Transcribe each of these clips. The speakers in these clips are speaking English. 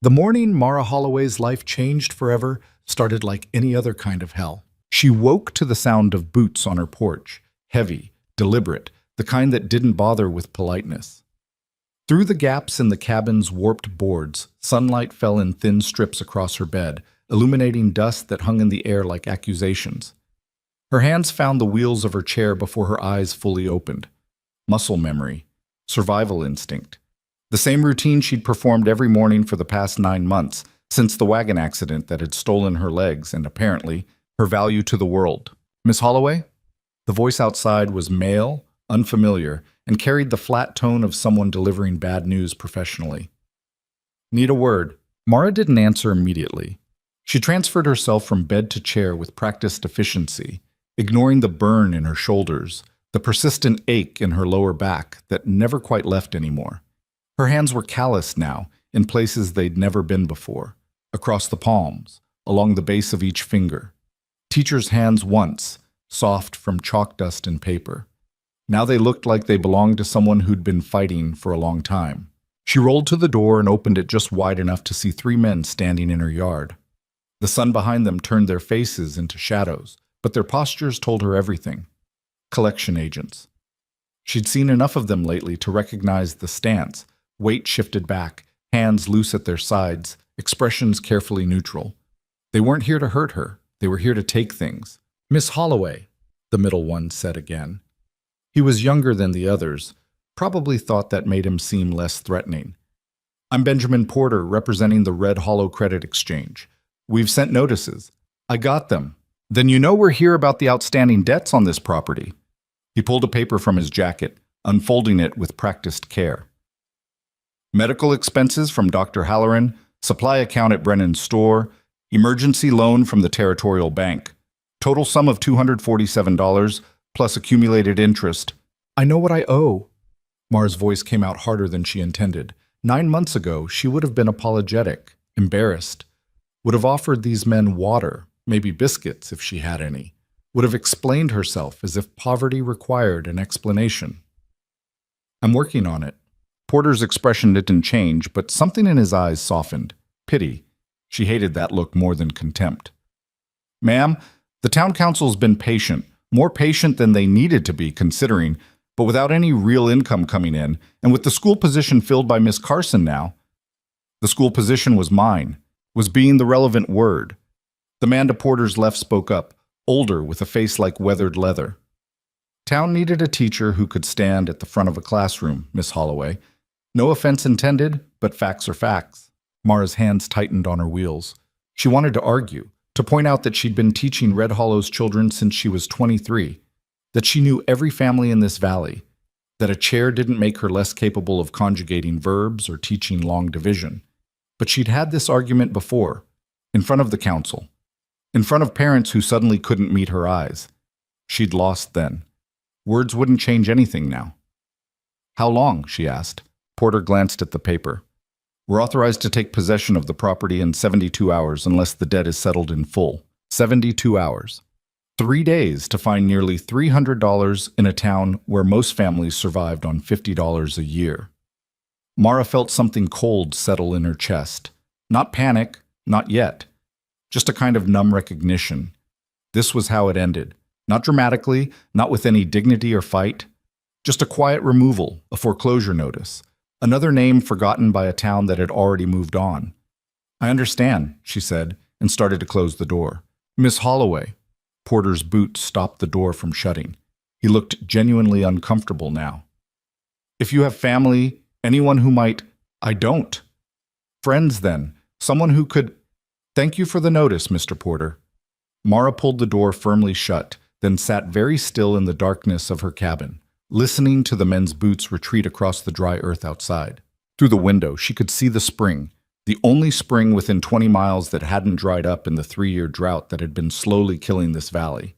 The morning Mara Holloway's life changed forever started like any other kind of hell. She woke to the sound of boots on her porch, heavy, deliberate, the kind that didn't bother with politeness. Through the gaps in the cabin's warped boards, sunlight fell in thin strips across her bed, illuminating dust that hung in the air like accusations. Her hands found the wheels of her chair before her eyes fully opened. Muscle memory, survival instinct. The same routine she'd performed every morning for the past 9 months, since the wagon accident that had stolen her legs and, apparently, her value to the world. "Miss Holloway?" The voice outside was male, unfamiliar, and carried the flat tone of someone delivering bad news professionally. "Need a word." Mara didn't answer immediately. She transferred herself from bed to chair with practiced efficiency, ignoring the burn in her shoulders, the persistent ache in her lower back that never quite left anymore. Her hands were calloused now, in places they'd never been before, across the palms, along the base of each finger. Teacher's hands once, soft from chalk dust and paper. Now they looked like they belonged to someone who'd been fighting for a long time. She rolled to the door and opened it just wide enough to see 3 men standing in her yard. The sun behind them turned their faces into shadows, but their postures told her everything. Collection agents. She'd seen enough of them lately to recognize the stance, weight shifted back, hands loose at their sides, expressions carefully neutral. They weren't here to hurt her. They were here to take things. "Miss Holloway," the middle one said again. He was younger than the others, probably thought that made him seem less threatening. "I'm Benjamin Porter, representing the Red Hollow Credit Exchange. We've sent notices." "I got them." "Then you know we're here about the outstanding debts on this property." He pulled a paper from his jacket, unfolding it with practiced care. "Medical expenses from Dr. Halloran, supply account at Brennan's store, emergency loan from the Territorial Bank. Total sum of $247, plus accumulated interest." "I know what I owe." Mara's voice came out harder than she intended. 9 months ago, she would have been apologetic, embarrassed, would have offered these men water, maybe biscuits if she had any, would have explained herself as if poverty required an explanation. "I'm working on it." Porter's expression didn't change, but something in his eyes softened. Pity. She hated that look more than contempt. "Ma'am, the town council's been patient, more patient than they needed to be considering, but without any real income coming in, and with the school position filled by Miss Carson now." The school position was mine, was being the relevant word. The man to Porter's left spoke up, older with a face like weathered leather. "Town needed a teacher who could stand at the front of a classroom, Miss Holloway. No offense intended, but facts are facts." Mara's hands tightened on her wheels. She wanted to argue, to point out that she'd been teaching Red Hollow's children since she was 23, that she knew every family in this valley, that a chair didn't make her less capable of conjugating verbs or teaching long division. But she'd had this argument before, in front of the council, in front of parents who suddenly couldn't meet her eyes. She'd lost then. Words wouldn't change anything now. "How long?" she asked. Porter glanced at the paper. "We're authorized to take possession of the property in 72 hours unless the debt is settled in full." 72 hours. 3 days to find nearly $300 in a town where most families survived on $50 a year. Mara felt something cold settle in her chest. Not panic, not yet. Just a kind of numb recognition. This was how it ended. Not dramatically, not with any dignity or fight. Just a quiet removal, a foreclosure notice. Another name forgotten by a town that had already moved on. "I understand," she said, and started to close the door. "Miss Holloway." Porter's boot stopped the door from shutting. He looked genuinely uncomfortable now. "If you have family, anyone who might—" "I don't." "Friends, then. Someone who could—" "Thank you for the notice, Mr. Porter." Mara pulled the door firmly shut, then sat very still in the darkness of her cabin, listening to the men's boots retreat across the dry earth outside. Through the window, she could see the spring, the only spring within 20 miles that hadn't dried up in the 3-year drought that had been slowly killing this valley.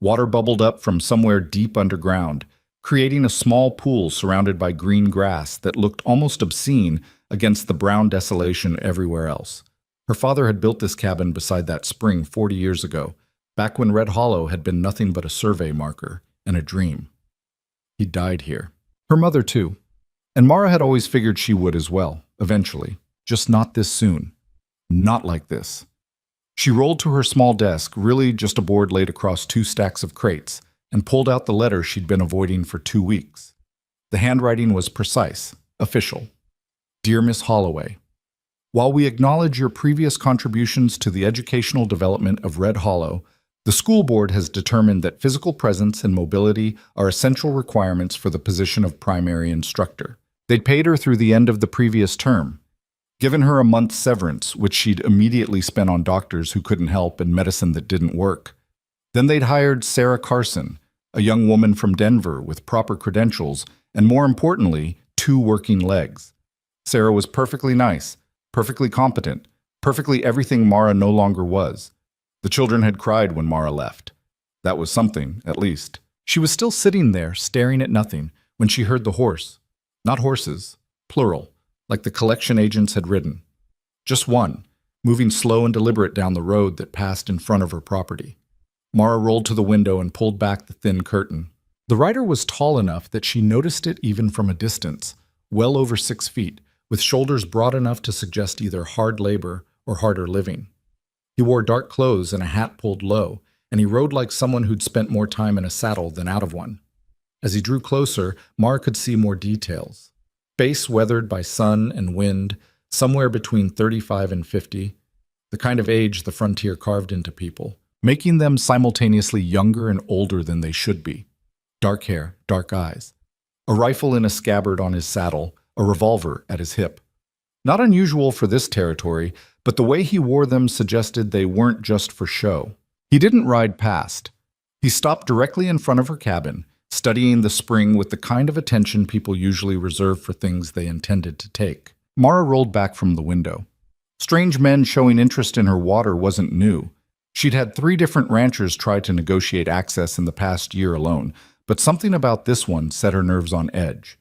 Water bubbled up from somewhere deep underground, creating a small pool surrounded by green grass that looked almost obscene against the brown desolation everywhere else. Her father had built this cabin beside that spring 40 years ago, back when Red Hollow had been nothing but a survey marker and a dream. He died here. Her mother, too. And Mara had always figured she would as well, eventually. Just not this soon. Not like this. She rolled to her small desk, really just a board laid across 2 stacks of crates, and pulled out the letter she'd been avoiding for 2 weeks. The handwriting was precise, official. Dear Miss Holloway, while we acknowledge your previous contributions to the educational development of Red Hollow, the school board has determined that physical presence and mobility are essential requirements for the position of primary instructor. They'd paid her through the end of the previous term, given her a month's severance, which she'd immediately spent on doctors who couldn't help and medicine that didn't work. Then they'd hired Sarah Carson, a young woman from Denver with proper credentials and, more importantly, 2 working legs. Sarah was perfectly nice, perfectly competent, perfectly everything Mara no longer was. The children had cried when Mara left. That was something, at least. She was still sitting there, staring at nothing, when she heard the horse. Not horses, plural, like the collection agents had ridden. Just one, moving slow and deliberate down the road that passed in front of her property. Mara rolled to the window and pulled back the thin curtain. The rider was tall enough that she noticed it even from a distance, well over 6 feet, with shoulders broad enough to suggest either hard labor or harder living. He wore dark clothes and a hat pulled low, and he rode like someone who'd spent more time in a saddle than out of one. As he drew closer, Mara could see more details. Face weathered by sun and wind, somewhere between 35 and 50, the kind of age the frontier carved into people, making them simultaneously younger and older than they should be. Dark hair, dark eyes. A rifle in a scabbard on his saddle, a revolver at his hip. Not unusual for this territory, but the way he wore them suggested they weren't just for show. He didn't ride past. He stopped directly in front of her cabin, studying the spring with the kind of attention people usually reserve for things they intended to take. Mara rolled back from the window. Strange men showing interest in her water wasn't new. She'd had 3 different ranchers try to negotiate access in the past year alone, but something about this one set her nerves on edge.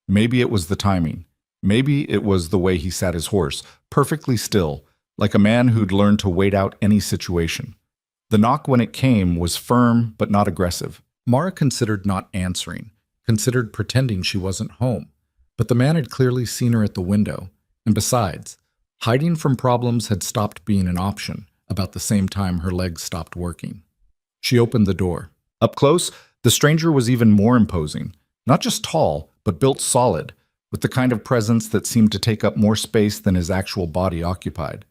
Maybe it was the timing. Maybe it was the way he sat his horse, perfectly still, like a man who'd learned to wait out any situation. The knock when it came was firm but not aggressive. Mara considered not answering, considered pretending she wasn't home. But the man had clearly seen her at the window, and besides, hiding from problems had stopped being an option about the same time her legs stopped working. She opened the door. Up close, the stranger was even more imposing. Not just tall, but built solid, with the kind of presence that seemed to take up more space than his actual body occupied.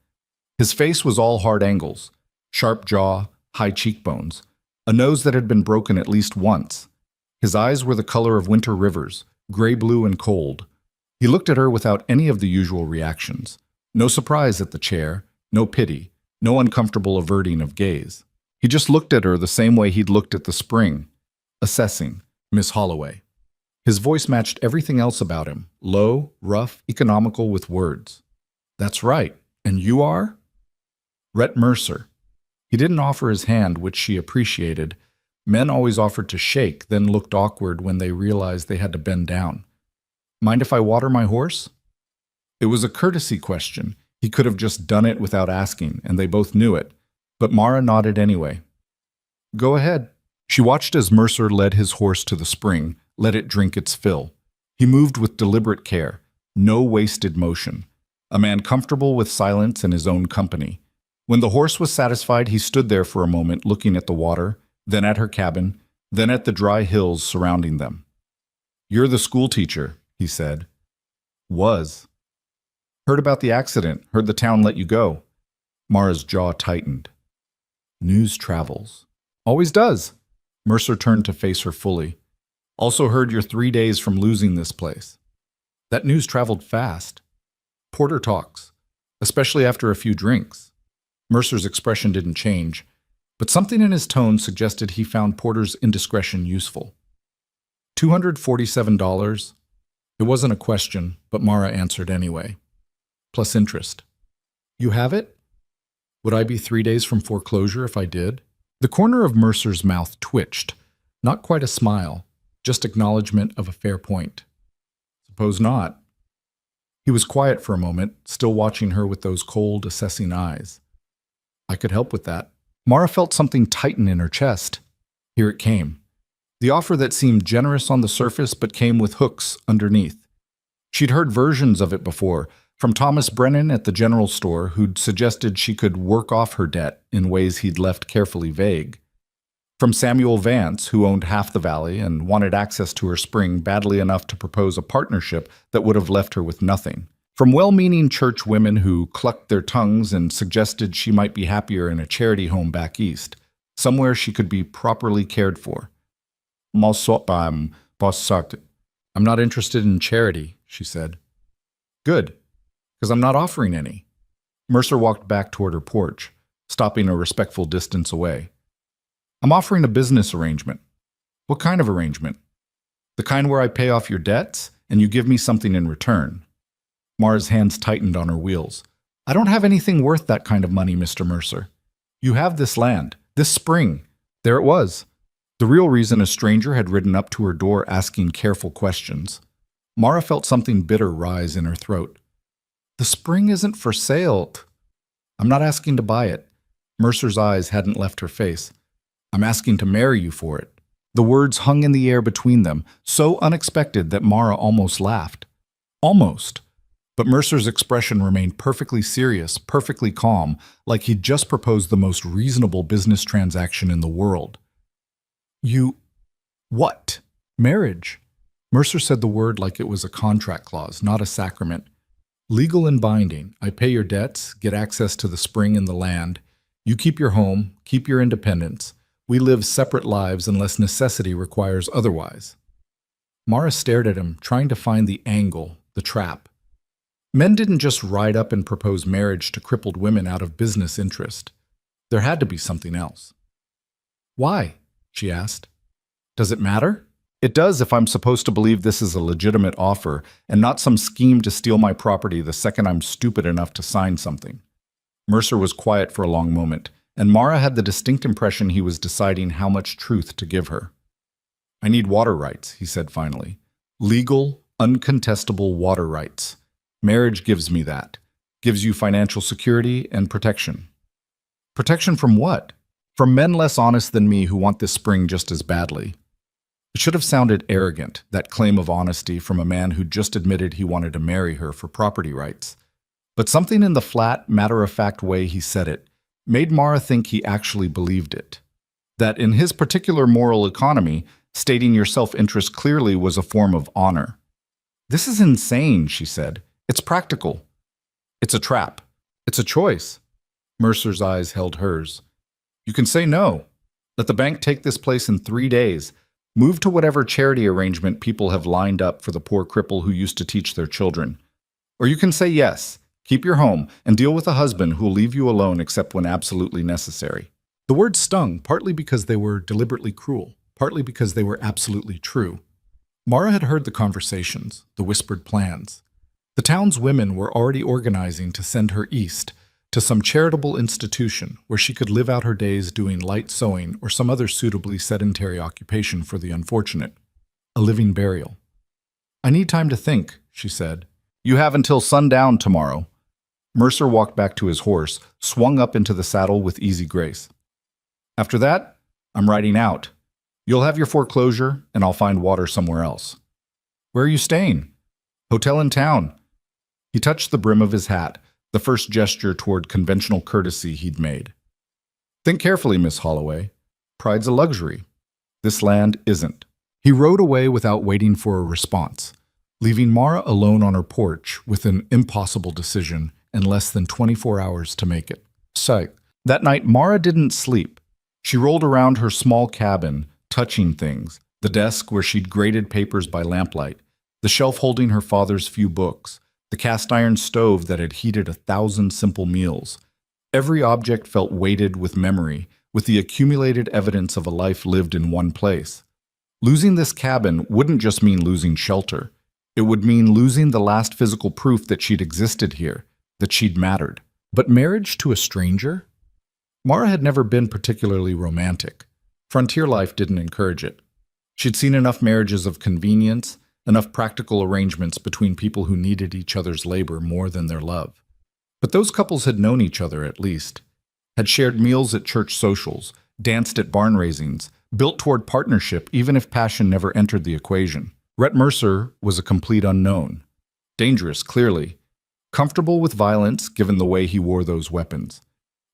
His face was all hard angles, sharp jaw, high cheekbones, a nose that had been broken at least once. His eyes were the color of winter rivers, gray-blue and cold. He looked at her without any of the usual reactions. No surprise at the chair, no pity, no uncomfortable averting of gaze. He just looked at her the same way he'd looked at the spring, assessing, Miss Holloway. His voice matched everything else about him, low, rough, economical with words. That's right. And you are? Rhett Mercer. He didn't offer his hand, which she appreciated. Men always offered to shake, then looked awkward when they realized they had to bend down. Mind if I water my horse? It was a courtesy question. He could have just done it without asking, and they both knew it. But Mara nodded anyway. Go ahead. She watched as Mercer led his horse to the spring, let it drink its fill. He moved with deliberate care, no wasted motion. A man comfortable with silence and his own company. When the horse was satisfied, he stood there for a moment looking at the water, then at her cabin, then at the dry hills surrounding them. You're the school teacher, he said. Was. Heard about the accident, heard the town let you go. Mara's jaw tightened. News travels. Always does. Mercer turned to face her fully. Also heard you're 3 days from losing this place. That news traveled fast. Porter talks, especially after a few drinks. Mercer's expression didn't change, but something in his tone suggested he found Porter's indiscretion useful. $247? It wasn't a question, but Mara answered anyway. Plus interest. You have it? Would I be 3 days from foreclosure if I did? The corner of Mercer's mouth twitched. Not quite a smile, just acknowledgement of a fair point. Suppose not. He was quiet for a moment, still watching her with those cold, assessing eyes. I could help with that. Mara felt something tighten in her chest. Here it came. The offer that seemed generous on the surface but came with hooks underneath. She'd heard versions of it before, From Thomas Brennan at the general store, who'd suggested she could work off her debt in ways he'd left carefully vague. From Samuel Vance, who owned half the valley and wanted access to her spring badly enough to propose a partnership that would have left her with nothing. From well-meaning church women who clucked their tongues and suggested she might be happier in a charity home back east, somewhere she could be properly cared for. I'm not interested in charity, she said. Good, because I'm not offering any. Mercer walked back toward her porch, stopping a respectful distance away. I'm offering a business arrangement. What kind of arrangement? The kind where I pay off your debts and you give me something in return. Mara's hands tightened on her wheels. I don't have anything worth that kind of money, Mr. Mercer. You have this land, this spring. There it was. The real reason a stranger had ridden up to her door asking careful questions. Mara felt something bitter rise in her throat. The spring isn't for sale. I'm not asking to buy it. Mercer's eyes hadn't left her face. I'm asking to marry you for it. The words hung in the air between them, so unexpected that Mara almost laughed. Almost. But Mercer's expression remained perfectly serious, perfectly calm, like he'd just proposed the most reasonable business transaction in the world. You... what? Marriage. Mercer said the word like it was a contract clause, not a sacrament. Legal and binding. I pay your debts, get access to the spring and the land. You keep your home, keep your independence. We live separate lives unless necessity requires otherwise. Mara stared at him, trying to find the angle, the trap. Men didn't just ride up and propose marriage to crippled women out of business interest. There had to be something else. Why? She asked. Does it matter? It does if I'm supposed to believe this is a legitimate offer and not some scheme to steal my property the second I'm stupid enough to sign something. Mercer was quiet for a long moment, and Mara had the distinct impression he was deciding how much truth to give her. I need water rights, he said finally. Legal, uncontestable water rights. Marriage gives me that. Gives you financial security and protection. Protection from what? From men less honest than me who want this spring just as badly. It should have sounded arrogant, that claim of honesty from a man who just admitted he wanted to marry her for property rights. But something in the flat, matter-of-fact way he said it made Mara think he actually believed it. That in his particular moral economy, stating your self-interest clearly was a form of honor. This is insane, she said. It's practical. It's a trap. It's a choice. Mercer's eyes held hers. You can say no. Let the bank take this place in 3 days. Move to whatever charity arrangement people have lined up for the poor cripple who used to teach their children. Or you can say yes. Keep your home, and deal with a husband who'll leave you alone except when absolutely necessary. The words stung, partly because they were deliberately cruel, partly because they were absolutely true. Mara had heard the conversations, the whispered plans. The town's women were already organizing to send her east, to some charitable institution where she could live out her days doing light sewing or some other suitably sedentary occupation for the unfortunate. A living burial. I need time to think, she said. You have until sundown tomorrow. Mercer walked back to his horse, swung up into the saddle with easy grace. After that, I'm riding out. You'll have your foreclosure, and I'll find water somewhere else. Where are you staying? Hotel in town. He touched the brim of his hat, the first gesture toward conventional courtesy he'd made. Think carefully, Miss Holloway. Pride's a luxury. This land isn't. He rode away without waiting for a response, leaving Mara alone on her porch with an impossible decision and less than 24 hours to make it. Psych. That night, Mara didn't sleep. She rolled around her small cabin, touching things, the desk where she'd graded papers by lamplight, the shelf holding her father's few books, the cast-iron stove that had heated 1,000 simple meals. Every object felt weighted with memory, with the accumulated evidence of a life lived in one place. Losing this cabin wouldn't just mean losing shelter. It would mean losing the last physical proof that she'd existed here, that she'd mattered. But marriage to a stranger? Mara had never been particularly romantic. Frontier life didn't encourage it. She'd seen enough marriages of convenience, enough practical arrangements between people who needed each other's labor more than their love. But those couples had known each other at least, had shared meals at church socials, danced at barn raisings, built toward partnership even if passion never entered the equation. Rhett Mercer was a complete unknown. Dangerous, clearly. comfortable with violence given the way he wore those weapons.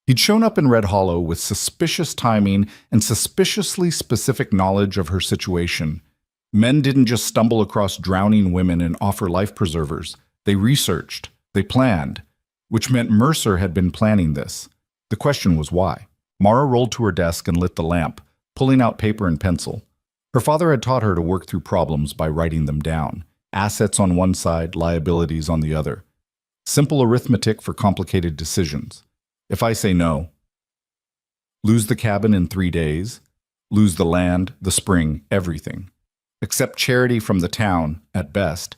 He'd shown up in Red Hollow with suspicious timing and suspiciously specific knowledge of her situation. Men didn't just stumble across drowning women and offer life preservers. They researched, they planned, which meant Mercer had been planning this. The question was why. Mara rolled to her desk and lit the lamp, pulling out paper and pencil. Her father had taught her to work through problems by writing them down. Assets on one side, liabilities on the other. Simple arithmetic for complicated decisions. If I say no, lose the cabin in 3 days, lose the land, the spring, everything. Accept charity from the town, at best.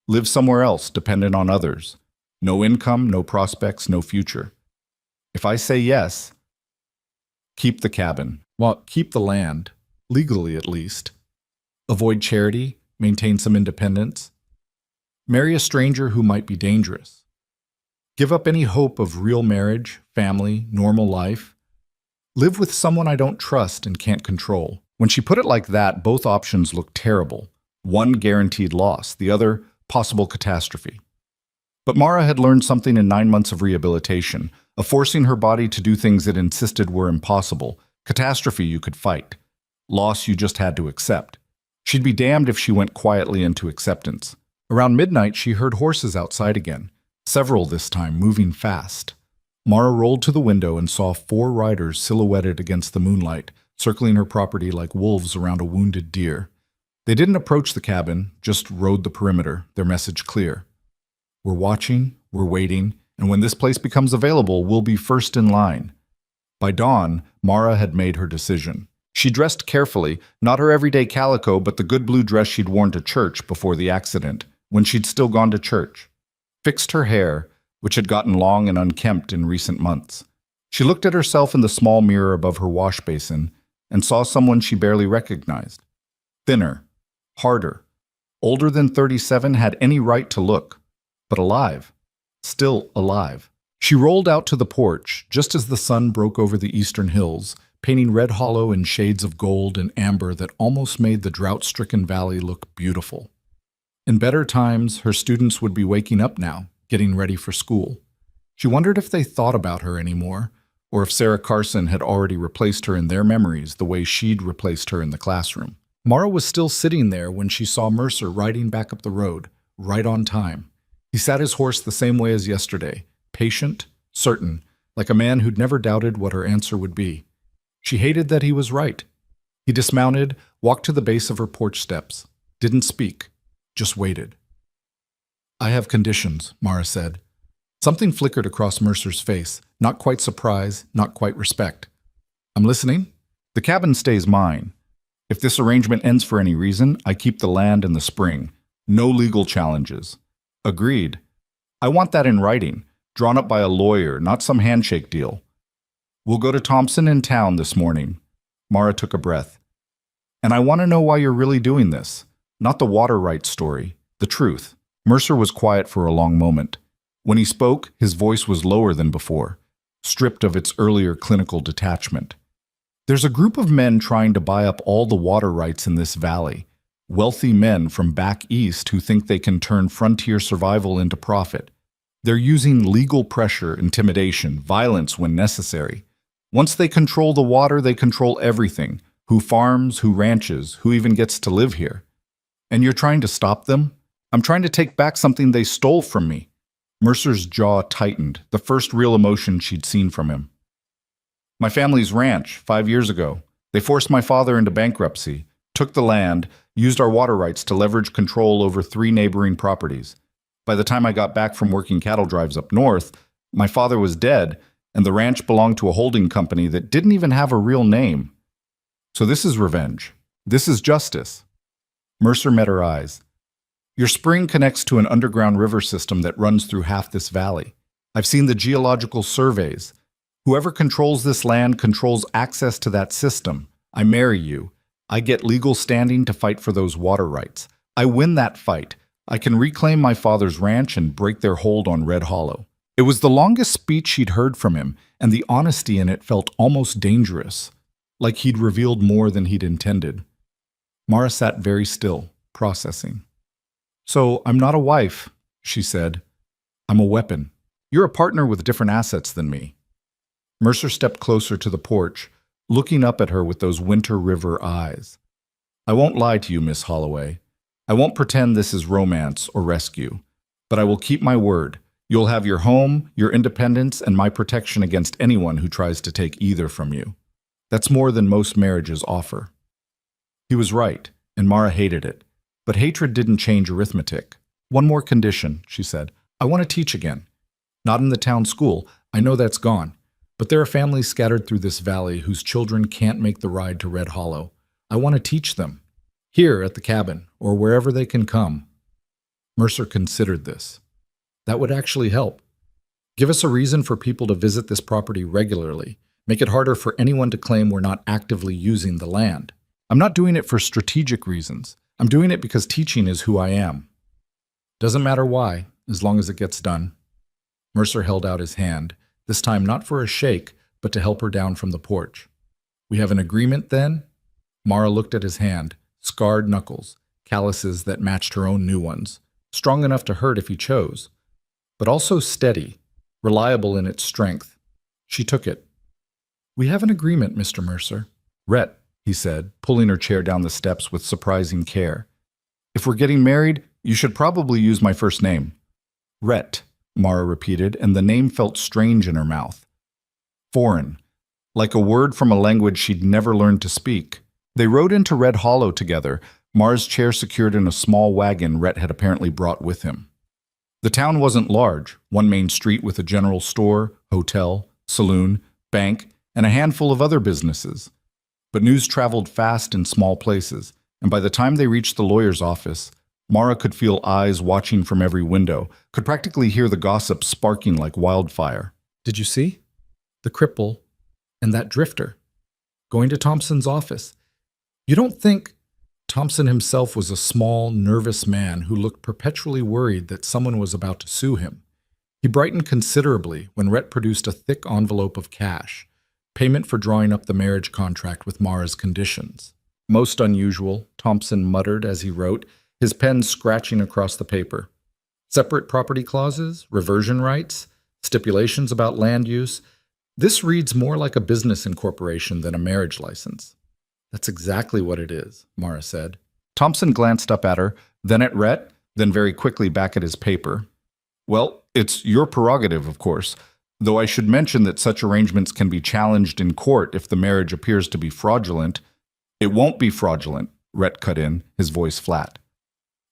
Live somewhere else, dependent on others. No income, no prospects, no future. If I say yes, keep the cabin. Well, keep the land, legally at least. Avoid charity, maintain some independence. Marry a stranger who might be dangerous. Give up any hope of real marriage, family, normal life. Live with someone I don't trust and can't control. When she put it like that, both options looked terrible. One guaranteed loss, the other possible catastrophe. But Mara had learned something in 9 months of rehabilitation, of forcing her body to do things it insisted were impossible. Catastrophe you could fight. Loss you just had to accept. She'd be damned if she went quietly into acceptance. Around midnight, she heard horses outside again. Several this time, moving fast. Mara rolled to the window and saw 4 riders silhouetted against the moonlight, circling her property like wolves around a wounded deer. They didn't approach the cabin, just rode the perimeter, their message clear. We're watching, we're waiting, and when this place becomes available, we'll be first in line. By dawn, Mara had made her decision. She dressed carefully, not her everyday calico, but the good blue dress she'd worn to church before the accident, when she'd still gone to church. Fixed her hair, which had gotten long and unkempt in recent months. She looked at herself in the small mirror above her wash basin and saw someone she barely recognized. Thinner, harder, older than 37, had any right to look, but alive, still alive. She rolled out to the porch just as the sun broke over the eastern hills, painting Red Hollow in shades of gold and amber that almost made the drought-stricken valley look beautiful. In better times, her students would be waking up now, getting ready for school. She wondered if they thought about her anymore, or if Sarah Carson had already replaced her in their memories the way she'd replaced her in the classroom. Mara was still sitting there when she saw Mercer riding back up the road, right on time. He sat his horse the same way as yesterday, patient, certain, like a man who'd never doubted what her answer would be. She hated that he was right. He dismounted, walked to the base of her porch steps, didn't speak. Just waited. I have conditions, Mara said. Something flickered across Mercer's face, not quite surprise, not quite respect. I'm listening. The cabin stays mine. If this arrangement ends for any reason, I keep the land and the spring. No legal challenges. Agreed. I want that in writing, drawn up by a lawyer, not some handshake deal. We'll go to Thompson in town this morning. Mara took a breath. And I want to know why you're really doing this. Not the water rights story, the truth. Mercer was quiet for a long moment. When he spoke, his voice was lower than before, stripped of its earlier clinical detachment. There's a group of men trying to buy up all the water rights in this valley. Wealthy men from back east who think they can turn frontier survival into profit. They're using legal pressure, intimidation, violence when necessary. Once they control the water, they control everything. Who farms, who ranches, who even gets to live here. And you're trying to stop them? I'm trying to take back something they stole from me. Mercer's jaw tightened, the first real emotion she'd seen from him. My family's ranch, 5 years ago. They forced my father into bankruptcy, took the land, used our water rights to leverage control over 3 neighboring properties. By the time I got back from working cattle drives up north, my father was dead, and the ranch belonged to a holding company that didn't even have a real name. So this is revenge. This is justice. Mercer met her eyes. Your spring connects to an underground river system that runs through half this valley. I've seen the geological surveys. Whoever controls this land controls access to that system. I marry you. I get legal standing to fight for those water rights. I win that fight. I can reclaim my father's ranch and break their hold on Red Hollow. It was the longest speech she'd heard from him, and the honesty in it felt almost dangerous, like he'd revealed more than he'd intended. Mara sat very still, processing. So, I'm not a wife, she said. I'm a weapon. You're a partner with different assets than me. Mercer stepped closer to the porch, looking up at her with those Winter River eyes. I won't lie to you, Miss Holloway. I won't pretend this is romance or rescue. But I will keep my word. You'll have your home, your independence, and my protection against anyone who tries to take either from you. That's more than most marriages offer. He was right, and Mara hated it. But hatred didn't change arithmetic. One more condition, she said. I want to teach again. Not in the town school. I know that's gone. But there are families scattered through this valley whose children can't make the ride to Red Hollow. I want to teach them. Here at the cabin, or wherever they can come. Mercer considered this. That would actually help. Give us a reason for people to visit this property regularly. Make it harder for anyone to claim we're not actively using the land. I'm not doing it for strategic reasons. I'm doing it because teaching is who I am. Doesn't matter why, as long as it gets done. Mercer held out his hand, this time not for a shake, but to help her down from the porch. We have an agreement then? Mara looked at his hand, scarred knuckles, calluses that matched her own new ones, strong enough to hurt if he chose, but also steady, reliable in its strength. She took it. We have an agreement, Mr. Mercer. Rhett, he said, pulling her chair down the steps with surprising care. If we're getting married, you should probably use my first name. Rhett, Mara repeated, and the name felt strange in her mouth. Foreign, like a word from a language she'd never learned to speak. They rode into Red Hollow together, Mara's chair secured in a small wagon Rhett had apparently brought with him. The town wasn't large, one main street with a general store, hotel, saloon, bank, and a handful of other businesses. But news traveled fast in small places, and by the time they reached the lawyer's office, Mara could feel eyes watching from every window, could practically hear the gossip sparking like wildfire. Did you see? The cripple and that drifter going to Thompson's office. You don't think... Thompson himself was a small, nervous man who looked perpetually worried that someone was about to sue him. He brightened considerably when Rhett produced a thick envelope of cash, payment for drawing up the marriage contract with Mara's conditions. Most unusual, Thompson muttered as he wrote, his pen scratching across the paper. Separate property clauses, reversion rights, stipulations about land use. This reads more like a business incorporation than a marriage license. That's exactly what it is, Mara said. Thompson glanced up at her, then at Rhett, then very quickly back at his paper. Well, it's your prerogative, of course, though I should mention that such arrangements can be challenged in court if the marriage appears to be fraudulent. It won't be fraudulent, Rhett cut in, his voice flat.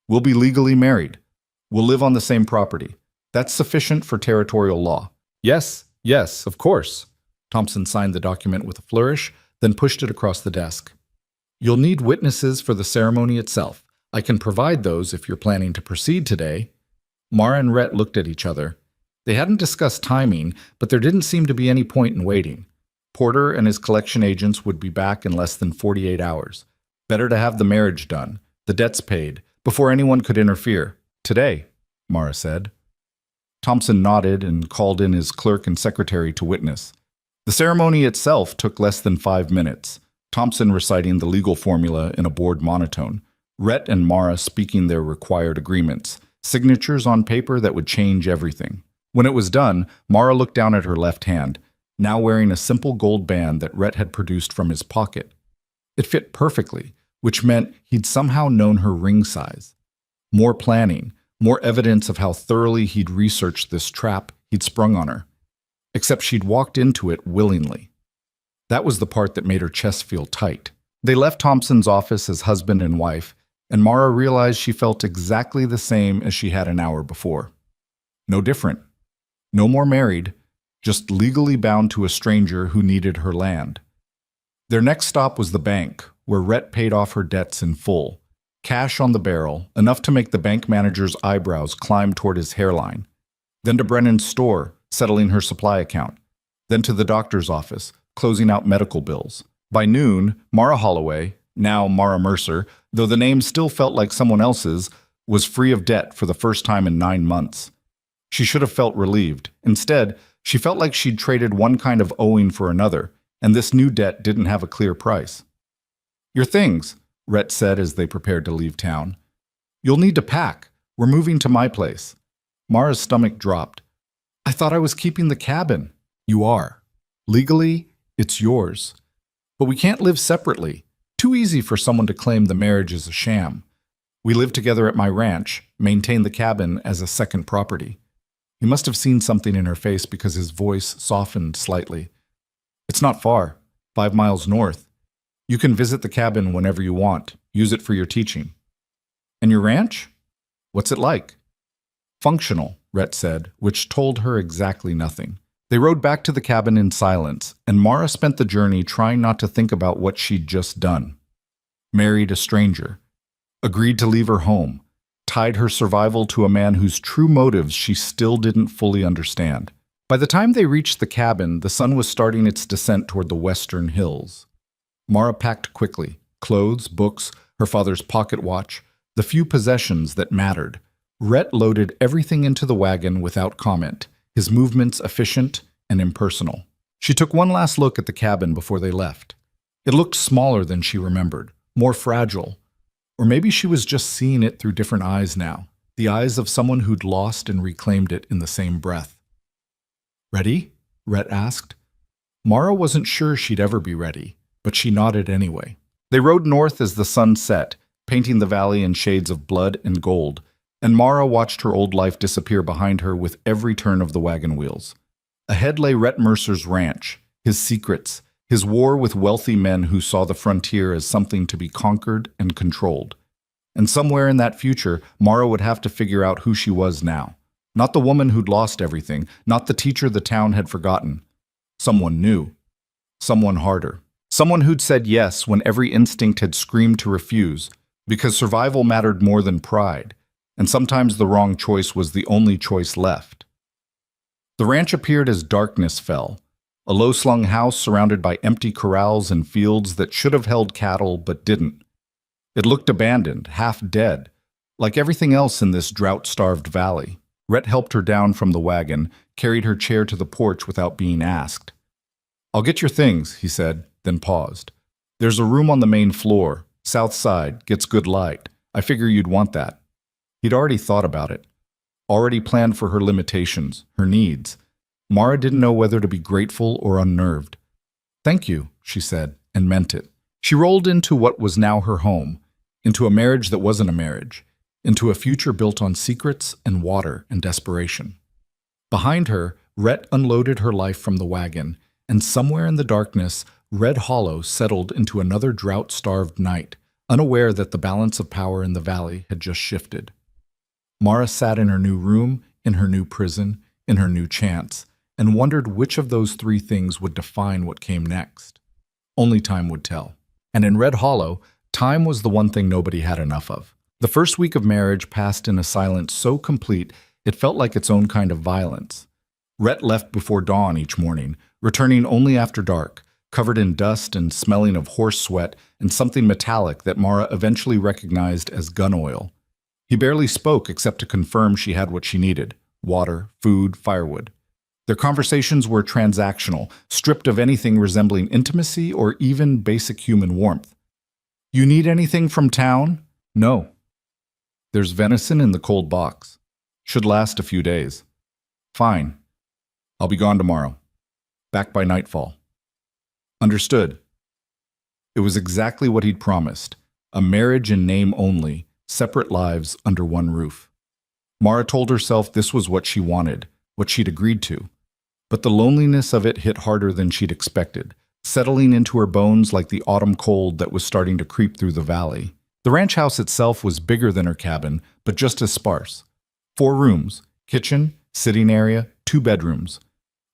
We'll be legally married. We'll live on the same property. That's sufficient for territorial law. Yes, of course. Thompson signed the document with a flourish, then pushed it across the desk. You'll need witnesses for the ceremony itself. I can provide those if you're planning to proceed today. Mara and Rhett looked at each other. They hadn't discussed timing, but there didn't seem to be any point in waiting. Porter and his collection agents would be back in less than 48 hours. Better to have the marriage done, the debts paid, before anyone could interfere. Today, Mara said. Thompson nodded and called in his clerk and secretary to witness. The ceremony itself took less than 5 minutes, Thompson reciting the legal formula in a bored monotone, Rhett and Mara speaking their required agreements, signatures on paper that would change everything. When it was done, Mara looked down at her left hand, now wearing a simple gold band that Rhett had produced from his pocket. It fit perfectly, which meant he'd somehow known her ring size. More planning, more evidence of how thoroughly he'd researched this trap he'd sprung on her. Except she'd walked into it willingly. That was the part that made her chest feel tight. They left Thompson's office as husband and wife, and Mara realized she felt exactly the same as she had an hour before. No different. No more married, just legally bound to a stranger who needed her land. Their next stop was the bank, where Rhett paid off her debts in full. Cash on the barrel, enough to make the bank manager's eyebrows climb toward his hairline. Then to Brennan's store, settling her supply account. Then to the doctor's office, closing out medical bills. By noon, Mara Holloway, now Mara Mercer, though the name still felt like someone else's, was free of debt for the first time in 9 months. She should have felt relieved. Instead, she felt like she'd traded one kind of owing for another, and this new debt didn't have a clear price. Your things, Rhett said as they prepared to leave town. You'll need to pack. We're moving to my place. Mara's stomach dropped. I thought I was keeping the cabin. You are. Legally, it's yours. But we can't live separately. Too easy for someone to claim the marriage is a sham. We live together at my ranch, maintain the cabin as a second property. He must have seen something in her face because his voice softened slightly. It's not far, 5 miles north. You can visit the cabin whenever you want. Use it for your teaching. And your ranch? What's it like? Functional, Rhett said, which told her exactly nothing. They rode back to the cabin in silence, and Mara spent the journey trying not to think about what she'd just done. Married a stranger. Agreed to leave her home. Tied her survival to a man whose true motives she still didn't fully understand. By the time they reached the cabin, the sun was starting its descent toward the western hills. Mara packed quickly. Clothes, books, her father's pocket watch, the few possessions that mattered. Rhett loaded everything into the wagon without comment, his movements efficient and impersonal. She took one last look at the cabin before they left. It looked smaller than she remembered, more fragile. Or maybe she was just seeing it through different eyes now, the eyes of someone who'd lost and reclaimed it in the same breath. Ready? Rhett asked. Mara wasn't sure she'd ever be ready, but she nodded anyway. They rode north as the sun set, painting the valley in shades of blood and gold, and Mara watched her old life disappear behind her with every turn of the wagon wheels. Ahead lay Rhett Mercer's ranch, his secrets, his war with wealthy men who saw the frontier as something to be conquered and controlled. And somewhere in that future, Mara would have to figure out who she was now. Not the woman who'd lost everything, not the teacher the town had forgotten. Someone new. Someone harder. Someone who'd said yes when every instinct had screamed to refuse, because survival mattered more than pride, and sometimes the wrong choice was the only choice left. The ranch appeared as darkness fell, a low-slung house surrounded by empty corrals and fields that should have held cattle but didn't. It looked abandoned, half dead, like everything else in this drought-starved valley. Rhett helped her down from the wagon, carried her chair to the porch without being asked. "I'll get your things," he said, then paused. "There's a room on the main floor, south side, gets good light. I figure you'd want that." He'd already thought about it, already planned for her limitations, her needs. Mara didn't know whether to be grateful or unnerved. "Thank you," she said, and meant it. She rolled into what was now her home, into a marriage that wasn't a marriage, into a future built on secrets and water and desperation. Behind her, Rhett unloaded her life from the wagon, and somewhere in the darkness, Red Hollow settled into another drought-starved night, unaware that the balance of power in the valley had just shifted. Mara sat in her new room, in her new prison, in her new chance, and wondered which of those three things would define what came next. Only time would tell. And in Red Hollow, time was the one thing nobody had enough of. The first week of marriage passed in a silence so complete it felt like its own kind of violence. Rhett left before dawn each morning, returning only after dark, covered in dust and smelling of horse sweat and something metallic that Mara eventually recognized as gun oil. He barely spoke except to confirm she had what she needed: water, food, firewood. Their conversations were transactional, stripped of anything resembling intimacy or even basic human warmth. "You need anything from town?" "No." "There's venison in the cold box. Should last a few days." "Fine. I'll be gone tomorrow. Back by nightfall." "Understood." It was exactly what he'd promised. A marriage in name only, separate lives under one roof. Mara told herself this was what she wanted, what she'd agreed to. But the loneliness of it hit harder than she'd expected, settling into her bones like the autumn cold that was starting to creep through the valley. The ranch house itself was bigger than her cabin, but just as sparse. 4 rooms, kitchen, sitting area, 2 bedrooms.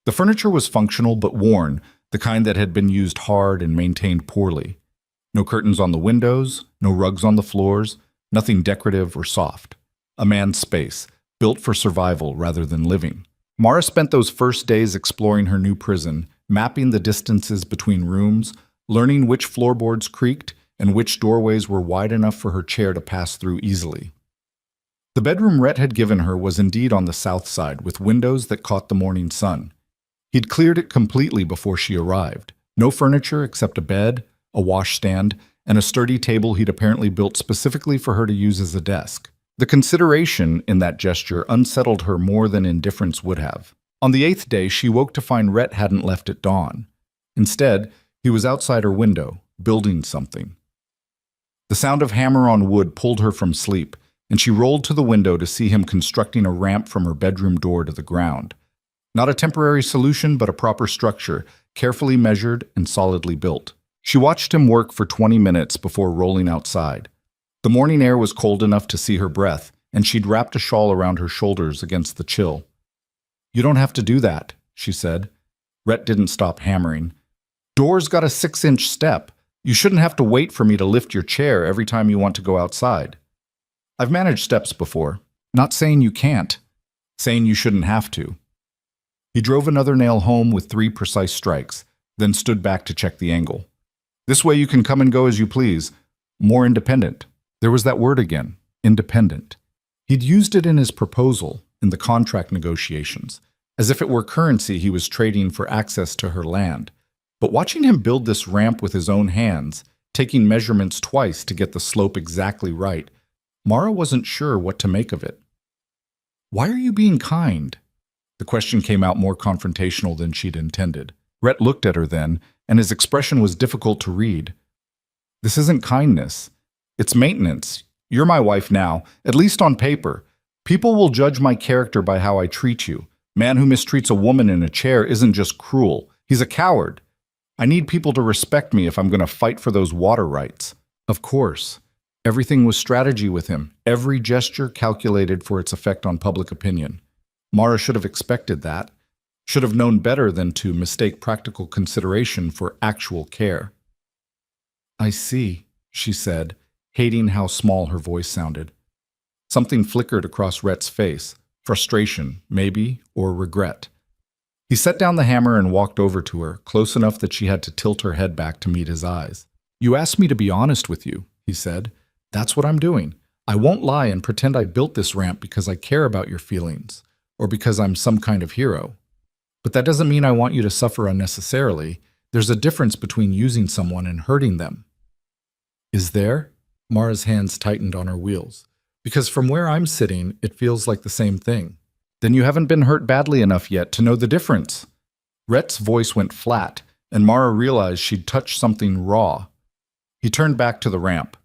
The furniture was functional but worn, the kind that had been used hard and maintained poorly. No curtains on the windows, no rugs on the floors, nothing decorative or soft. A man's space, built for survival rather than living. Mara spent those first days exploring her new prison, mapping the distances between rooms, learning which floorboards creaked and which doorways were wide enough for her chair to pass through easily. The bedroom Rhett had given her was indeed on the south side, with windows that caught the morning sun. He'd cleared it completely before she arrived. No furniture except a bed, a washstand, and a sturdy table he'd apparently built specifically for her to use as a desk. The consideration in that gesture unsettled her more than indifference would have. On the 8th day, she woke to find Rhett hadn't left at dawn. Instead, he was outside her window, building something. The sound of hammer on wood pulled her from sleep, and she rolled to the window to see him constructing a ramp from her bedroom door to the ground. Not a temporary solution, but a proper structure, carefully measured and solidly built. She watched him work for 20 minutes before rolling outside. The morning air was cold enough to see her breath, and she'd wrapped a shawl around her shoulders against the chill. "You don't have to do that," she said. Rhett didn't stop hammering. "Door's got a 6-inch step. You shouldn't have to wait for me to lift your chair every time you want to go outside." "I've managed steps before. Not saying you can't. Saying you shouldn't have to." He drove another nail home with 3 precise strikes, then stood back to check the angle. "This way you can come and go as you please. More independent." There was that word again, independent. He'd used it in his proposal, in the contract negotiations, as if it were currency he was trading for access to her land. But watching him build this ramp with his own hands, taking measurements twice to get the slope exactly right, Mara wasn't sure what to make of it. "Why are you being kind?" The question came out more confrontational than she'd intended. Rhett looked at her then, and his expression was difficult to read. "This isn't kindness. It's maintenance. You're my wife now, at least on paper. People will judge my character by how I treat you. Man who mistreats a woman in a chair isn't just cruel. He's a coward. I need people to respect me if I'm going to fight for those water rights." Of course. Everything was strategy with him, every gesture calculated for its effect on public opinion. Mara should have expected that, should have known better than to mistake practical consideration for actual care. "I see," she said, hating how small her voice sounded. Something flickered across Rhett's face, frustration, maybe, or regret. He set down the hammer and walked over to her, close enough that she had to tilt her head back to meet his eyes. "You asked me to be honest with you," he said. "That's what I'm doing. I won't lie and pretend I built this ramp because I care about your feelings, or because I'm some kind of hero. But that doesn't mean I want you to suffer unnecessarily. There's a difference between using someone and hurting them." "Is there?" Mara's hands tightened on her wheels. "Because from where I'm sitting, it feels like the same thing." "Then you haven't been hurt badly enough yet to know the difference." Rhett's voice went flat, and Mara realized she'd touched something raw. He turned back to the ramp.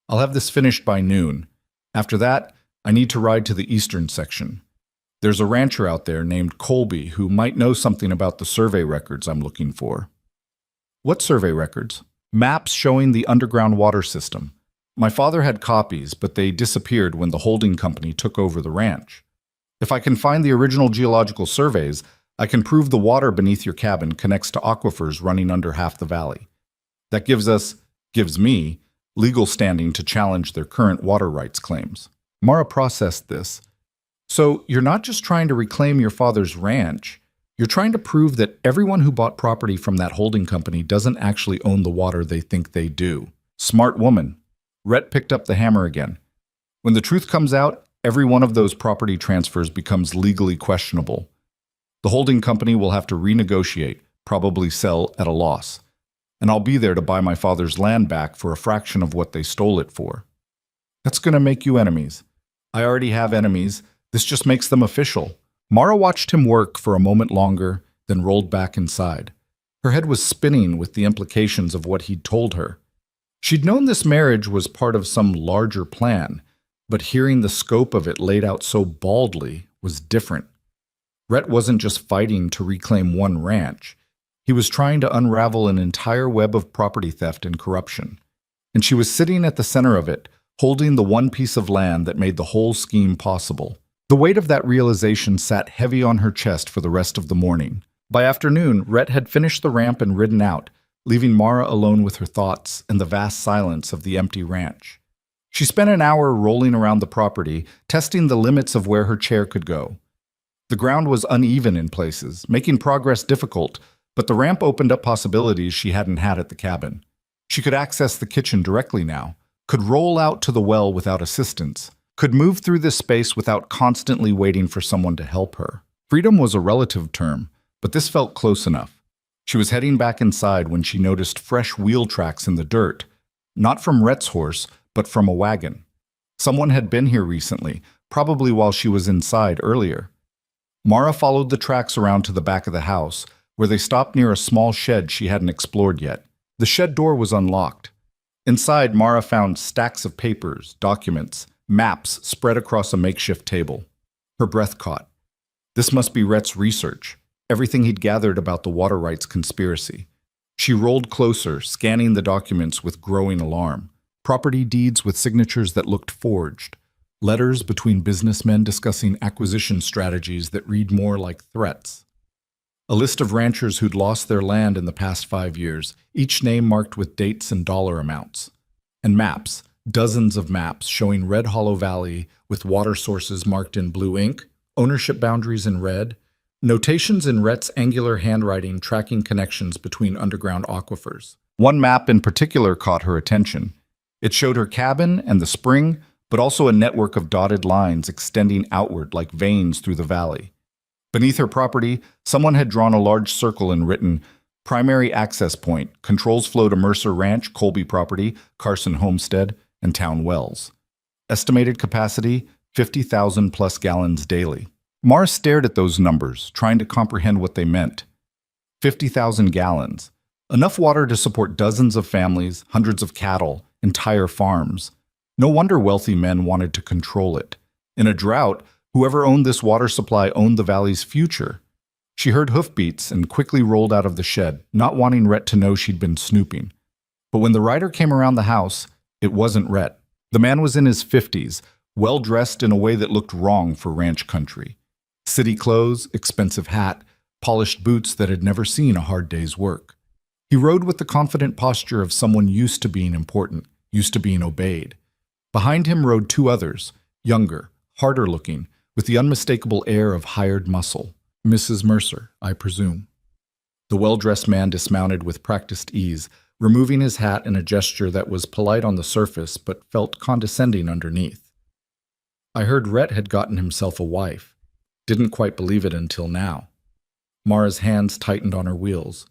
"I'll have this finished by noon. After that, I need to ride to the eastern section. There's a rancher out there named Colby who might know something about the survey records I'm looking for." "What survey records?" "Maps showing the underground water system. My father had copies, but they disappeared when the holding company took over the ranch. If I can find the original geological surveys, I can prove the water beneath your cabin connects to aquifers running under half the valley. That gives me, legal standing to challenge their current water rights claims." Mara processed this. "So you're not just trying to reclaim your father's ranch, you're trying to prove that everyone who bought property from that holding company doesn't actually own the water they think they do." Smart woman. Rhett picked up the hammer again. "When the truth comes out, every one of those property transfers becomes legally questionable. The holding company will have to renegotiate, probably sell at a loss. And I'll be there to buy my father's land back for a fraction of what they stole it for. That's going to make you enemies. I already have enemies. This just makes them official." Mara watched him work for a moment longer, then rolled back inside. Her head was spinning with the implications of what he'd told her. She'd known this marriage was part of some larger plan, but hearing the scope of it laid out so baldly was different. Rhett wasn't just fighting to reclaim one ranch. He was trying to unravel an entire web of property theft and corruption. And she was sitting at the center of it, holding the one piece of land that made the whole scheme possible. The weight of that realization sat heavy on her chest for the rest of the morning. By afternoon, Rhett had finished the ramp and ridden out, leaving Mara alone with her thoughts and the vast silence of the empty ranch. She spent an hour rolling around the property, testing the limits of where her chair could go. The ground was uneven in places, making progress difficult, but the ramp opened up possibilities she hadn't had at the cabin. She could access the kitchen directly now, could roll out to the well without assistance, could move through this space without constantly waiting for someone to help her. Freedom was a relative term, but this felt close enough. She was heading back inside when she noticed fresh wheel tracks in the dirt, not from Rhett's horse, but from a wagon. Someone had been here recently, probably while she was inside earlier. Mara followed the tracks around to the back of the house, where they stopped near a small shed she hadn't explored yet. The shed door was unlocked. Inside, Mara found stacks of papers, documents, maps spread across a makeshift table. Her breath caught. This must be Rhett's research, everything he'd gathered about the water rights conspiracy. She rolled closer, scanning the documents with growing alarm. Property deeds with signatures that looked forged. Letters between businessmen discussing acquisition strategies that read more like threats. A list of ranchers who'd lost their land in the past 5 years, each name marked with dates and dollar amounts. And maps, dozens of maps showing Red Hollow Valley with water sources marked in blue ink, ownership boundaries in red, notations in Rhett's angular handwriting tracking connections between underground aquifers. One map in particular caught her attention. It showed her cabin and the spring, but also a network of dotted lines extending outward like veins through the valley. Beneath her property, someone had drawn a large circle and written, "Primary access point, controls flow to Mercer Ranch, Colby property, Carson Homestead, and Town Wells. Estimated capacity, 50,000 plus gallons daily." Mara stared at those numbers, trying to comprehend what they meant. 50,000 gallons. Enough water to support dozens of families, hundreds of cattle, entire farms. No wonder wealthy men wanted to control it. In a drought, whoever owned this water supply owned the valley's future. She heard hoofbeats and quickly rolled out of the shed, not wanting Rhett to know she'd been snooping. But when the rider came around the house, it wasn't Rhett. The man was in his 50s, well-dressed in a way that looked wrong for ranch country. City clothes, expensive hat, polished boots that had never seen a hard day's work. He rode with the confident posture of someone used to being important, used to being obeyed. Behind him rode 2 others, younger, harder looking, with the unmistakable air of hired muscle. Mrs. Mercer, I presume. The well-dressed man dismounted with practiced ease, removing his hat in a gesture that was polite on the surface but felt condescending underneath. I heard Rhett had gotten himself a wife. Didn't quite believe it until now. Mara's hands tightened on her wheels.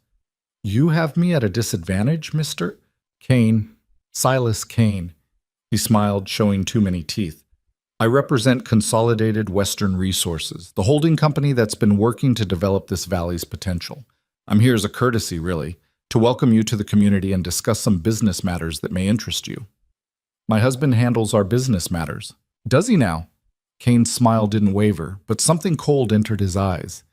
You have me at a disadvantage, Mr. Kane. Silas Kane. He smiled, showing too many teeth. I represent Consolidated Western Resources, the holding company that's been working to develop this valley's potential. I'm here as a courtesy, really, to welcome you to the community and discuss some business matters that may interest you. My husband handles our business matters. Does he now? Kane's smile didn't waver, but something cold entered his eyes.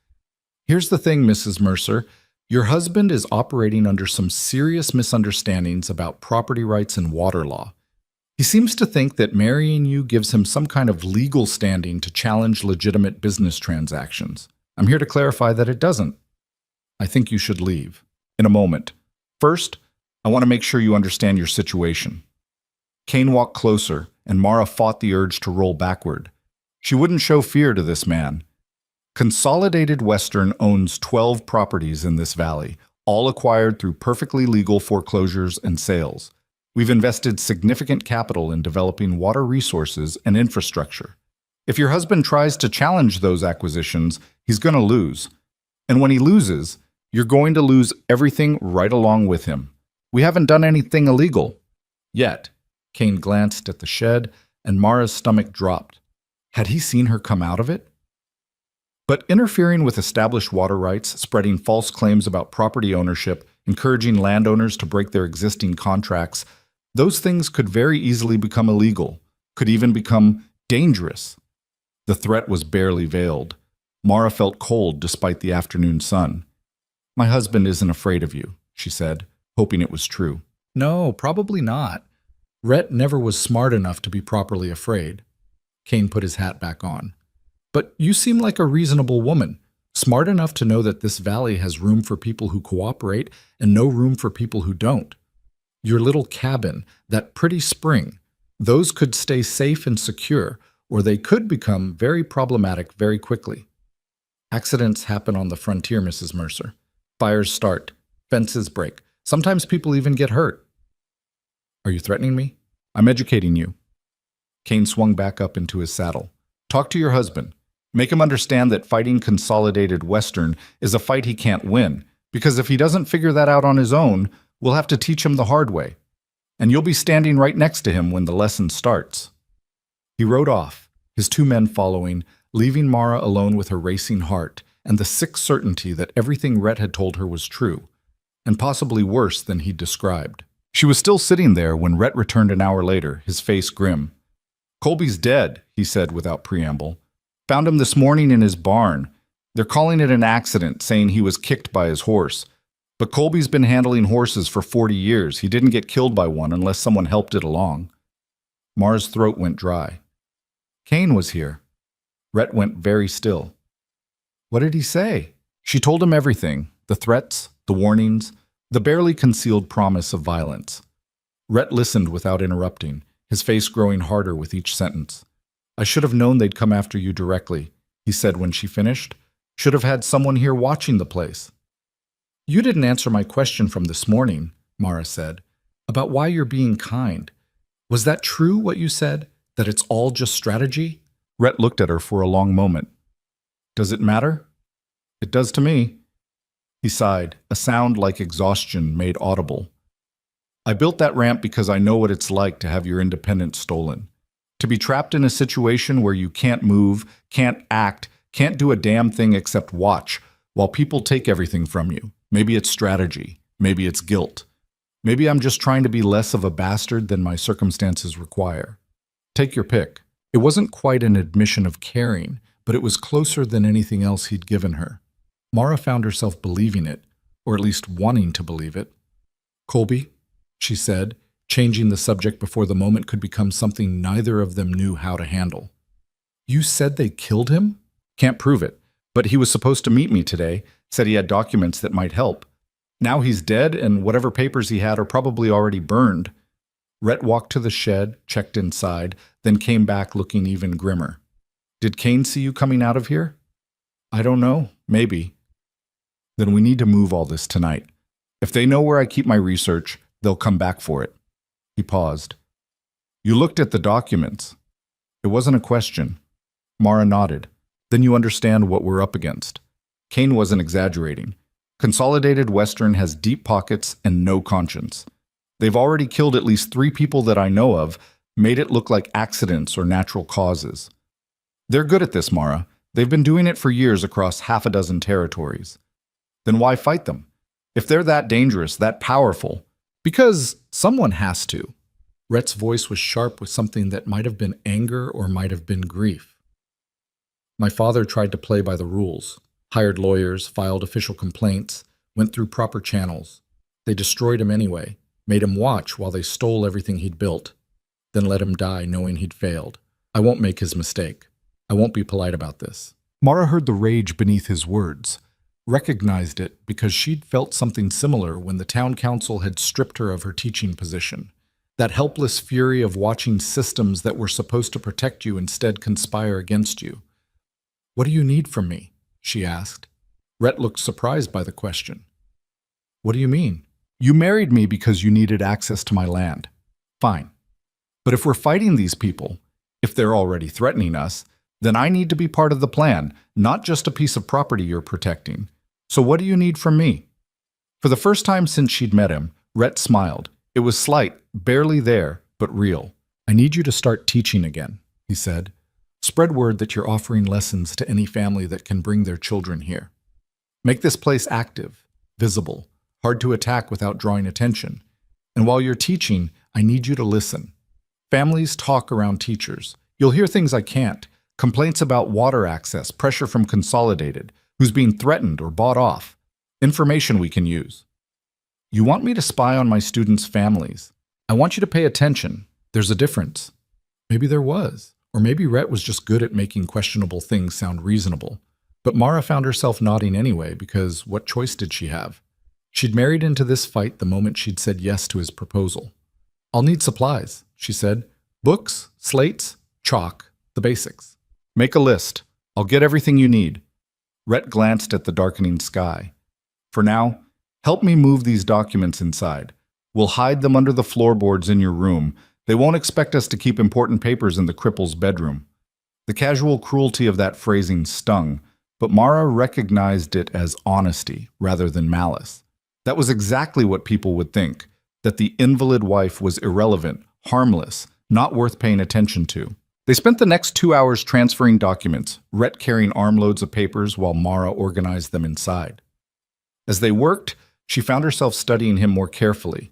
Here's the thing, Mrs. Mercer. Your husband is operating under some serious misunderstandings about property rights and water law. He seems to think that marrying you gives him some kind of legal standing to challenge legitimate business transactions. I'm here to clarify that it doesn't. I think you should leave. In a moment. First, I want to make sure you understand your situation. Kane walked closer, and Mara fought the urge to roll backward. She wouldn't show fear to this man. Consolidated Western owns 12 properties in this valley, all acquired through perfectly legal foreclosures and sales. We've invested significant capital in developing water resources and infrastructure. If your husband tries to challenge those acquisitions, he's going to lose. And when he loses, you're going to lose everything right along with him. We haven't done anything illegal. Yet. Kane glanced at the shed, and Mara's stomach dropped. Had he seen her come out of it? But interfering with established water rights, spreading false claims about property ownership, encouraging landowners to break their existing contracts, those things could very easily become illegal, could even become dangerous. The threat was barely veiled. Mara felt cold despite the afternoon sun. My husband isn't afraid of you, she said, hoping it was true. No, probably not. Rhett never was smart enough to be properly afraid. Kane put his hat back on. But you seem like a reasonable woman, smart enough to know that this valley has room for people who cooperate and no room for people who don't. Your little cabin, that pretty spring, those could stay safe and secure, or they could become very problematic very quickly. Accidents happen on the frontier, Mrs. Mercer. Fires start, fences break. Sometimes people even get hurt. Are you threatening me? I'm educating you. Kane swung back up into his saddle. Talk to your husband. Make him understand that fighting Consolidated Western is a fight he can't win, because if he doesn't figure that out on his own, we'll have to teach him the hard way. And you'll be standing right next to him when the lesson starts. He rode off, his two men following, leaving Mara alone with her racing heart and the sick certainty that everything Rhett had told her was true, and possibly worse than he'd described. She was still sitting there when Rhett returned an hour later, his face grim. "Colby's dead," he said without preamble. "Found him this morning in his barn. They're calling it an accident, saying he was kicked by his horse. But Colby's been handling horses for 40 years. He didn't get killed by one unless someone helped it along." Mara's throat went dry. "Kane was here." Rhett went very still. "What did he say?" She told him everything, the threats, the warnings, the barely concealed promise of violence. Rhett listened without interrupting, his face growing harder with each sentence. "I should have known they'd come after you directly," he said when she finished. "Should have had someone here watching the place." "You didn't answer my question from this morning," Mara said, "about why you're being kind. Was that true, what you said, that it's all just strategy?" Rhett looked at her for a long moment. "Does it matter?" "It does to me." He sighed, a sound like exhaustion made audible. "I built that ramp because I know what it's like to have your independence stolen. To be trapped in a situation where you can't move, can't act, can't do a damn thing except watch, while people take everything from you. Maybe it's strategy. Maybe it's guilt. Maybe I'm just trying to be less of a bastard than my circumstances require. Take your pick." It wasn't quite an admission of caring, but it was closer than anything else he'd given her. Mara found herself believing it, or at least wanting to believe it. "Colby," she said, changing the subject before the moment could become something neither of them knew how to handle. "You said they killed him?" "Can't prove it, but he was supposed to meet me today, said he had documents that might help. Now he's dead, and whatever papers he had are probably already burned." Rhett walked to the shed, checked inside, then came back looking even grimmer. "Did Kane see you coming out of here?" "I don't know. Maybe." "Then we need to move all this tonight. If they know where I keep my research, they'll come back for it." He paused. "You looked at the documents." It wasn't a question. Mara nodded. "Then you understand what we're up against." Kane wasn't exaggerating. Consolidated Western has deep pockets and no conscience. They've already killed at least 3 people that I know of, made it look like accidents or natural causes. They're good at this, Mara. They've been doing it for years across half a dozen territories. Then why fight them? If they're that dangerous, that powerful, because someone has to. Rhett's voice was sharp with something that might have been anger or might have been grief. "My father tried to play by the rules, hired lawyers, filed official complaints, went through proper channels. They destroyed him anyway, made him watch while they stole everything he'd built, then let him die knowing he'd failed. I won't make his mistake. I won't be polite about this." Mara heard the rage beneath his words, recognized it because she'd felt something similar when the town council had stripped her of her teaching position. That helpless fury of watching systems that were supposed to protect you instead conspire against you. "What do you need from me?" she asked. Rhett looked surprised by the question. "What do you mean?" "You married me because you needed access to my land. Fine. But if we're fighting these people, if they're already threatening us, then I need to be part of the plan, not just a piece of property you're protecting. So what do you need from me?" For the first time since she'd met him, Rhett smiled. It was slight, barely there, but real. "I need you to start teaching again," he said. "Spread word that you're offering lessons to any family that can bring their children here. Make this place active, visible, hard to attack without drawing attention. And while you're teaching, I need you to listen. Families talk around teachers. You'll hear things I can't. Complaints about water access, pressure from Consolidated, who's being threatened or bought off. Information we can use. You want me to spy on my students' families. I want you to pay attention. There's a difference." Maybe there was. Or maybe Rhett was just good at making questionable things sound reasonable. But Mara found herself nodding anyway, because what choice did she have? She'd married into this fight the moment she'd said yes to his proposal. "I'll need supplies," she said. "Books, slates, chalk, the basics. Make a list. I'll get everything you need." Rhett glanced at the darkening sky. "For now, help me move these documents inside. We'll hide them under the floorboards in your room. They won't expect us to keep important papers in the cripple's bedroom." The casual cruelty of that phrasing stung, but Mara recognized it as honesty rather than malice. That was exactly what people would think, that the invalid wife was irrelevant, harmless, not worth paying attention to. They spent the next 2 hours transferring documents, Rhett carrying armloads of papers while Mara organized them inside. As they worked, she found herself studying him more carefully.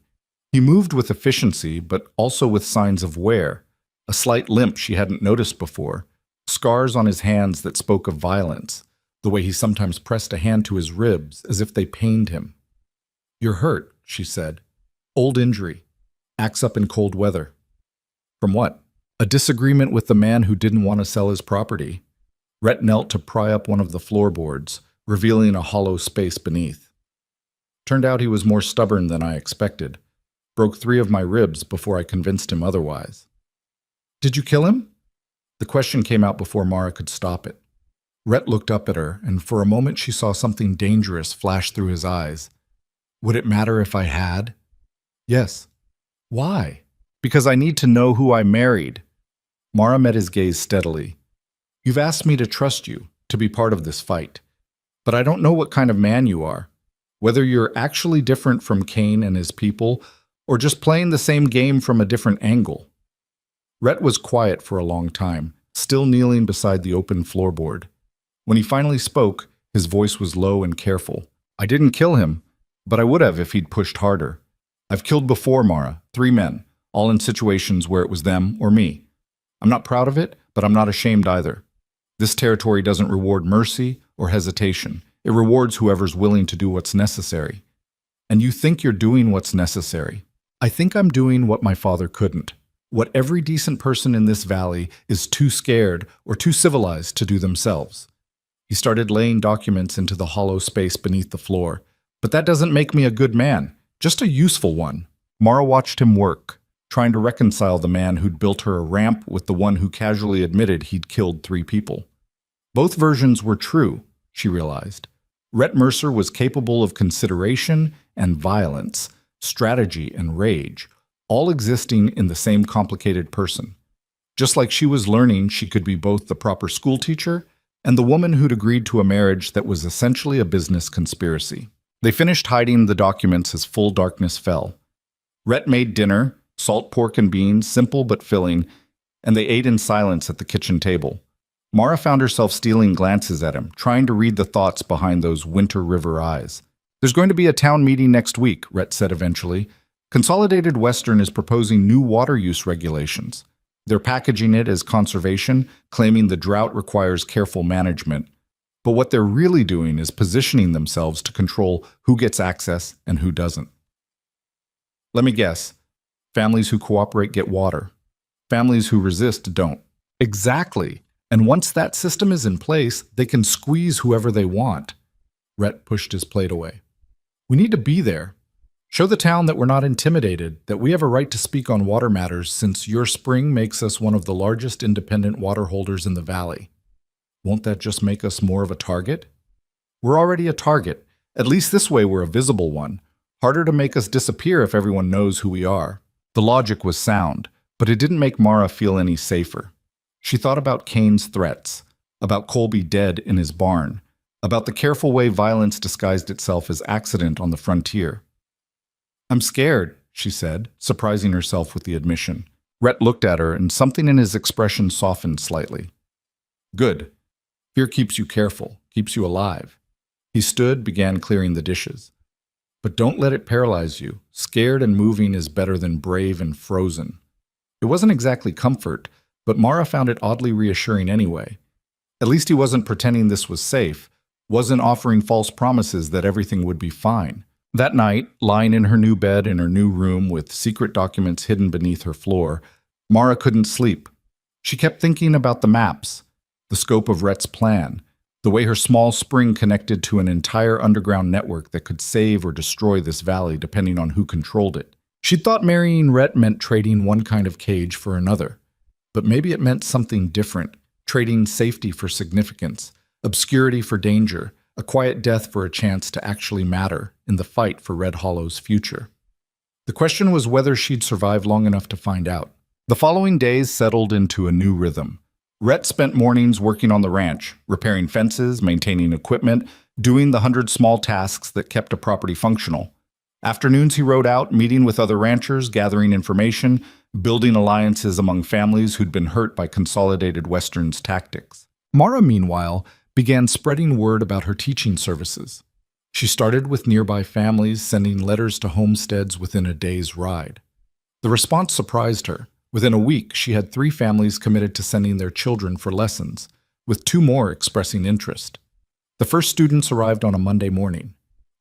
He moved with efficiency, but also with signs of wear, a slight limp she hadn't noticed before, scars on his hands that spoke of violence, the way he sometimes pressed a hand to his ribs as if they pained him. "You're hurt," she said. "Old injury. Acts up in cold weather." "From what?" "A disagreement with the man who didn't want to sell his property." Rhett knelt to pry up one of the floorboards, revealing a hollow space beneath. Turned out he was more stubborn than I expected. Broke 3 of my ribs before I convinced him otherwise. "Did you kill him?" The question came out before Mara could stop it. Rhett looked up at her, and for a moment she saw something dangerous flash through his eyes. "Would it matter if I had?" "Yes." "Why?" "Because I need to know who I married." Mara met his gaze steadily. "You've asked me to trust you, to be part of this fight. But I don't know what kind of man you are. Whether you're actually different from Cain and his people, or just playing the same game from a different angle." Rhett was quiet for a long time, still kneeling beside the open floorboard. When he finally spoke, his voice was low and careful. "I didn't kill him, but I would have if he'd pushed harder. I've killed before, Mara, 3 men, all in situations where it was them or me. I'm not proud of it, but I'm not ashamed either. This territory doesn't reward mercy or hesitation. It rewards whoever's willing to do what's necessary. And you think you're doing what's necessary. I think I'm doing what my father couldn't. What every decent person in this valley is too scared or too civilized to do themselves." He started laying documents into the hollow space beneath the floor. "But that doesn't make me a good man, just a useful one." Mara watched him work, trying to reconcile the man who'd built her a ramp with the one who casually admitted he'd killed 3 people. Both versions were true, she realized. Rhett Mercer was capable of consideration and violence, strategy and rage, all existing in the same complicated person. Just like she was learning she could be both the proper schoolteacher and the woman who'd agreed to a marriage that was essentially a business conspiracy. They finished hiding the documents as full darkness fell. Rhett made dinner, salt pork and beans, simple but filling, and they ate in silence at the kitchen table. Mara found herself stealing glances at him, trying to read the thoughts behind those winter river eyes. "There's going to be a town meeting next week," Rhett said eventually. "Consolidated Western is proposing new water use regulations. They're packaging it as conservation, claiming the drought requires careful management. But what they're really doing is positioning themselves to control who gets access and who doesn't. Let me guess. Families who cooperate get water. Families who resist don't." "Exactly. And once that system is in place, they can squeeze whoever they want." Rhett pushed his plate away. "We need to be there. Show the town that we're not intimidated, that we have a right to speak on water matters since your spring makes us one of the largest independent water holders in the valley. Won't that just make us more of a target?" "We're already a target. At least this way we're a visible one. Harder to make us disappear if everyone knows who we are." The logic was sound, but it didn't make Mara feel any safer. She thought about Cain's threats, about Colby dead in his barn, about the careful way violence disguised itself as accident on the frontier. "I'm scared," she said, surprising herself with the admission. Rhett looked at her, and something in his expression softened slightly. "Good. Fear keeps you careful, keeps you alive." He stood, began clearing the dishes. "But don't let it paralyze you. Scared and moving is better than brave and frozen." It wasn't exactly comfort, but Mara found it oddly reassuring anyway. At least he wasn't pretending this was safe, wasn't offering false promises that everything would be fine. That night, lying in her new bed in her new room with secret documents hidden beneath her floor, Mara couldn't sleep. She kept thinking about the maps, the scope of Rhett's plan, the way her small spring connected to an entire underground network that could save or destroy this valley depending on who controlled it. She'd thought marrying Rhett meant trading one kind of cage for another. But maybe it meant something different, trading safety for significance, obscurity for danger, a quiet death for a chance to actually matter in the fight for Red Hollow's future. The question was whether she'd survive long enough to find out. The following days settled into a new rhythm. Rhett spent mornings working on the ranch, repairing fences, maintaining equipment, doing the 100 small tasks that kept a property functional. Afternoons he rode out, meeting with other ranchers, gathering information, building alliances among families who'd been hurt by Consolidated Western's tactics. Mara, meanwhile, began spreading word about her teaching services. She started with nearby families, sending letters to homesteads within a day's ride. The response surprised her. Within a week, she had 3 families committed to sending their children for lessons, with 2 more expressing interest. The first students arrived on a Monday morning.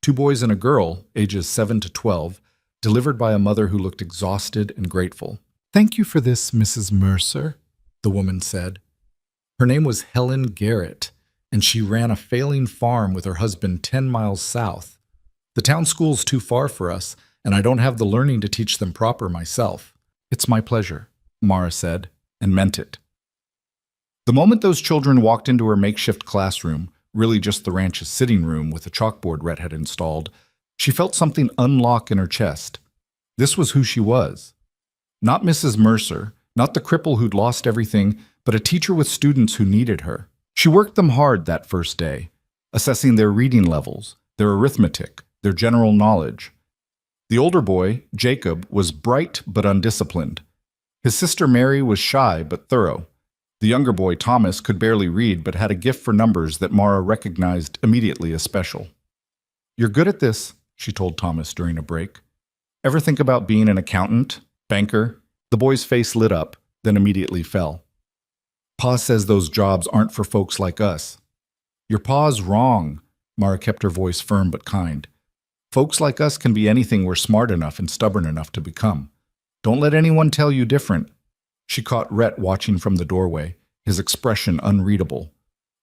2 boys and a girl, ages 7 to 12, delivered by a mother who looked exhausted and grateful. "Thank you for this, Mrs. Mercer," the woman said. Her name was Helen Garrett, and she ran a failing farm with her husband 10 miles south. "The town school's too far for us, and I don't have the learning to teach them proper myself." "It's my pleasure," Mara said, and meant it. The moment those children walked into her makeshift classroom, really just the ranch's sitting room with a chalkboard Rhett had installed, she felt something unlock in her chest. This was who she was. Not Mrs. Mercer, not the cripple who'd lost everything, but a teacher with students who needed her. She worked them hard that first day, assessing their reading levels, their arithmetic, their general knowledge. The older boy, Jacob, was bright but undisciplined. His sister Mary was shy but thorough. The younger boy, Thomas, could barely read but had a gift for numbers that Mara recognized immediately as special. "You're good at this," she told Thomas during a break. "Ever think about being an accountant, banker?" The boy's face lit up, then immediately fell. "Pa says those jobs aren't for folks like us." "Your pa's wrong," Mara kept her voice firm but kind. "Folks like us can be anything we're smart enough and stubborn enough to become. Don't let anyone tell you different." She caught Rhett watching from the doorway, his expression unreadable.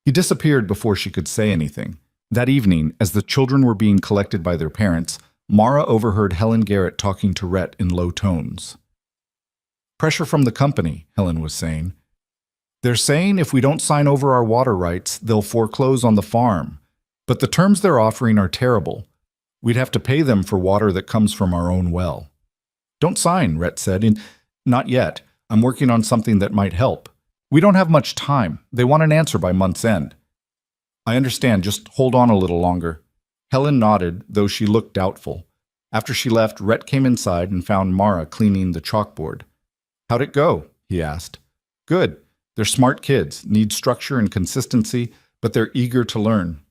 He disappeared before she could say anything. That evening, as the children were being collected by their parents, Mara overheard Helen Garrett talking to Rhett in low tones. "Pressure from the company," Helen was saying. "They're saying if we don't sign over our water rights, they'll foreclose on the farm. But the terms they're offering are terrible. We'd have to pay them for water that comes from our own well." "Don't sign," Rhett said. "Not yet. I'm working on something that might help. We don't have much time. They want an answer by month's end." "I understand. Just hold on a little longer." Helen nodded, though she looked doubtful. After she left, Rhett came inside and found Mara cleaning the chalkboard. "How'd it go?" he asked. "Good. They're smart kids, need structure and consistency, but they're eager to learn."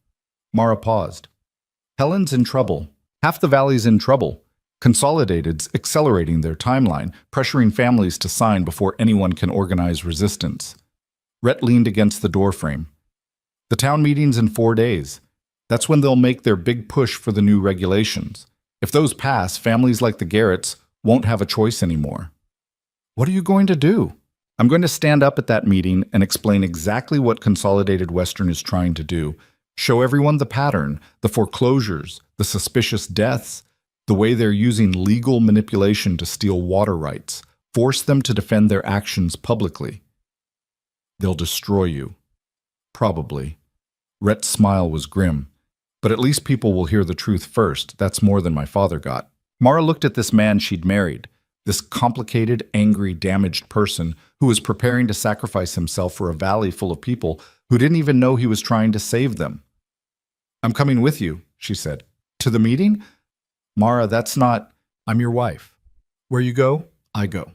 Mara paused. "Helen's in trouble. Half the valley's in trouble. Consolidated's accelerating their timeline, pressuring families to sign before anyone can organize resistance." Rhett leaned against the doorframe. "The town meeting's in 4 days. That's when they'll make their big push for the new regulations. If those pass, families like the Garretts won't have a choice anymore." "What are you going to do?" "I'm going to stand up at that meeting and explain exactly what Consolidated Western is trying to do. Show everyone the pattern, the foreclosures, the suspicious deaths, the way they're using legal manipulation to steal water rights, force them to defend their actions publicly." "They'll destroy you." "Probably." Rhett's smile was grim. "But at least people will hear the truth first. That's more than my father got." Mara looked at this man she'd married, this complicated, angry, damaged person who was preparing to sacrifice himself for a valley full of people who didn't even know he was trying to save them. "I'm coming with you," she said. "To the meeting?" "Mara, that's not—" "I'm your wife. Where you go, I go.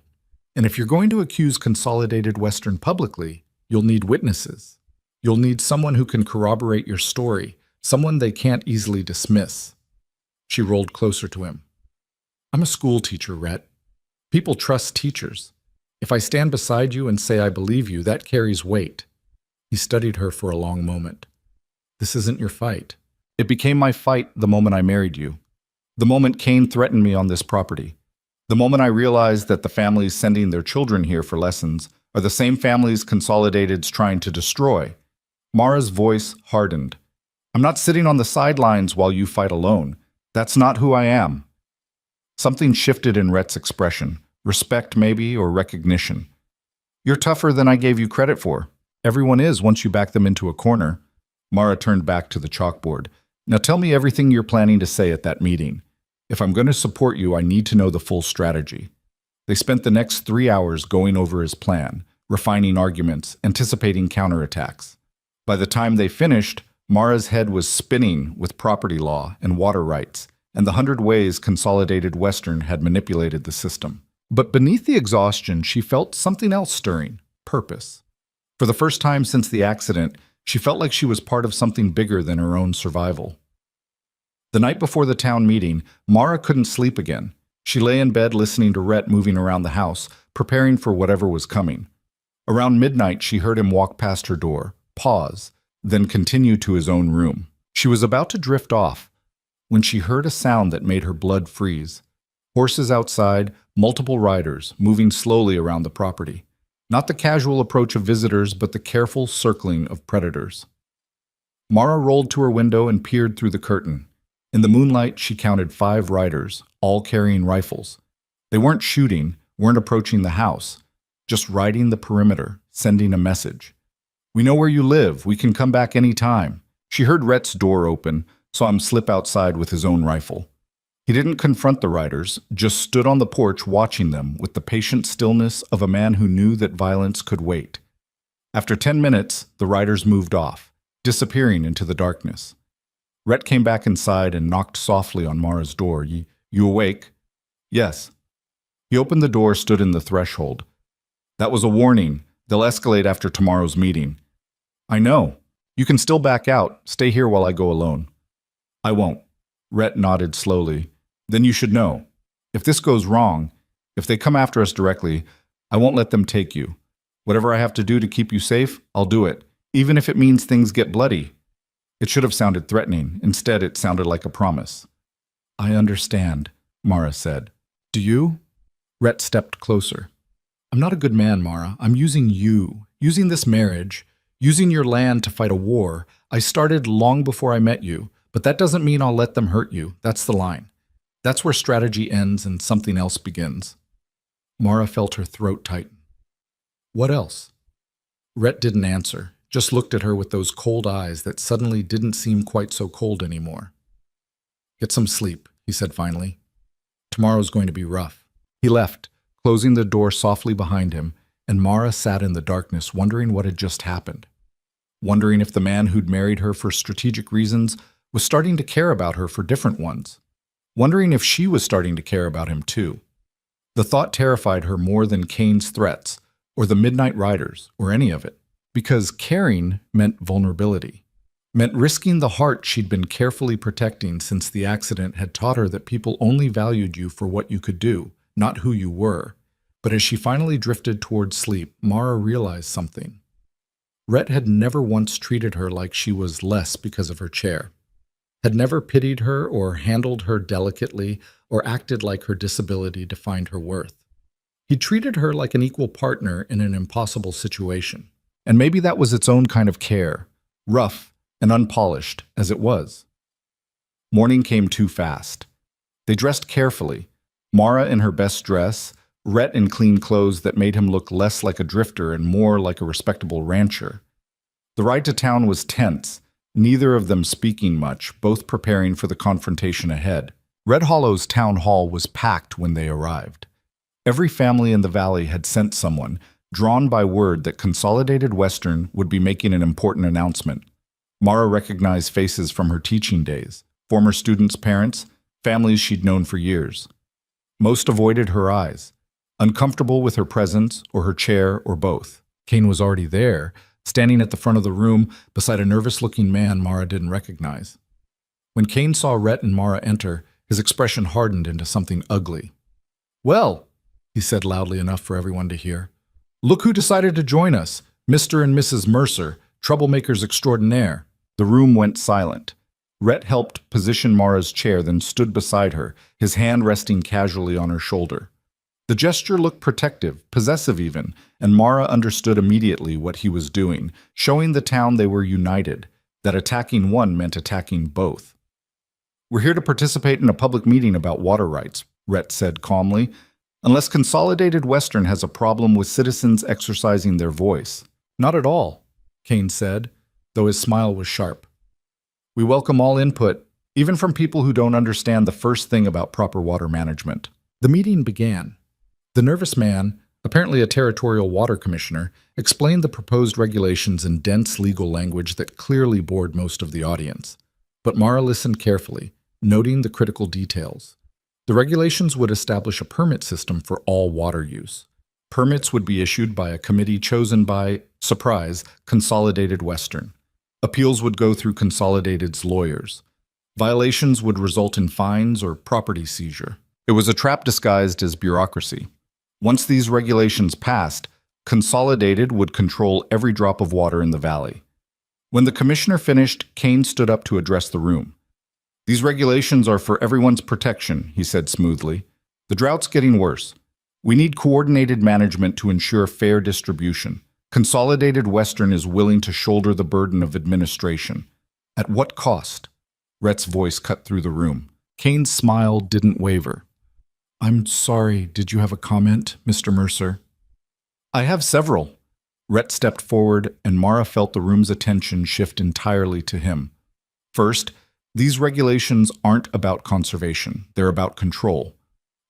And if you're going to accuse Consolidated Western publicly, you'll need witnesses. You'll need someone who can corroborate your story, someone they can't easily dismiss." She rolled closer to him. "I'm a school teacher, Rhett. People trust teachers. If I stand beside you and say I believe you, that carries weight." He studied her for a long moment. "This isn't your fight. It became my fight the moment I married you. The moment Cain threatened me on this property. The moment I realized that the families sending their children here for lessons are the same families Consolidated's trying to destroy." Mara's voice hardened. "I'm not sitting on the sidelines while you fight alone. That's not who I am." Something shifted in Rhett's expression. Respect, maybe, or recognition. "You're tougher than I gave you credit for. Everyone is once you back them into a corner." Mara turned back to the chalkboard. "Now tell me everything you're planning to say at that meeting. If I'm going to support you, I need to know the full strategy." They spent the next 3 hours going over his plan, refining arguments, anticipating counterattacks. By the time they finished, Mara's head was spinning with property law and water rights, and the 100 ways Consolidated Western had manipulated the system. But beneath the exhaustion, she felt something else stirring: purpose. For the first time since the accident, she felt like she was part of something bigger than her own survival. The night before the town meeting, Mara couldn't sleep again. She lay in bed listening to Rhett moving around the house, preparing for whatever was coming. Around midnight, she heard him walk past her door, pause, then continue to his own room. She was about to drift off when she heard a sound that made her blood freeze. Horses outside, multiple riders, moving slowly around the property. Not the casual approach of visitors, but the careful circling of predators. Mara rolled to her window and peered through the curtain. In the moonlight, she counted 5 riders, all carrying rifles. They weren't shooting, weren't approaching the house, just riding the perimeter, sending a message. "We know where you live. We can come back any time." She heard Rhett's door open, saw him slip outside with his own rifle. He didn't confront the riders, just stood on the porch watching them with the patient stillness of a man who knew that violence could wait. After 10 minutes, the riders moved off, disappearing into the darkness. Rhett came back inside and knocked softly on Mara's door. You awake?" "Yes." He opened the door, stood in the threshold. "That was a warning. They'll escalate after tomorrow's meeting." "I know. You can still back out. Stay here while I go alone." "I won't." Rhett nodded slowly. "Then you should know. If this goes wrong, if they come after us directly, I won't let them take you. Whatever I have to do to keep you safe, I'll do it, even if it means things get bloody." It should have sounded threatening. Instead, it sounded like a promise. "I understand," Mara said. "Do you?" Rhett stepped closer. "I'm not a good man, Mara. I'm using you, using this marriage, using your land to fight a war. I started long before I met you, but that doesn't mean I'll let them hurt you. That's the line. That's where strategy ends and something else begins." Mara felt her throat tighten. "What else?" Rhett didn't answer, just looked at her with those cold eyes that suddenly didn't seem quite so cold anymore. "Get some sleep," he said finally. "Tomorrow's going to be rough." He left, closing the door softly behind him, and Mara sat in the darkness wondering what had just happened. Wondering if the man who'd married her for strategic reasons was starting to care about her for different ones. Wondering if she was starting to care about him too. The thought terrified her more than Kane's threats, or the Midnight Riders, or any of it. Because caring meant vulnerability, meant risking the heart she'd been carefully protecting since the accident had taught her that people only valued you for what you could do, not who you were. But as she finally drifted towards sleep, Mara realized something. Rhett had never once treated her like she was less because of her chair, had never pitied her or handled her delicately or acted like her disability defined her worth. He treated her like an equal partner in an impossible situation. And maybe that was its own kind of care, rough and unpolished as it was. Morning came too fast. They dressed carefully, Mara in her best dress, Rhett in clean clothes that made him look less like a drifter and more like a respectable rancher. The ride to town was tense, neither of them speaking much, both preparing for the confrontation ahead. Red Hollow's town hall was packed when they arrived. Every family in the valley had sent someone, drawn by word that Consolidated Western would be making an important announcement. Mara recognized faces from her teaching days, former students' parents, families she'd known for years. Most avoided her eyes, uncomfortable with her presence or her chair or both. Kane was already there, standing at the front of the room beside a nervous-looking man Mara didn't recognize. When Kane saw Rhett and Mara enter, his expression hardened into something ugly. "Well," he said loudly enough for everyone to hear, "look who decided to join us, Mr. and Mrs. Mercer, troublemakers extraordinaire." The room went silent. Rhett helped position Mara's chair, then stood beside her, his hand resting casually on her shoulder. The gesture looked protective, possessive even, and Mara understood immediately what he was doing, showing the town they were united, that attacking one meant attacking both. "We're here to participate in a public meeting about water rights," Rhett said calmly, "unless Consolidated Western has a problem with citizens exercising their voice." "Not at all," Kane said, though his smile was sharp. "We welcome all input, even from people who don't understand the first thing about proper water management." The meeting began. The nervous man, apparently a territorial water commissioner, explained the proposed regulations in dense legal language that clearly bored most of the audience. But Mara listened carefully, noting the critical details. The regulations would establish a permit system for all water use. Permits would be issued by a committee chosen by, surprise, Consolidated Western. Appeals would go through Consolidated's lawyers. Violations would result in fines or property seizure. It was a trap disguised as bureaucracy. Once these regulations passed, Consolidated would control every drop of water in the valley. When the commissioner finished, Kane stood up to address the room. "These regulations are for everyone's protection," he said smoothly. "The drought's getting worse. We need coordinated management to ensure fair distribution. Consolidated Western is willing to shoulder the burden of administration. At what cost?" Rhett's voice cut through the room. Kane's smile didn't waver. "I'm sorry, did you have a comment, Mr. Mercer?" "I have several." Rhett stepped forward, and Mara felt the room's attention shift entirely to him. "First, these regulations aren't about conservation. They're about control.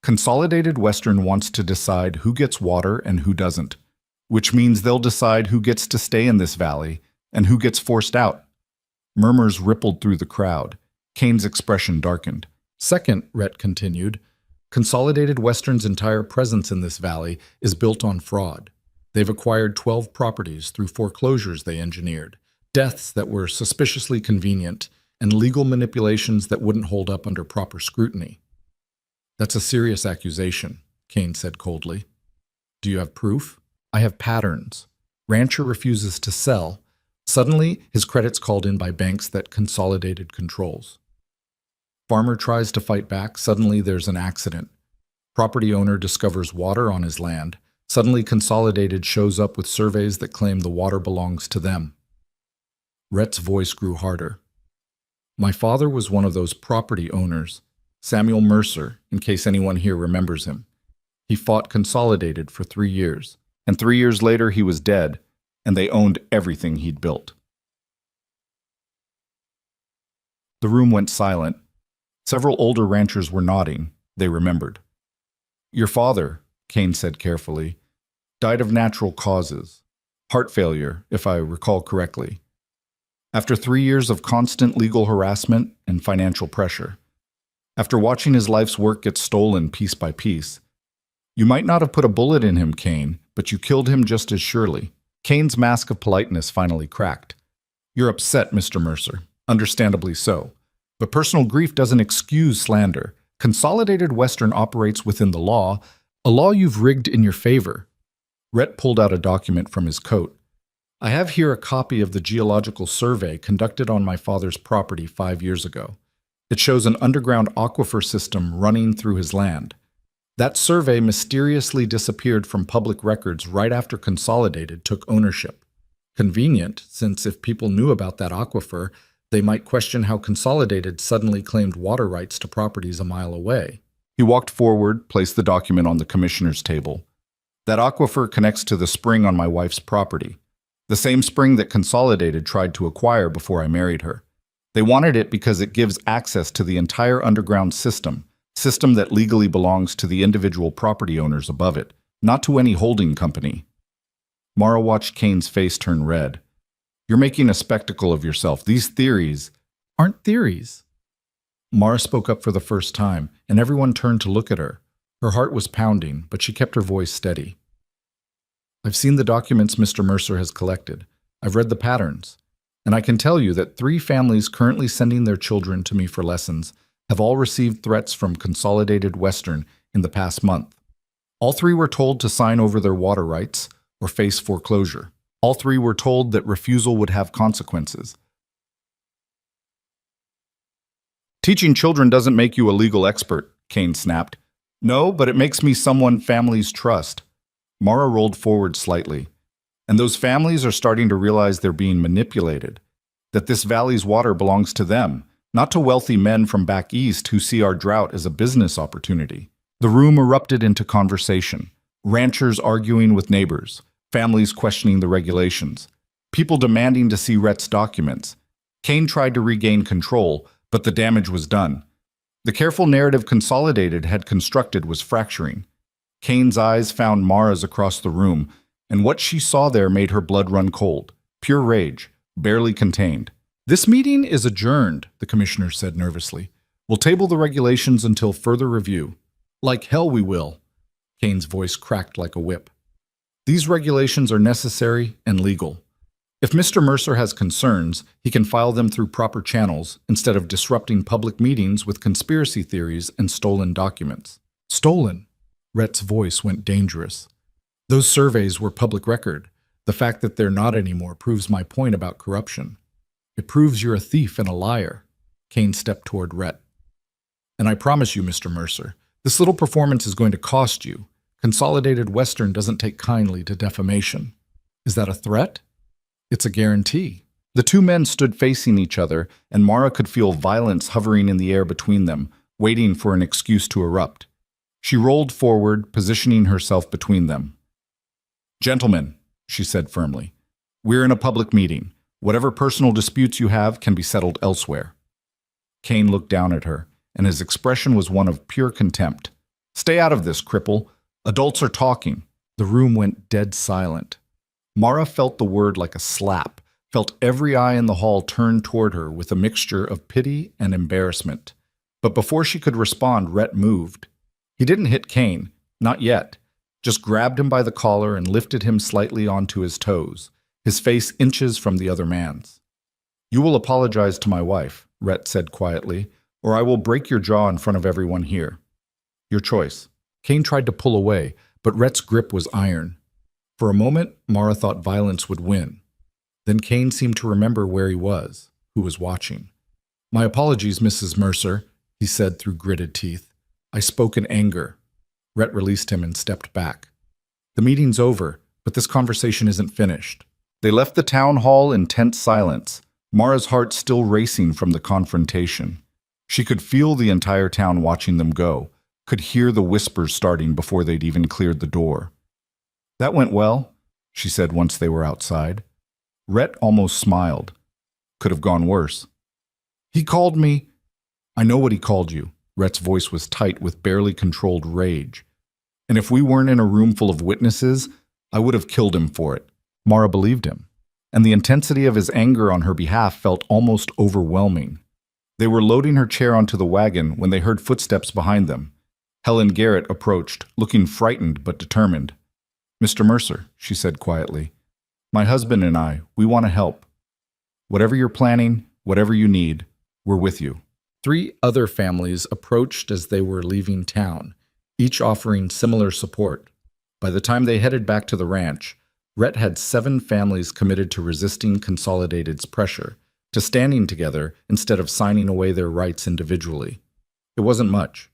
Consolidated Western wants to decide who gets water and who doesn't, which means they'll decide who gets to stay in this valley and who gets forced out." Murmurs rippled through the crowd. Kane's expression darkened. "Second," Rhett continued, "Consolidated Western's entire presence in this valley is built on fraud. They've acquired 12 properties through foreclosures they engineered, deaths that were suspiciously convenient, and legal manipulations that wouldn't hold up under proper scrutiny." "That's a serious accusation," Kane said coldly. "Do you have proof?" "I have patterns. Rancher refuses to sell. Suddenly, his credit's called in by banks that Consolidated controls. Farmer tries to fight back. Suddenly, there's an accident. Property owner discovers water on his land. Suddenly, Consolidated shows up with surveys that claim the water belongs to them." Rhett's voice grew harder. "My father was one of those property owners, Samuel Mercer, in case anyone here remembers him. He fought Consolidated for 3 years, and 3 years later he was dead, and they owned everything he'd built." The room went silent. Several older ranchers were nodding. They remembered. "Your father," Kane said carefully, "died of natural causes. Heart failure, if I recall correctly. After 3 years of constant legal harassment and financial pressure. After watching his life's work get stolen piece by piece. You might not have put a bullet in him, Kane, but you killed him just as surely." Kane's mask of politeness finally cracked. "You're upset, Mr. Mercer. Understandably so. But personal grief doesn't excuse slander. Consolidated Western operates within the law, a law you've rigged in your favor." Rhett pulled out a document from his coat. "I have here a copy of the geological survey conducted on my father's property 5 years ago. It shows an underground aquifer system running through his land. That survey mysteriously disappeared from public records right after Consolidated took ownership. Convenient, since if people knew about that aquifer, they might question how Consolidated suddenly claimed water rights to properties a mile away." He walked forward, placed the document on the commissioner's table. "That aquifer connects to the spring on my wife's property. The same spring that Consolidated tried to acquire before I married her. They wanted it because it gives access to the entire underground system that legally belongs to the individual property owners above it, not to any holding company." Mara watched Kane's face turn red. "You're making a spectacle of yourself. These theories aren't theories." Mara spoke up for the first time, and everyone turned to look at her. Her heart was pounding, but she kept her voice steady. "I've seen the documents Mr. Mercer has collected. I've read the patterns. And I can tell you that 3 families currently sending their children to me for lessons have all received threats from Consolidated Western in the past month. All 3 were told to sign over their water rights or face foreclosure. All 3 were told that refusal would have consequences." "Teaching children doesn't make you a legal expert," Kane snapped. "No, but it makes me someone families trust." Mara rolled forward slightly. "And those families are starting to realize they're being manipulated, that this valley's water belongs to them, not to wealthy men from back east who see our drought as a business opportunity." The room erupted into conversation. Ranchers arguing with neighbors, families questioning the regulations, people demanding to see Rhett's documents. Kane tried to regain control, but the damage was done. The careful narrative Consolidated had constructed was fracturing. Kane's eyes found Mara's across the room, and what she saw there made her blood run cold. Pure rage, barely contained. "This meeting is adjourned," the commissioner said nervously. We'll table the regulations until further review. Like hell we will. Kane's voice cracked like a whip. These regulations are necessary and legal. If Mr. Mercer has concerns, he can file them through proper channels instead of disrupting public meetings with conspiracy theories and stolen documents. Stolen? Rhett's voice went dangerous. Those surveys were public record. The fact that they're not anymore proves my point about corruption. It proves you're a thief and a liar. Kane stepped toward Rhett. And I promise you, Mr. Mercer, this little performance is going to cost you. Consolidated Western doesn't take kindly to defamation. Is that a threat? It's a guarantee. The two men stood facing each other, and Mara could feel violence hovering in the air between them, waiting for an excuse to erupt. She rolled forward, positioning herself between them. Gentlemen, she said firmly, we're in a public meeting. Whatever personal disputes you have can be settled elsewhere. Kane looked down at her, and his expression was one of pure contempt. Stay out of this, cripple. Adults are talking. The room went dead silent. Mara felt the word like a slap, felt every eye in the hall turn toward her with a mixture of pity and embarrassment. But before she could respond, Rhett moved. He didn't hit Kane, not yet, just grabbed him by the collar and lifted him slightly onto his toes, his face inches from the other man's. You will apologize to my wife, Rhett said quietly, or I will break your jaw in front of everyone here. Your choice. Kane tried to pull away, but Rhett's grip was iron. For a moment, Mara thought violence would win. Then Kane seemed to remember where he was, who was watching. My apologies, Mrs. Mercer, he said through gritted teeth. I spoke in anger. Rhett released him and stepped back. The meeting's over, but this conversation isn't finished. They left the town hall in tense silence, Mara's heart still racing from the confrontation. She could feel the entire town watching them go, could hear the whispers starting before they'd even cleared the door. That went well, she said once they were outside. Rhett almost smiled. Could have gone worse. He called me. I know what he called you. Rhett's voice was tight with barely controlled rage. And if we weren't in a room full of witnesses, I would have killed him for it. Mara believed him, and the intensity of his anger on her behalf felt almost overwhelming. They were loading her chair onto the wagon when they heard footsteps behind them. Helen Garrett approached, looking frightened but determined. Mr. Mercer, she said quietly, my husband and I, we want to help. Whatever you're planning, whatever you need, we're with you. 3 other families approached as they were leaving town, each offering similar support. By the time they headed back to the ranch, Rhett had 7 families committed to resisting Consolidated's pressure, to standing together instead of signing away their rights individually. It wasn't much,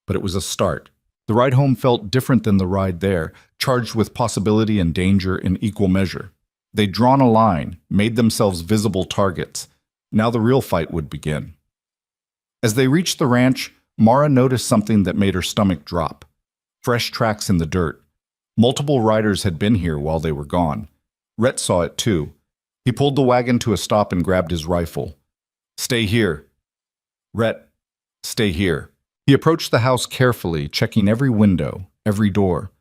but it was a start. The ride home felt different than the ride there, charged with possibility and danger in equal measure. They'd drawn a line, made themselves visible targets. Now the real fight would begin. As they reached the ranch, Mara noticed something that made her stomach drop. Fresh tracks in the dirt. Multiple riders had been here while they were gone. Rhett saw it too. He pulled the wagon to a stop and grabbed his rifle. Stay here. Rhett, stay here. He approached the house carefully, checking every window, every door.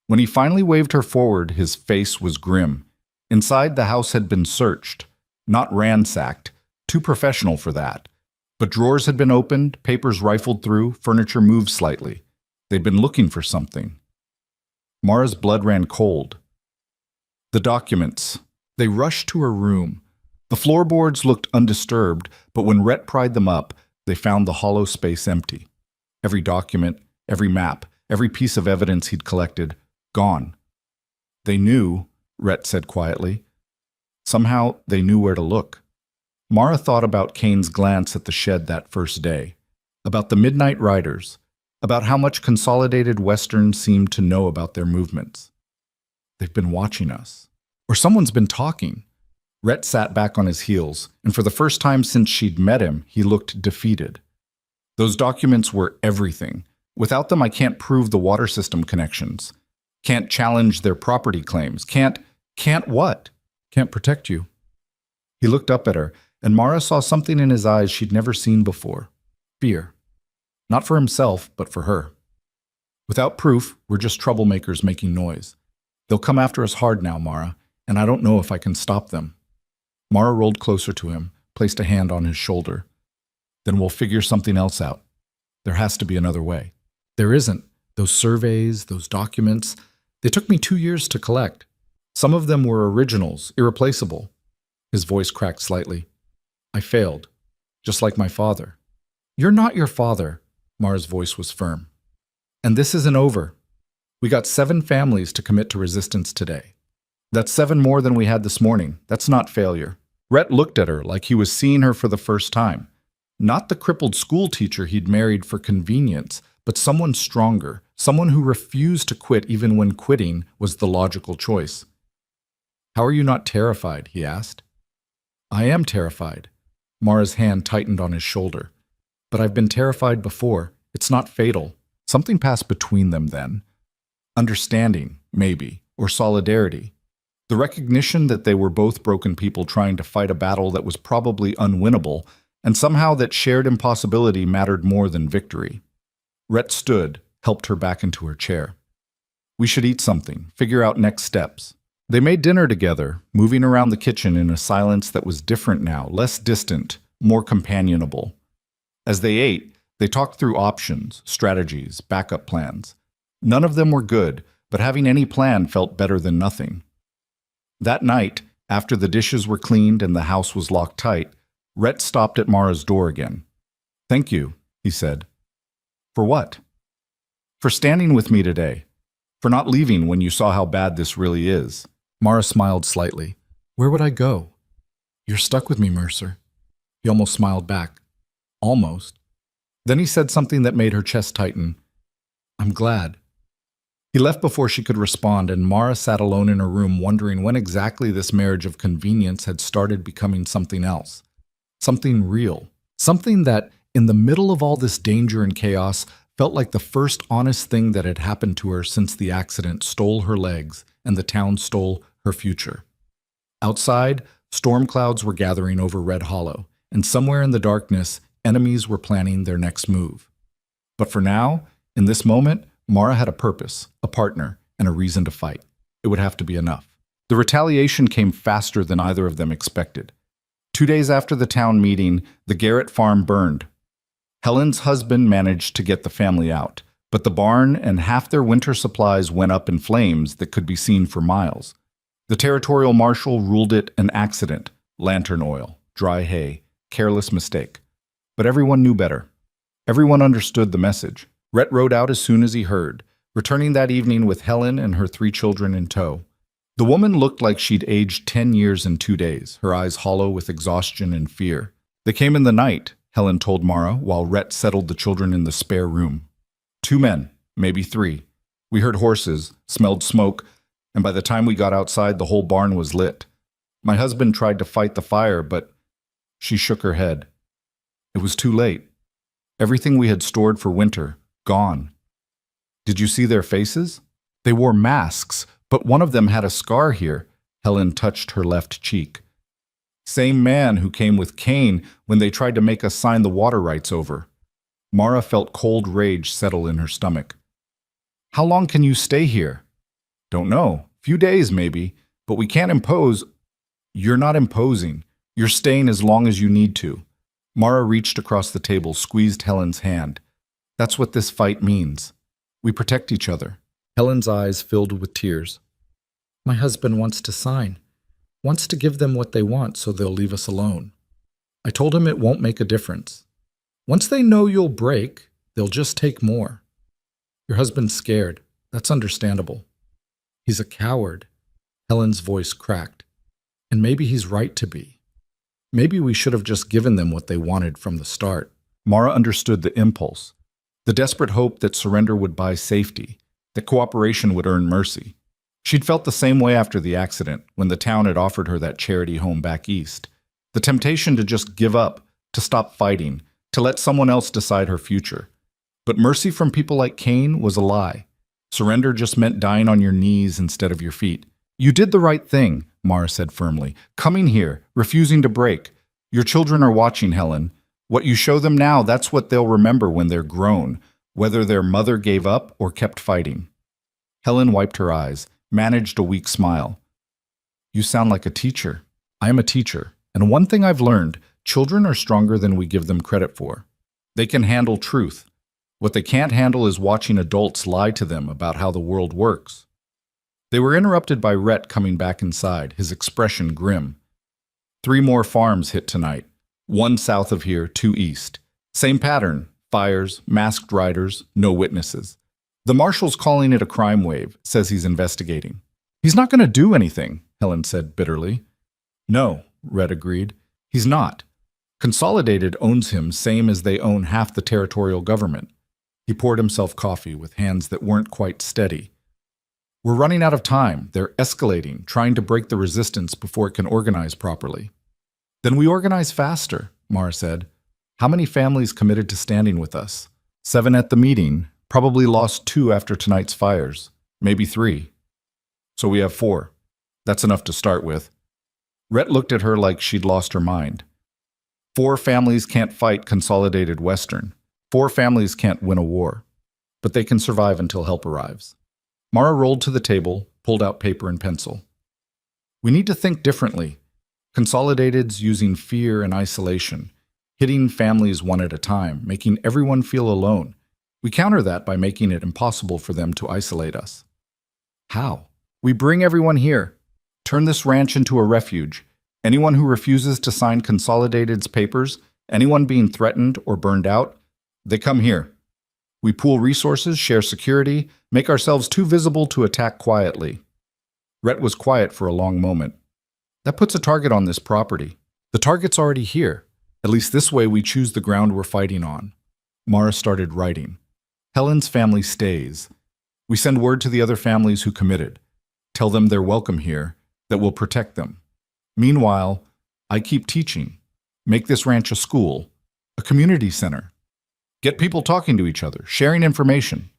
When he finally waved her forward, his face was grim. Inside, the house had been searched, not ransacked, too professional for that. But drawers had been opened, papers rifled through, furniture moved slightly. They'd been looking for something. Mara's blood ran cold. The documents. They rushed to her room. The floorboards looked undisturbed, but when Rhett pried them up, they found the hollow space empty. Every document, every map, every piece of evidence he'd collected, gone. They knew, Rhett said quietly. Somehow they knew where to look. Mara thought about Kane's glance at the shed that first day, about the midnight riders, about how much Consolidated Western seemed to know about their movements. They've been watching us. Or someone's been talking. Rhett sat back on his heels, and for the first time since she'd met him, he looked defeated. Those documents were everything. Without them, I can't prove the water system connections. Can't challenge their property claims. Can't what? Can't protect you. He looked up at her, and Mara saw something in his eyes she'd never seen before. Fear. Not for himself, but for her. Without proof, we're just troublemakers making noise. They'll come after us hard now, Mara, and I don't know if I can stop them. Mara rolled closer to him, placed a hand on his shoulder. Then we'll figure something else out. There has to be another way. There isn't. Those surveys, those documents, they took me 2 years to collect. Some of them were originals, irreplaceable. His voice cracked slightly. I failed, just like my father. You're not your father, Mara's voice was firm. And this isn't over. We got 7 families to commit to resistance today. That's 7 more than we had this morning. That's not failure. Rhett looked at her like he was seeing her for the first time. Not the crippled school teacher he'd married for convenience, but someone stronger, someone who refused to quit even when quitting was the logical choice. How are you not terrified? He asked. I am terrified. Mara's hand tightened on his shoulder. But I've been terrified before. It's not fatal. Something passed between them then. Understanding, maybe, or solidarity. The recognition that they were both broken people trying to fight a battle that was probably unwinnable, and somehow that shared impossibility mattered more than victory. Rhett stood, helped her back into her chair. We should eat something, figure out next steps. They made dinner together, moving around the kitchen in a silence that was different now, less distant, more companionable. As they ate, they talked through options, strategies, backup plans. None of them were good, but having any plan felt better than nothing. That night, after the dishes were cleaned and the house was locked tight, Rhett stopped at Mara's door again. Thank you, he said. For what? For standing with me today. For not leaving when you saw how bad this really is. Mara smiled slightly. Where would I go? You're stuck with me, Mercer. He almost smiled back. Almost. Then he said something that made her chest tighten. I'm glad. He left before she could respond, and Mara sat alone in her room wondering when exactly this marriage of convenience had started becoming something else. Something real. Something that, in the middle of all this danger and chaos, felt like the first honest thing that had happened to her since the accident stole her legs and the town stole her future. Outside, storm clouds were gathering over Red Hollow, and somewhere in the darkness, enemies were planning their next move. But for now, in this moment, Mara had a purpose, a partner, and a reason to fight. It would have to be enough. The retaliation came faster than either of them expected. 2 days after the town meeting, the Garrett farm burned. Helen's husband managed to get the family out, but the barn and half their winter supplies went up in flames that could be seen for miles. The territorial marshal ruled it an accident, lantern oil, dry hay, careless mistake. But everyone knew better. Everyone understood the message. Rhett rode out as soon as he heard, returning that evening with Helen and her 3 children in tow. The woman looked like she'd aged 10 years in 2 days, her eyes hollow with exhaustion and fear. They came in the night, Helen told Mara, while Rhett settled the children in the spare room. 2 men, maybe 3. We heard horses, smelled smoke, and by the time we got outside, the whole barn was lit. My husband tried to fight the fire, but she shook her head. It was too late. Everything we had stored for winter, gone. Did you see their faces? They wore masks, but one of them had a scar here. Helen touched her left cheek. Same man who came with Kane when they tried to make us sign the water rights over. Mara felt cold rage settle in her stomach. How long can you stay here? Don't know. Few days, maybe. But we can't impose. You're not imposing. You're staying as long as you need to. Mara reached across the table, squeezed Helen's hand. That's what this fight means. We protect each other. Helen's eyes filled with tears. My husband wants to sign. Wants to give them what they want so they'll leave us alone. I told him it won't make a difference. Once they know you'll break, they'll just take more. Your husband's scared. That's understandable. He's a coward. Helen's voice cracked. And maybe he's right to be. Maybe we should have just given them what they wanted from the start. Mara understood the impulse, the desperate hope that surrender would buy safety, that cooperation would earn mercy. She'd felt the same way after the accident, when the town had offered her that charity home back east. The temptation to just give up, to stop fighting, to let someone else decide her future. But mercy from people like Kane was a lie. Surrender just meant dying on your knees instead of your feet. You did the right thing, Mara said firmly. Coming here, refusing to break. Your children are watching, Helen. What you show them now, that's what they'll remember when they're grown, whether their mother gave up or kept fighting. Helen wiped her eyes, managed a weak smile. You sound like a teacher. I am a teacher, and one thing I've learned, Children are stronger than we give them credit for. They can handle truth. What they can't handle is watching adults lie to them about how the world works. They were interrupted by Rhett coming back inside, his expression grim. 3 more farms hit tonight. 1 south of here, 2 east. Same pattern. Fires, masked riders, no witnesses. The marshal's calling it a crime wave, says he's investigating. He's not going to do anything, Helen said bitterly. No, Rhett agreed. He's not. Consolidated owns him same as they own half the territorial government. He poured himself coffee with hands that weren't quite steady. We're running out of time. They're escalating, trying to break the resistance before it can organize properly. Then we organize faster, Mara said. How many families committed to standing with us? 7 at the meeting, probably lost 2 after tonight's fires, maybe 3. So we have 4. That's enough to start with. Rhett looked at her like she'd lost her mind. 4 families can't fight Consolidated Western. 4 families can't win a war. But they can survive until help arrives. Mara rolled to the table, pulled out paper and pencil. We need to think differently. Consolidated's using fear and isolation, hitting families one at a time, making everyone feel alone. We counter that by making it impossible for them to isolate us. How? We bring everyone here. Turn this ranch into a refuge. Anyone who refuses to sign Consolidated's papers, anyone being threatened or burned out, they come here. We pool resources, share security, make ourselves too visible to attack quietly. Rhett was quiet for a long moment. That puts a target on this property. The target's already here. At least this way we choose the ground we're fighting on. Mara started writing. Helen's family stays. We send word to the other families who committed. Tell them they're welcome here, that we'll protect them. Meanwhile, I keep teaching. Make this ranch a school, a community center. Get people talking to each other, sharing information.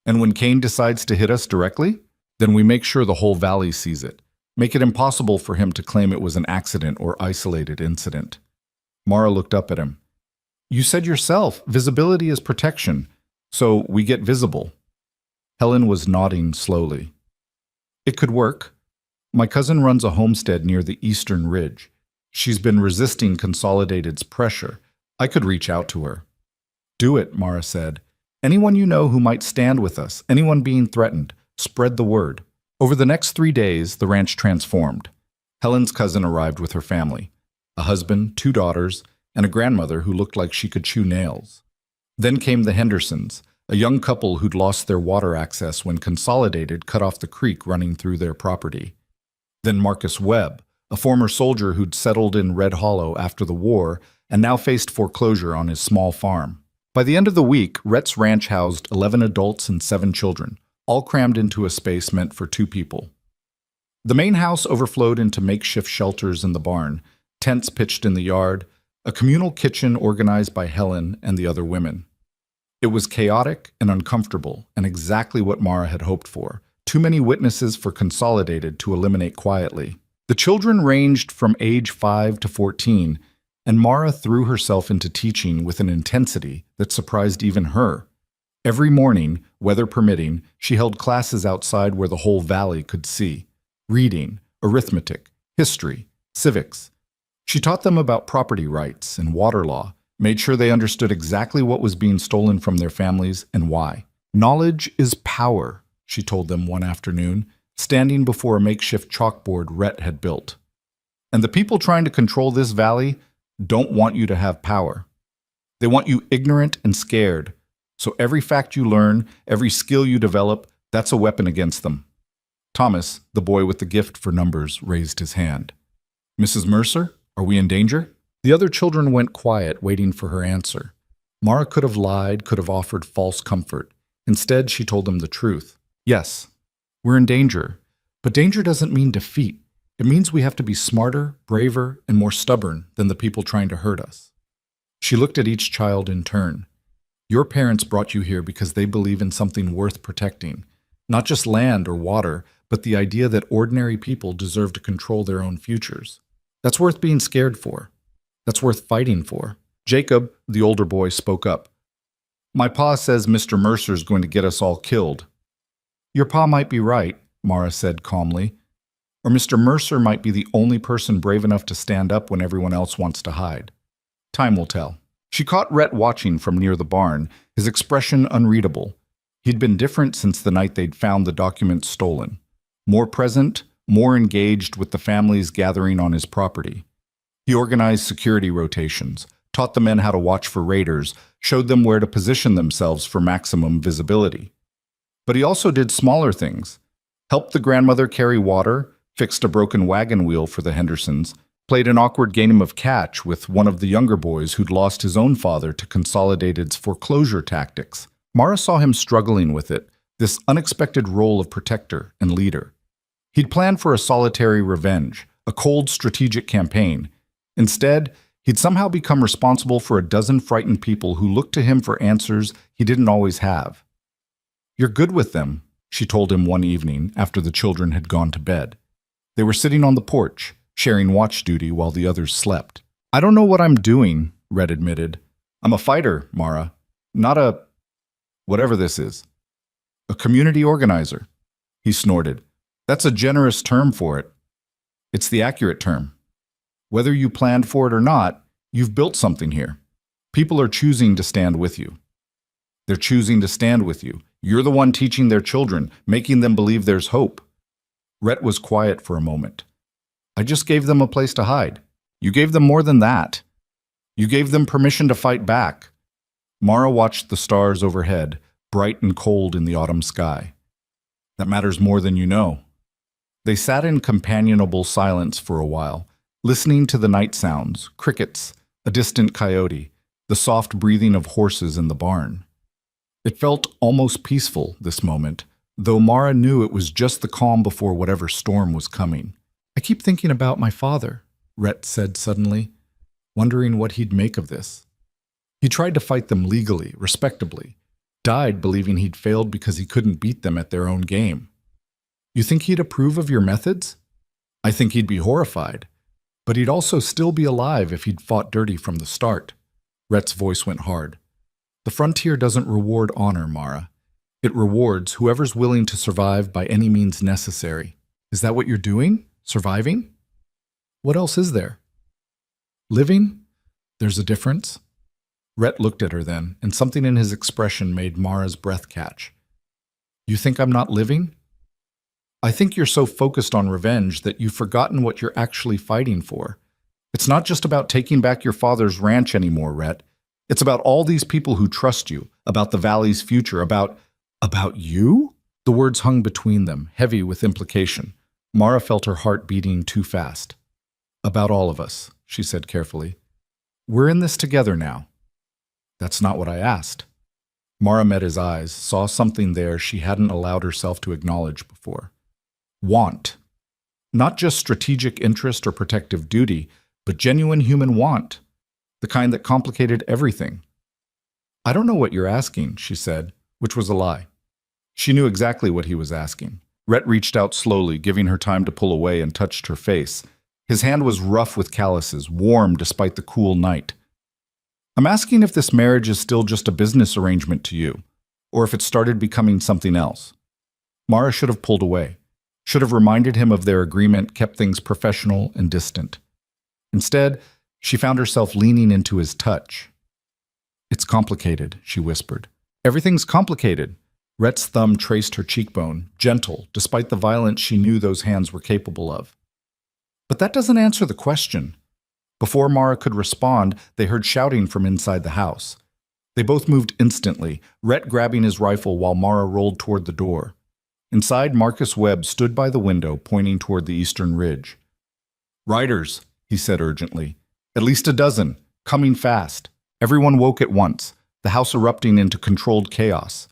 And when Kane decides to hit us directly, then we make sure the whole valley sees it. Make it impossible for him to claim it was an accident or isolated incident. Mara looked up at him. You said yourself, visibility is protection, so we get visible. Helen was nodding slowly. It could work. My cousin runs a homestead near the Eastern Ridge. She's been resisting Consolidated's pressure. I could reach out to her. Do it, Mara said. Anyone you know who might stand with us, anyone being threatened, spread the word. Over the next 3 days, the ranch transformed. Helen's cousin arrived with her family, a husband, 2 daughters, and a grandmother who looked like she could chew nails. Then came the Hendersons, a young couple who'd lost their water access when Consolidated cut off the creek running through their property. Then Marcus Webb, a former soldier who'd settled in Red Hollow after the war and now faced foreclosure on his small farm. By the end of the week, Rhett's ranch housed 11 adults and 7 children, all crammed into a space meant for 2 people. The main house overflowed into makeshift shelters in the barn, tents pitched in the yard, a communal kitchen organized by Helen and the other women. It was chaotic and uncomfortable, and exactly what Mara had hoped for. Too many witnesses for Consolidated to eliminate quietly. The children ranged from age 5 to 14, and Mara threw herself into teaching with an intensity that surprised even her. Every morning, weather permitting, she held classes outside where the whole valley could see. Reading, arithmetic, history, civics. She taught them about property rights and water law, made sure they understood exactly what was being stolen from their families and why. Knowledge is power, she told them one afternoon, standing before a makeshift chalkboard Rhett had built. And the people trying to control this valley don't want you to have power. They want you ignorant and scared. So every fact you learn, every skill you develop, that's a weapon against them. Thomas, the boy with the gift for numbers, raised his hand. Mrs. Mercer, are we in danger? The other children went quiet, waiting for her answer. Mara could have lied, could have offered false comfort. Instead, she told them the truth. Yes, we're in danger. But danger doesn't mean defeat. It means we have to be smarter, braver, and more stubborn than the people trying to hurt us. She looked at each child in turn. Your parents brought you here because they believe in something worth protecting. Not just land or water, but the idea that ordinary people deserve to control their own futures. That's worth being scared for. That's worth fighting for. Jacob, the older boy, spoke up. My pa says Mr. Mercer's going to get us all killed. Your pa might be right, Mara said calmly. Or Mr. Mercer might be the only person brave enough to stand up when everyone else wants to hide. Time will tell. She caught Rhett watching from near the barn, his expression unreadable. He'd been different since the night they'd found the documents stolen. More present, more engaged with the families gathering on his property. He organized security rotations, taught the men how to watch for raiders, showed them where to position themselves for maximum visibility. But he also did smaller things. Helped the grandmother carry water, fixed a broken wagon wheel for the Hendersons, played an awkward game of catch with one of the younger boys who'd lost his own father to Consolidated's foreclosure tactics. Mara saw him struggling with it, this unexpected role of protector and leader. He'd planned for a solitary revenge, a cold strategic campaign. Instead, he'd somehow become responsible for a dozen frightened people who looked to him for answers he didn't always have. "You're good with them," she told him one evening after the children had gone to bed. They were sitting on the porch, sharing watch duty while the others slept. "I don't know what I'm doing," Red admitted. "I'm a fighter, Mara. Not a... whatever this is. A community organizer." He snorted. "That's a generous term for it." "It's the accurate term. Whether you planned for it or not, you've built something here. People are choosing to stand with you. They're choosing to stand with you. You're the one teaching their children, making them believe there's hope." Rhett was quiet for a moment. "I just gave them a place to hide. You gave them more than that. You gave them permission to fight back." Mara watched the stars overhead, bright and cold in the autumn sky. "That matters more than you know." They sat in companionable silence for a while, listening to the night sounds, crickets, a distant coyote, the soft breathing of horses in the barn. It felt almost peaceful, this moment, though Mara knew it was just the calm before whatever storm was coming. "I keep thinking about my father," Rhett said suddenly, wondering what he'd make of this. He tried to fight them legally, respectably, died believing he'd failed because he couldn't beat them at their own game. "You think he'd approve of your methods?" "I think he'd be horrified. But he'd also still be alive if he'd fought dirty from the start." Rhett's voice went hard. "The frontier doesn't reward honor, Mara. It rewards whoever's willing to survive by any means necessary." "Is that what you're doing? Surviving? What else is there?" "Living? There's a difference." Rhett looked at her then, and something in his expression made Mara's breath catch. "You think I'm not living?" "I think you're so focused on revenge that you've forgotten what you're actually fighting for. It's not just about taking back your father's ranch anymore, Rhett. It's about all these people who trust you, about the valley's future, about you?" The words hung between them, heavy with implication. Mara felt her heart beating too fast. "About all of us," she said carefully. "We're in this together now." "That's not what I asked." Mara met his eyes, saw something there she hadn't allowed herself to acknowledge before. Want. Not just strategic interest or protective duty, but genuine human want. The kind that complicated everything. "I don't know what you're asking," she said, which was a lie. She knew exactly what he was asking. Rhett reached out slowly, giving her time to pull away, and touched her face. His hand was rough with calluses, warm despite the cool night. "I'm asking if this marriage is still just a business arrangement to you, or if it started becoming something else." Mara should have pulled away, should have reminded him of their agreement, kept things professional and distant. Instead, she found herself leaning into his touch. "It's complicated," she whispered. "Everything's complicated." Rhett's thumb traced her cheekbone, gentle, despite the violence she knew those hands were capable of. "But that doesn't answer the question." Before Mara could respond, they heard shouting from inside the house. They both moved instantly, Rhett grabbing his rifle while Mara rolled toward the door. Inside, Marcus Webb stood by the window, pointing toward the eastern ridge. "Riders," he said urgently. "At least a dozen, coming fast." Everyone woke at once, the house erupting into controlled chaos.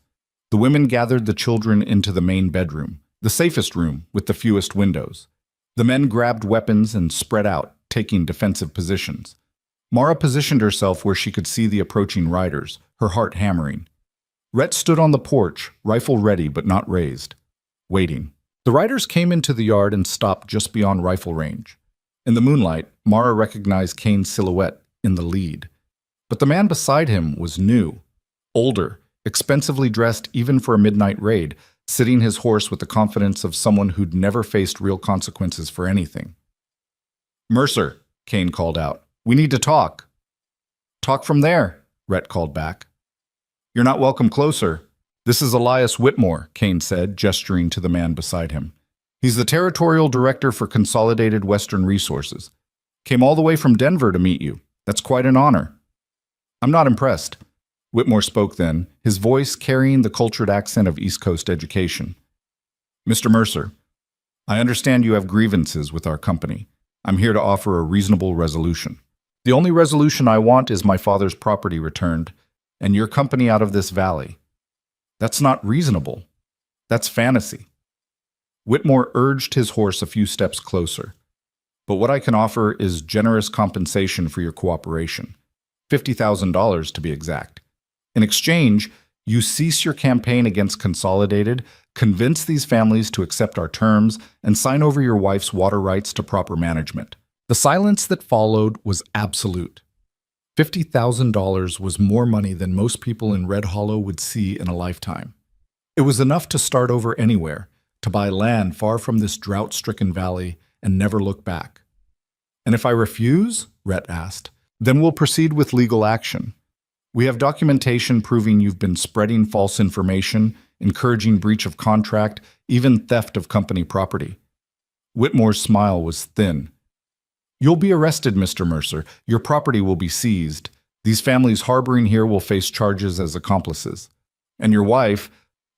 The women gathered the children into the main bedroom, the safest room with the fewest windows. The men grabbed weapons and spread out, taking defensive positions. Mara positioned herself where she could see the approaching riders, her heart hammering. Rhett stood on the porch, rifle ready but not raised, waiting. The riders came into the yard and stopped just beyond rifle range. In the moonlight, Mara recognized Kane's silhouette in the lead. But the man beside him was new, older, expensively dressed even for a midnight raid, sitting his horse with the confidence of someone who'd never faced real consequences for anything. "Mercer," Kane called out, "we need to talk." "Talk from there," Rhett called back. "You're not welcome closer. This is Elias Whitmore," Kane said, gesturing to the man beside him. "He's the Territorial Director for Consolidated Western Resources. Came all the way from Denver to meet you. That's quite an honor." "I'm not impressed." Whitmore spoke then, his voice carrying the cultured accent of East Coast education. "Mr. Mercer, I understand you have grievances with our company. I'm here to offer a reasonable resolution. The only resolution I want is my father's property returned, and your company out of this valley. That's not reasonable. That's fantasy." Whitmore urged his horse a few steps closer. "But what I can offer is generous compensation for your cooperation. $50,000 to be exact. In exchange, you cease your campaign against Consolidated, convince these families to accept our terms, and sign over your wife's water rights to proper management." The silence that followed was absolute. $50,000 was more money than most people in Red Hollow would see in a lifetime. It was enough to start over anywhere, to buy land far from this drought-stricken valley and never look back. "And if I refuse?" Rhett asked. "Then we'll proceed with legal action. We have documentation proving you've been spreading false information, encouraging breach of contract, even theft of company property." Whitmore's smile was thin. "You'll be arrested, Mr. Mercer. Your property will be seized. These families harboring here will face charges as accomplices. And your wife,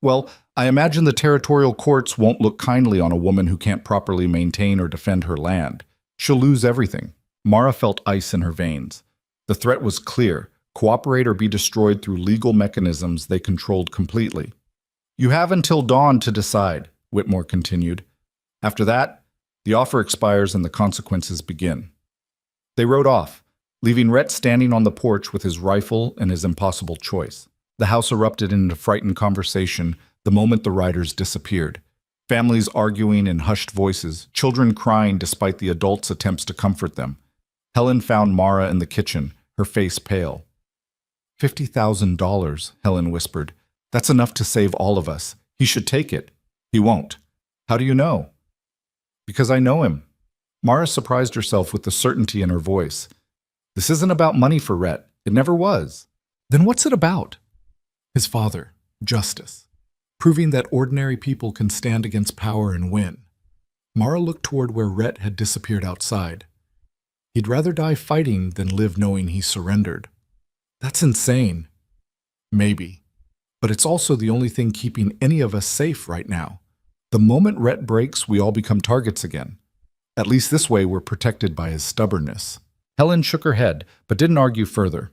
well, I imagine the territorial courts won't look kindly on a woman who can't properly maintain or defend her land. She'll lose everything." Mara felt ice in her veins. The threat was clear. Cooperate or be destroyed through legal mechanisms they controlled completely. "You have until dawn to decide," Whitmore continued. "After that, the offer expires and the consequences begin." They rode off, leaving Rhett standing on the porch with his rifle and his impossible choice. The house erupted into frightened conversation the moment the riders disappeared. Families arguing in hushed voices, children crying despite the adults' attempts to comfort them. Helen found Mara in the kitchen, her face pale. $50,000, Helen whispered. "That's enough to save all of us. He should take it." "He won't." "How do you know?" "Because I know him." Mara surprised herself with the certainty in her voice. "This isn't about money for Rhett. It never was." "Then what's it about?" "His father, justice. Proving that ordinary people can stand against power and win." Mara looked toward where Rhett had disappeared outside. "He'd rather die fighting than live knowing he surrendered." "That's insane." "Maybe. But it's also the only thing keeping any of us safe right now. The moment Rhett breaks, we all become targets again. At least this way we're protected by his stubbornness." Helen shook her head, but didn't argue further.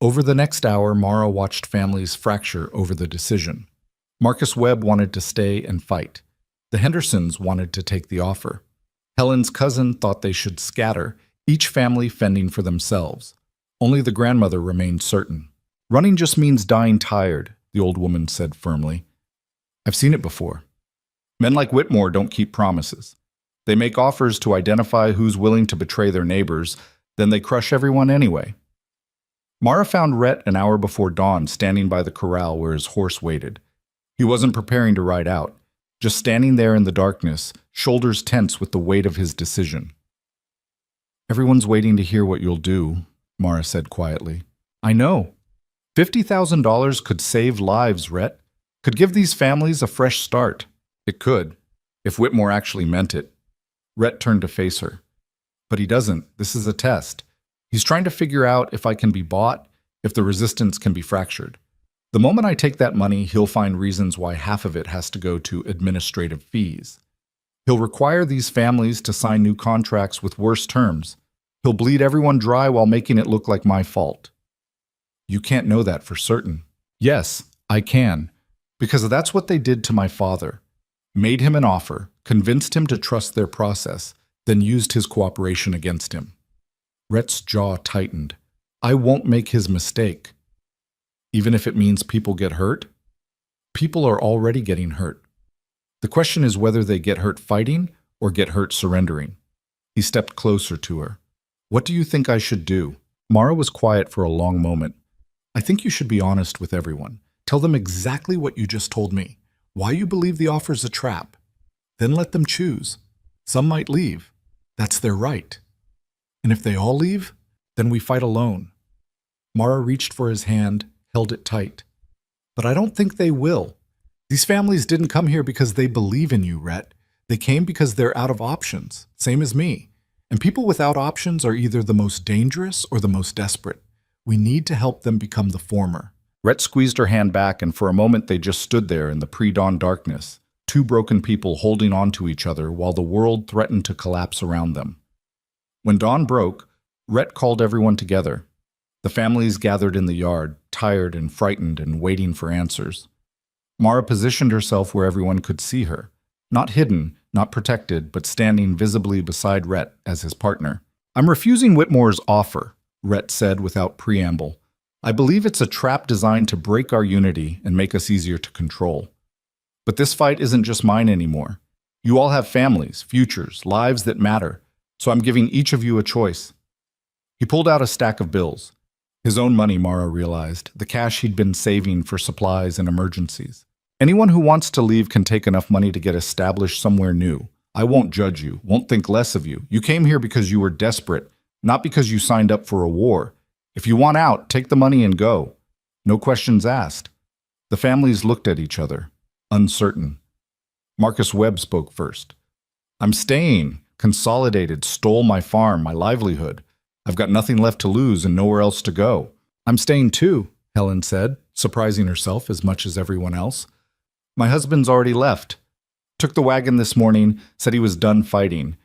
Over the next hour, Mara watched families fracture over the decision. Marcus Webb wanted to stay and fight. The Hendersons wanted to take the offer. Helen's cousin thought they should scatter, each family fending for themselves. Only the grandmother remained certain. "Running just means dying tired," the old woman said firmly. "I've seen it before. Men like Whitmore don't keep promises. They make offers to identify who's willing to betray their neighbors, then they crush everyone anyway." Mara found Rhett an hour before dawn standing by the corral where his horse waited. He wasn't preparing to ride out, just standing there in the darkness, shoulders tense with the weight of his decision. "Everyone's waiting to hear what you'll do," Mara said quietly. "I know. $50,000 could save lives, Rhett. Could give these families a fresh start. It could, if Whitmore actually meant it." Rhett turned to face her. "But he doesn't. This is a test. He's trying to figure out if I can be bought, if the resistance can be fractured. The moment I take that money, he'll find reasons why half of it has to go to administrative fees. He'll require these families to sign new contracts with worse terms. He'll bleed everyone dry while making it look like my fault." "You can't know that for certain." "Yes, I can. Because that's what they did to my father. Made him an offer, convinced him to trust their process, then used his cooperation against him." Rhett's jaw tightened. "I won't make his mistake." "Even if it means people get hurt?" "People are already getting hurt. The question is whether they get hurt fighting or get hurt surrendering." He stepped closer to her. "What do you think I should do?" Mara was quiet for a long moment. "I think you should be honest with everyone. Tell them exactly what you just told me. Why you believe the offer's a trap? Then let them choose. Some might leave. That's their right. And if they all leave, then we fight alone. Mara reached for his hand, held it tight. But I don't think they will. These families didn't come here because they believe in you, Rhett. They came because they're out of options, same as me. And people without options are either the most dangerous or the most desperate. We need to help them become the former. Rhett squeezed her hand back, and for a moment they just stood there in the pre-dawn darkness, two broken people holding on to each other while the world threatened to collapse around them. When dawn broke, Rhett called everyone together. The families gathered in the yard, tired and frightened and waiting for answers. Mara positioned herself where everyone could see her. Not hidden, not protected, but standing visibly beside Rhett as his partner. "I'm refusing Whitmore's offer," Rhett said without preamble. "I believe it's a trap designed to break our unity and make us easier to control. But this fight isn't just mine anymore. You all have families, futures, lives that matter, so I'm giving each of you a choice." He pulled out a stack of bills. His own money, Mara realized, the cash he'd been saving for supplies and emergencies. "Anyone who wants to leave can take enough money to get established somewhere new. I won't judge you, won't think less of you. You came here because you were desperate, not because you signed up for a war. If you want out, take the money and go. No questions asked." The families looked at each other, uncertain. Marcus Webb spoke first. "I'm staying. Consolidated stole my farm, my livelihood. I've got nothing left to lose and nowhere else to go." "I'm staying too," Helen said, surprising herself as much as everyone else. "My husband's already left. Took the wagon this morning, said he was done fighting.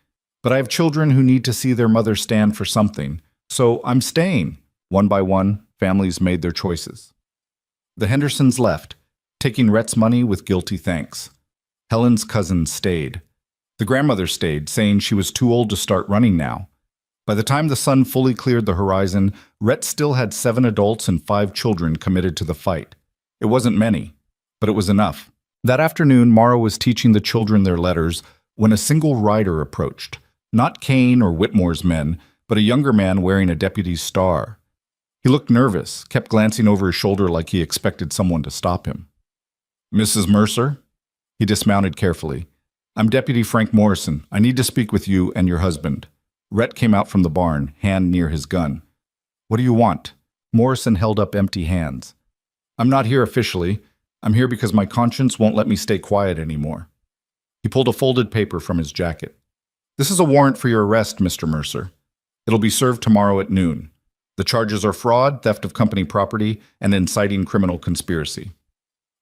But I have children who need to see their mother stand for something. So I'm staying." One by one, families made their choices. The Hendersons left, taking Rhett's money with guilty thanks. Helen's cousins stayed. The grandmother stayed, saying she was too old to start running now. By the time the sun fully cleared the horizon, Rhett still had 7 adults and 5 children committed to the fight. It wasn't many, but it was enough. That afternoon, Mara was teaching the children their letters when a single rider approached. Not Kane or Whitmore's men, but a younger man wearing a deputy's star. He looked nervous, kept glancing over his shoulder like he expected someone to stop him. "Mrs. Mercer?" He dismounted carefully. "I'm Deputy Frank Morrison. I need to speak with you and your husband." Rhett came out from the barn, hand near his gun. "What do you want?" Morrison held up empty hands. "I'm not here officially. I'm here because my conscience won't let me stay quiet anymore." He pulled a folded paper from his jacket. "This is a warrant for your arrest, Mr. Mercer. It'll be served tomorrow at noon. The charges are fraud, theft of company property, and inciting criminal conspiracy."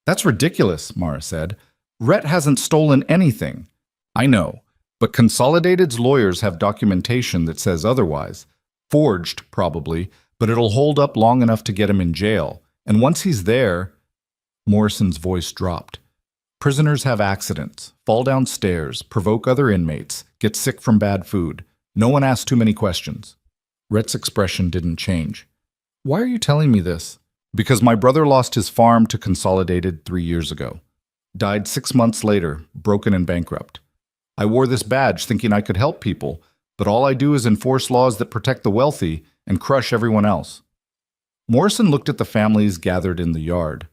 "That's ridiculous," Mara said. "Rhett hasn't stolen anything." "I know. But Consolidated's lawyers have documentation that says otherwise. Forged, probably, but it'll hold up long enough to get him in jail. And once he's there..." Morrison's voice dropped. "Prisoners have accidents, fall down stairs, provoke other inmates, get sick from bad food. No one asks too many questions." Rhett's expression didn't change. "Why are you telling me this?" "Because my brother lost his farm to Consolidated 3 years ago. Died 6 months later, broken and bankrupt. I wore this badge thinking I could help people, but all I do is enforce laws that protect the wealthy and crush everyone else." Morrison looked at the families gathered in the yard.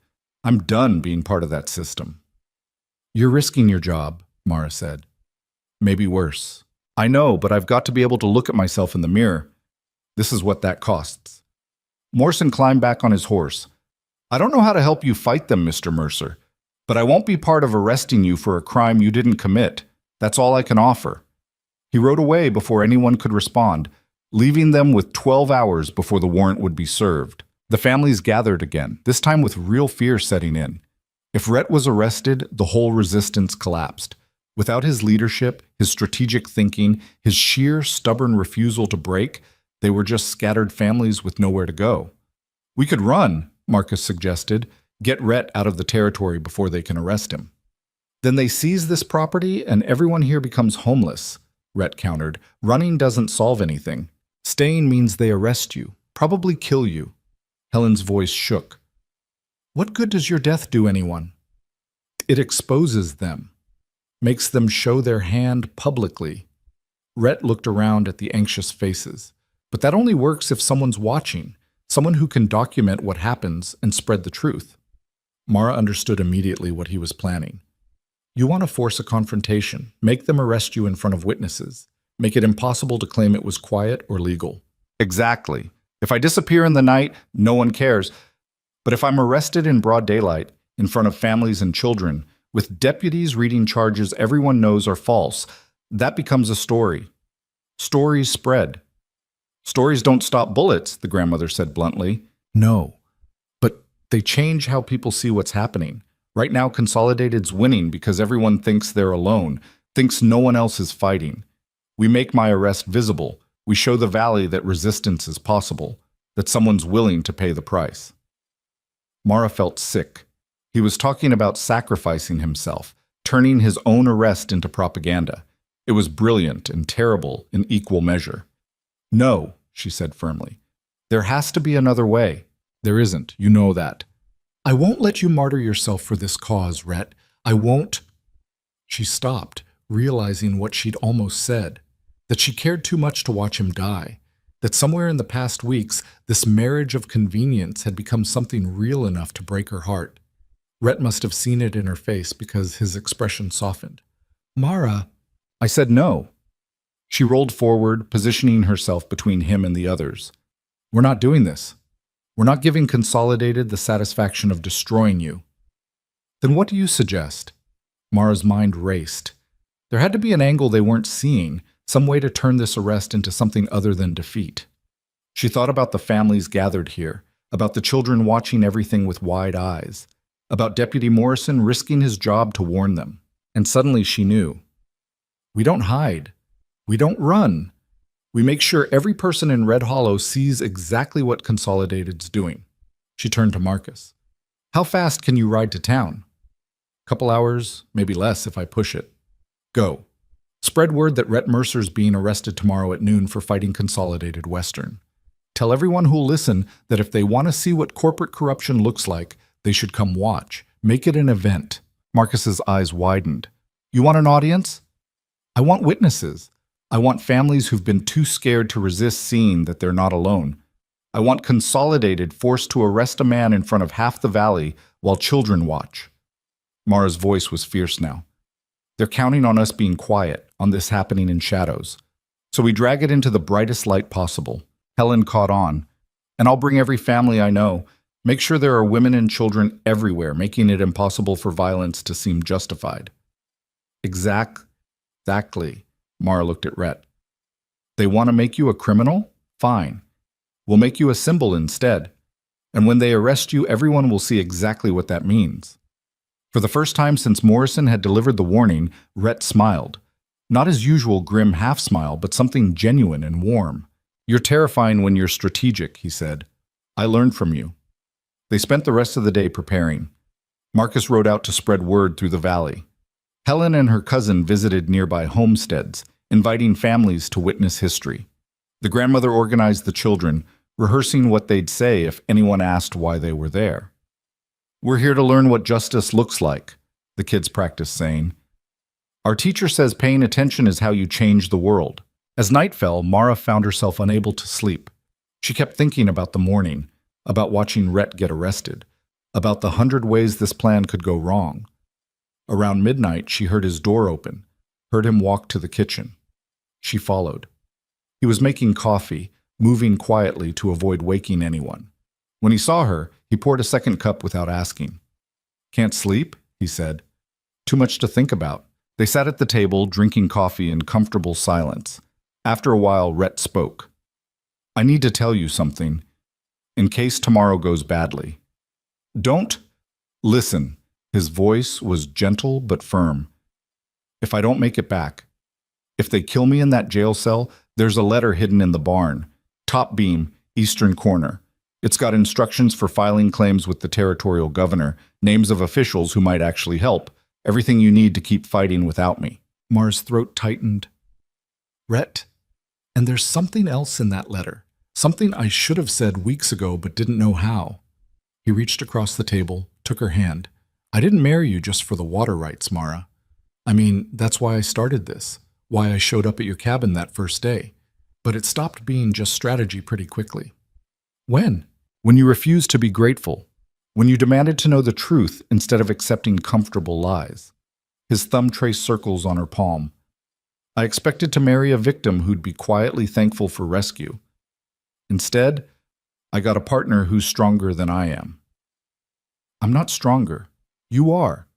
"I'm done being part of that system." "You're risking your job," Mara said. "Maybe worse." "I know, but I've got to be able to look at myself in the mirror. This is what that costs." Morrison climbed back on his horse. "I don't know how to help you fight them, Mr. Mercer, but I won't be part of arresting you for a crime you didn't commit. That's all I can offer." He rode away before anyone could respond, leaving them with 12 hours before the warrant would be served. The families gathered again, this time with real fear setting in. If Rhett was arrested, the whole resistance collapsed. Without his leadership, his strategic thinking, his sheer, stubborn refusal to break, they were just scattered families with nowhere to go. "We could run," Marcus suggested, "get Rhett out of the territory before they can arrest him." "Then they seize this property and everyone here becomes homeless," Rhett countered. "Running doesn't solve anything. Staying means they arrest you, probably kill you." Helen's voice shook. "What good does your death do anyone?" "It exposes them, makes them show their hand publicly." Rhett looked around at the anxious faces. "But that only works if someone's watching, someone who can document what happens and spread the truth." Mara understood immediately what he was planning. You want to force a confrontation, make them arrest you in front of witnesses, make it impossible to claim it was quiet or legal. Exactly. If I disappear in the night, no one cares. But if I'm arrested in broad daylight, in front of families and children, with deputies reading charges everyone knows are false, that becomes a story. Stories spread. Stories don't stop bullets, the grandmother said bluntly. No, but they change how people see what's happening. Right now, Consolidated's winning because everyone thinks they're alone, thinks no one else is fighting. We make my arrest visible. We show the valley that resistance is possible, that someone's willing to pay the price. Mara felt sick. He was talking about sacrificing himself, turning his own arrest into propaganda. It was brilliant and terrible in equal measure. No, she said firmly. There has to be another way. There isn't, you know that. I won't let you martyr yourself for this cause, Rhett. I won't. She stopped, realizing what she'd almost said, that she cared too much to watch him die, that somewhere in the past weeks, this marriage of convenience had become something real enough to break her heart. Rhett must have seen it in her face because his expression softened. Mara, I said no. She rolled forward, positioning herself between him and the others. We're not doing this. We're not giving Consolidated the satisfaction of destroying you. Then what do you suggest? Mara's mind raced. There had to be an angle they weren't seeing, some way to turn this arrest into something other than defeat. She thought about the families gathered here, about the children watching everything with wide eyes, about Deputy Morrison risking his job to warn them. And suddenly she knew. We don't hide. We don't run. We make sure every person in Red Hollow sees exactly what Consolidated's doing. She turned to Marcus. How fast can you ride to town? Couple hours, maybe less if I push it. Go. Spread word that Rhett Mercer's being arrested tomorrow at noon for fighting Consolidated Western. Tell everyone who'll listen that if they want to see what corporate corruption looks like, they should come watch. Make it an event. Marcus's eyes widened. You want an audience? I want witnesses. I want families who've been too scared to resist seeing that they're not alone. I want Consolidated forced to arrest a man in front of half the valley while children watch. Mara's voice was fierce now. They're counting on us being quiet, on this happening in shadows. So we drag it into the brightest light possible. Helen caught on. And I'll bring every family I know. Make sure there are women and children everywhere, making it impossible for violence to seem justified. Exactly. Mara looked at Rhett. They want to make you a criminal? Fine. We'll make you a symbol instead. And when they arrest you, everyone will see exactly what that means. For the first time since Morrison had delivered the warning, Rhett smiled. Not his usual grim half-smile, but something genuine and warm. You're terrifying when you're strategic, he said. I learned from you. They spent the rest of the day preparing. Marcus rode out to spread word through the valley. Helen and her cousin visited nearby homesteads, inviting families to witness history. The grandmother organized the children, rehearsing what they'd say if anyone asked why they were there. We're here to learn what justice looks like, the kids practiced saying. Our teacher says paying attention is how you change the world. As night fell, Mara found herself unable to sleep. She kept thinking about the morning, about watching Rhett get arrested, about the 100 ways this plan could go wrong. Around midnight, she heard his door open, heard him walk to the kitchen. She followed. He was making coffee, moving quietly to avoid waking anyone. When he saw her, he poured a second cup without asking. Can't sleep? He said. Too much to think about. They sat at the table, drinking coffee in comfortable silence. After a while, Rhett spoke. I need to tell you something, in case tomorrow goes badly. Don't listen. His voice was gentle but firm. If I don't make it back, if they kill me in that jail cell, there's a letter hidden in the barn. Top beam, eastern corner. It's got instructions for filing claims with the territorial governor, names of officials who might actually help, everything you need to keep fighting without me. Mara's throat tightened. Rhett, and there's something else in that letter. Something I should have said weeks ago but didn't know how. He reached across the table, took her hand. I didn't marry you just for the water rights, Mara. I mean, that's why I started this, why I showed up at your cabin that first day. But it stopped being just strategy pretty quickly. When? When you refused to be grateful. When you demanded to know the truth instead of accepting comfortable lies. His thumb traced circles on her palm. I expected to marry a victim who'd be quietly thankful for rescue. Instead, I got a partner who's stronger than I am. I'm not stronger. You are.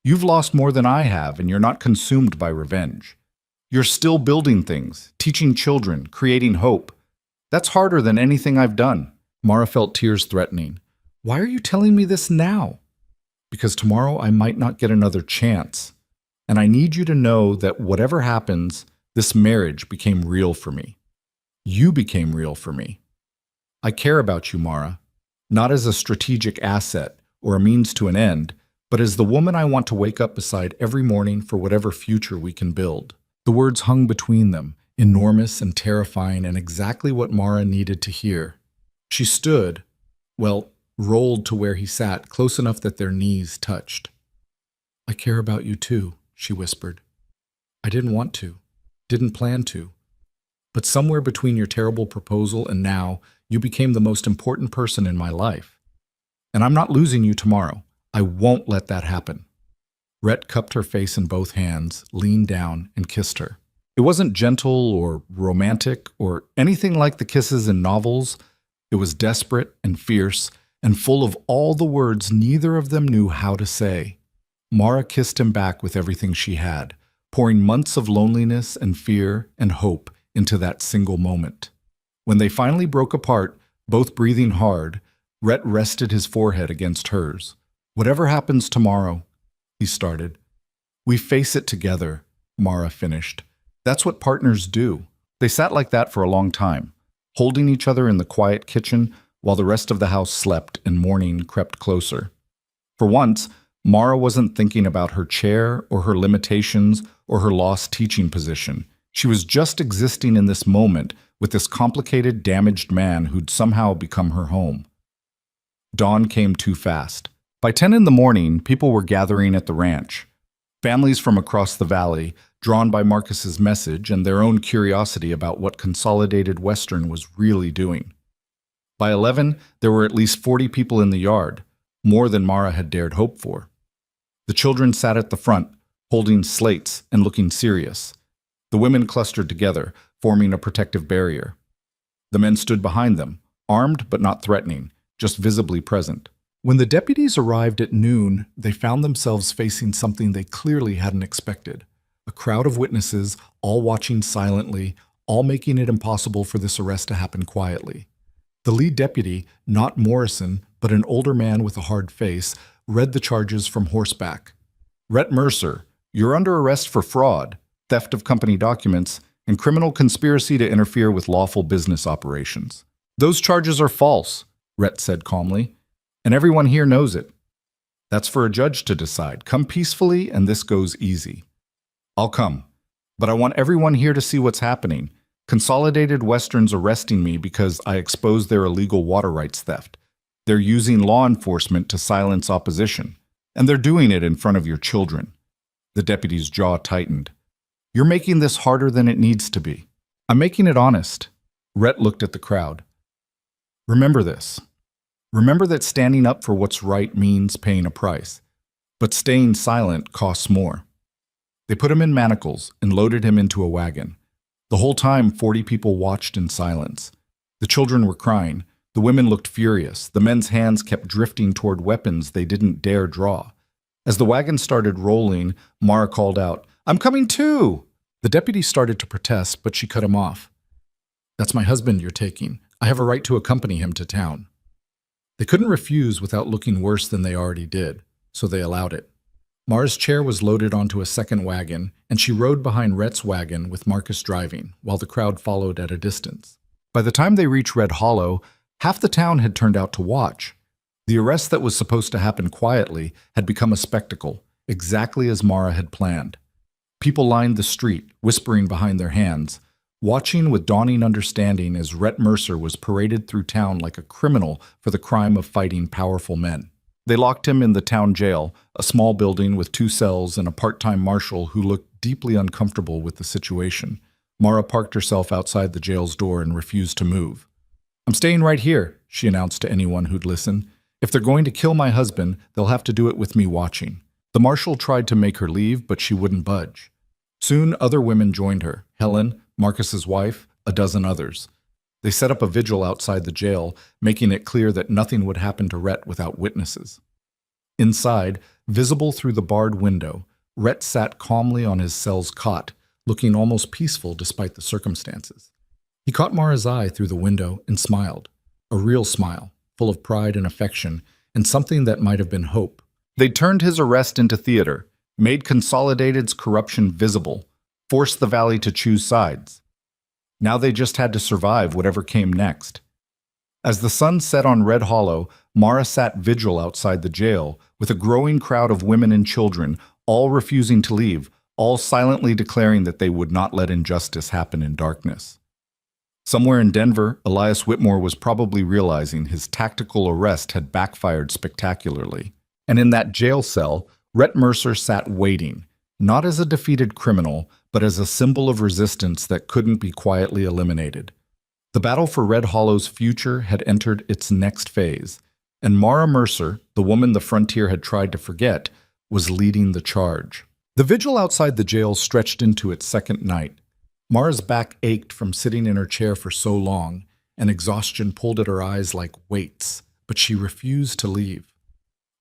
You've lost more than I have, and you're not consumed by revenge. You're still building things, teaching children, creating hope. That's harder than anything I've done. Mara felt tears threatening. Why are you telling me this now? Because tomorrow I might not get another chance. And I need you to know that whatever happens, this marriage became real for me. You became real for me. I care about you, Mara, not as a strategic asset or a means to an end, but as the woman I want to wake up beside every morning for whatever future we can build. The words hung between them, enormous and terrifying, and exactly what Mara needed to hear. She stood, rolled to where he sat, close enough that their knees touched. I care about you too, she whispered. I didn't want to, didn't plan to. But somewhere between your terrible proposal and now, you became the most important person in my life. And I'm not losing you tomorrow. I won't let that happen. Rhett cupped her face in both hands, leaned down, and kissed her. It wasn't gentle or romantic or anything like the kisses in novels. It was desperate and fierce and full of all the words neither of them knew how to say. Mara kissed him back with everything she had, pouring months of loneliness and fear and hope into that single moment. When they finally broke apart, both breathing hard, Rhett rested his forehead against hers. Whatever happens tomorrow, he started. We face it together, Mara finished. That's what partners do. They sat like that for a long time, holding each other in the quiet kitchen while the rest of the house slept and morning crept closer. For once, Mara wasn't thinking about her chair or her limitations or her lost teaching position. She was just existing in this moment with this complicated, damaged man who'd somehow become her home. Dawn came too fast. By 10 in the morning, people were gathering at the ranch. Families from across the valley, drawn by Marcus's message and their own curiosity about what Consolidated Western was really doing. By 11, there were at least 40 people in the yard, more than Mara had dared hope for. The children sat at the front, holding slates and looking serious. The women clustered together, forming a protective barrier. The men stood behind them, armed but not threatening, just visibly present. When the deputies arrived at noon, they found themselves facing something they clearly hadn't expected. A crowd of witnesses, all watching silently, all making it impossible for this arrest to happen quietly. The lead deputy, not Morrison, but an older man with a hard face, read the charges from horseback. Rhett Mercer, you're under arrest for fraud, theft of company documents, and criminal conspiracy to interfere with lawful business operations. Those charges are false, Rhett said calmly, and everyone here knows it. That's for a judge to decide. Come peacefully, and this goes easy. I'll come, but I want everyone here to see what's happening. Consolidated Western's arresting me because I exposed their illegal water rights theft. They're using law enforcement to silence opposition, and they're doing it in front of your children. The deputy's jaw tightened. You're making this harder than it needs to be. I'm making it honest. Rhett looked at the crowd. Remember this. Remember that standing up for what's right means paying a price, but staying silent costs more. They put him in manacles and loaded him into a wagon. The whole time, 40 people watched in silence. The children were crying. The women looked furious. The men's hands kept drifting toward weapons they didn't dare draw. As the wagon started rolling, Mara called out, I'm coming too! The deputy started to protest, but she cut him off. That's my husband you're taking. I have a right to accompany him to town. They couldn't refuse without looking worse than they already did, so they allowed it. Mara's chair was loaded onto a second wagon, and she rode behind Rhett's wagon with Marcus driving, while the crowd followed at a distance. By the time they reached Red Hollow, half the town had turned out to watch. The arrest that was supposed to happen quietly had become a spectacle, exactly as Mara had planned. People lined the street, whispering behind their hands, watching with dawning understanding as Rhett Mercer was paraded through town like a criminal for the crime of fighting powerful men. They locked him in the town jail, a small building with 2 cells and a part-time marshal who looked deeply uncomfortable with the situation. Mara parked herself outside the jail's door and refused to move. I'm staying right here, she announced to anyone who'd listen. If they're going to kill my husband, they'll have to do it with me watching. The marshal tried to make her leave, but she wouldn't budge. Soon other women joined her, Helen, Marcus's wife, a dozen others. They set up a vigil outside the jail, making it clear that nothing would happen to Rhett without witnesses. Inside, visible through the barred window, Rhett sat calmly on his cell's cot, looking almost peaceful despite the circumstances. He caught Mara's eye through the window and smiled, a real smile, full of pride and affection, and something that might have been hope. They turned his arrest into theater, made Consolidated's corruption visible, forced the Valley to choose sides. Now they just had to survive whatever came next. As the sun set on Red Hollow, Mara sat vigil outside the jail, with a growing crowd of women and children, all refusing to leave, all silently declaring that they would not let injustice happen in darkness. Somewhere in Denver, Elias Whitmore was probably realizing his tactical arrest had backfired spectacularly. And in that jail cell, Rhett Mercer sat waiting, not as a defeated criminal, but as a symbol of resistance that couldn't be quietly eliminated. The battle for Red Hollow's future had entered its next phase, and Mara Mercer, the woman the frontier had tried to forget, was leading the charge. The vigil outside the jail stretched into its second night. Mara's back ached from sitting in her chair for so long, and exhaustion pulled at her eyes like weights, but she refused to leave.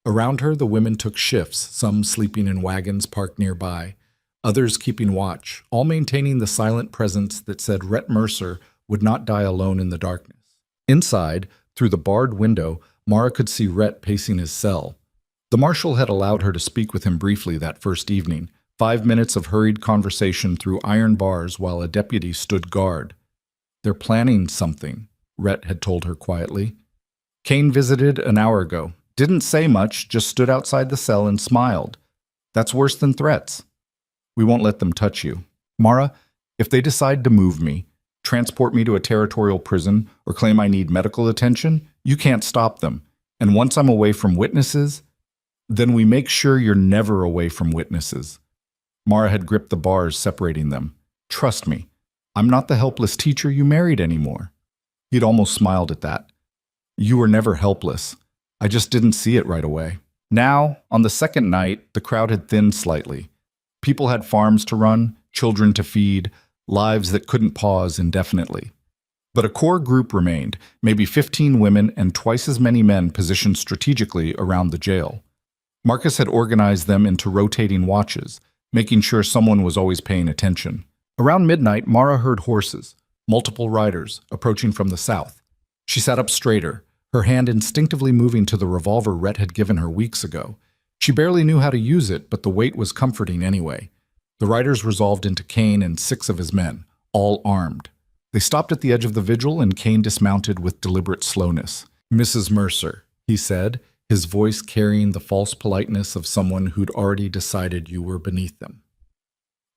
Around her, the women took shifts, some sleeping in wagons parked nearby, others keeping watch, all maintaining the silent presence that said Rhett Mercer would not die alone in the darkness. Inside, through the barred window, Mara could see Rhett pacing his cell. The marshal had allowed her to speak with him briefly that first evening, 5 minutes of hurried conversation through iron bars while a deputy stood guard. "They're planning something," Rhett had told her quietly. "Kane visited an hour ago. Didn't say much, just stood outside the cell and smiled. That's worse than threats. We won't let them touch you. Mara, if they decide to move me, transport me to a territorial prison, or claim I need medical attention, you can't stop them. And once I'm away from witnesses, then we make sure you're never away from witnesses." Mara had gripped the bars separating them. "Trust me, I'm not the helpless teacher you married anymore." He'd almost smiled at that. "You were never helpless. I just didn't see it right away." Now, on the second night, the crowd had thinned slightly. People had farms to run, children to feed, lives that couldn't pause indefinitely. But a core group remained, maybe 15 women and twice as many men positioned strategically around the jail. Marcus had organized them into rotating watches, making sure someone was always paying attention. Around midnight, Mara heard horses, multiple riders, approaching from the south. She sat up straighter, her hand instinctively moving to the revolver Rhett had given her weeks ago. She barely knew how to use it, but the weight was comforting anyway. The riders resolved into Kane and 6 of his men, all armed. They stopped at the edge of the vigil, and Kane dismounted with deliberate slowness. "Mrs. Mercer," he said, his voice carrying the false politeness of someone who'd already decided you were beneath them.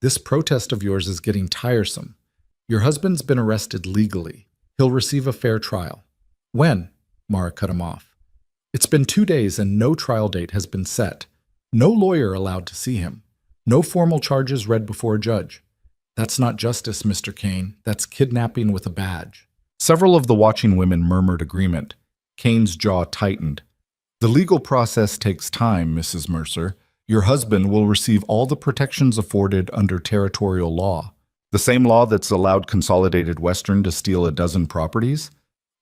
"This protest of yours is getting tiresome. Your husband's been arrested legally. He'll receive a fair trial." "When?" Mara cut him off. "It's been 2 days and no trial date has been set. No lawyer allowed to see him. No formal charges read before a judge. That's not justice, Mr. Kane. That's kidnapping with a badge." Several of the watching women murmured agreement. Kane's jaw tightened. "The legal process takes time, Mrs. Mercer. Your husband will receive all the protections afforded under territorial law. The same law that's allowed Consolidated Western to steal a dozen properties?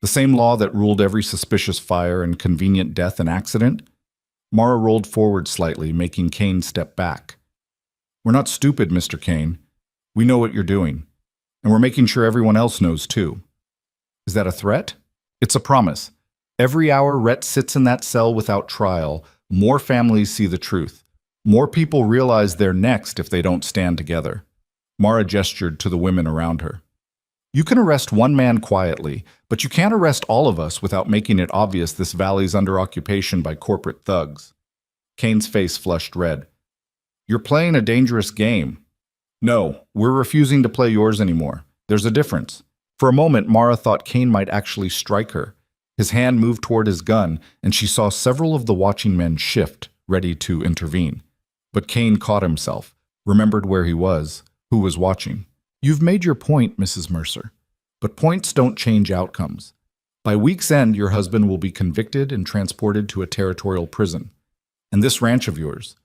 The same law that ruled every suspicious fire and convenient death an accident?" Mara rolled forward slightly, making Kane step back. "We're not stupid, Mr. Kane. We know what you're doing. And we're making sure everyone else knows too." "Is that a threat?" "It's a promise. Every hour Rhett sits in that cell without trial, more families see the truth. More people realize they're next if they don't stand together." Mara gestured to the women around her. "You can arrest one man quietly, but you can't arrest all of us without making it obvious this valley's under occupation by corporate thugs." Kane's face flushed red. "You're playing a dangerous game." "No, we're refusing to play yours anymore. There's a difference." For a moment, Mara thought Kane might actually strike her. His hand moved toward his gun, and she saw several of the watching men shift, ready to intervene. But Kane caught himself, remembered where he was, who was watching. "You've made your point, Mrs. Mercer, but points don't change outcomes. By week's end, your husband will be convicted and transported to a territorial prison. And this ranch of yours,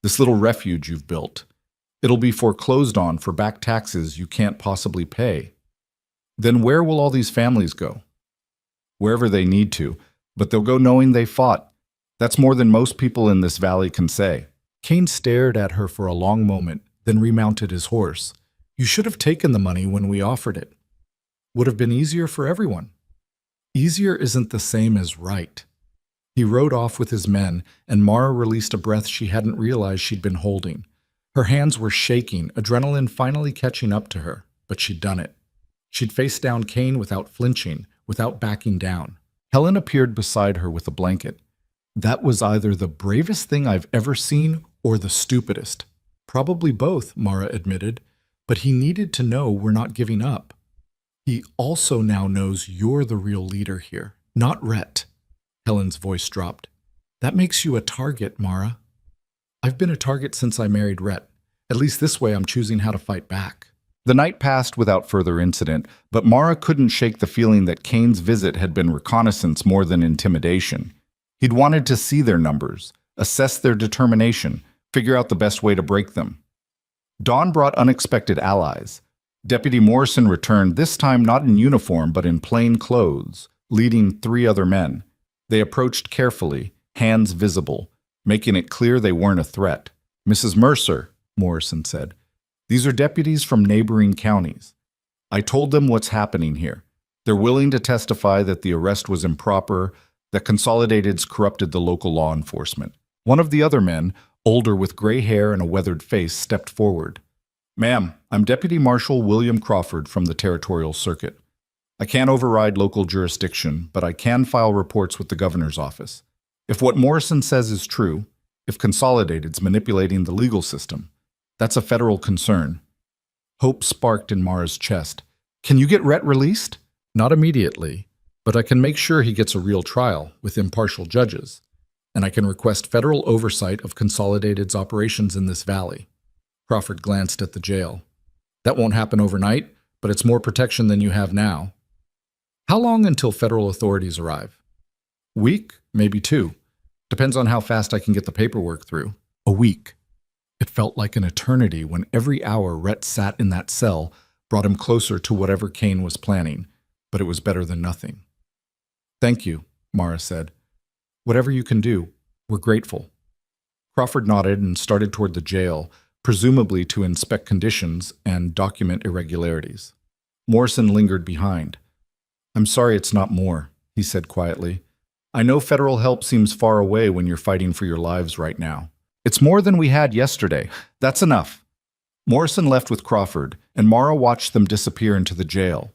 this little refuge you've built, it'll be foreclosed on for back taxes you can't possibly pay. Then where will all these families go? Wherever they need to, but they'll go knowing they fought. That's more than most people in this valley can say. Kane stared at her for a long moment, then remounted his horse. You should have taken the money when we offered it. Would have been easier for everyone. Easier isn't the same as right. He rode off with his men, and Mara released a breath she hadn't realized she'd been holding. Her hands were shaking, adrenaline finally catching up to her, but she'd done it. She'd faced down Kane without flinching, without backing down. Helen appeared beside her with a blanket. That was either the bravest thing I've ever seen or the stupidest. Probably both, Mara admitted, but he needed to know we're not giving up. He also now knows you're the real leader here, not Rhett. Helen's voice dropped. That makes you a target, Mara. I've been a target since I married Rhett. At least this way I'm choosing how to fight back. The night passed without further incident, but Mara couldn't shake the feeling that Kane's visit had been reconnaissance more than intimidation. He'd wanted to see their numbers, assess their determination, figure out the best way to break them. Dawn brought unexpected allies. Deputy Morrison returned, this time not in uniform but in plain clothes, leading 3 other men. They approached carefully, hands visible, making it clear they weren't a threat. Mrs. Mercer, Morrison said, these are deputies from neighboring counties. I told them what's happening here. They're willing to testify that the arrest was improper, that Consolidated's corrupted the local law enforcement. One of the other men, older with gray hair and a weathered face, stepped forward. Ma'am, I'm Deputy Marshal William Crawford from the Territorial Circuit. I can't override local jurisdiction, but I can file reports with the governor's office. If what Morrison says is true, if Consolidated's manipulating the legal system, that's a federal concern. Hope sparked in Mara's chest. Can you get Rhett released? Not immediately, but I can make sure he gets a real trial with impartial judges, and I can request federal oversight of Consolidated's operations in this valley. Crawford glanced at the jail. That won't happen overnight, but it's more protection than you have now. How long until federal authorities arrive? Week, maybe 2. Depends on how fast I can get the paperwork through. A week. It felt like an eternity when every hour Rhett sat in that cell brought him closer to whatever Kane was planning, but it was better than nothing. Thank you, Mara said. Whatever you can do, we're grateful. Crawford nodded and started toward the jail, presumably to inspect conditions and document irregularities. Morrison lingered behind. I'm sorry it's not more, he said quietly. I know federal help seems far away when you're fighting for your lives right now. It's more than we had yesterday. That's enough. Morrison left with Crawford, and Mara watched them disappear into the jail.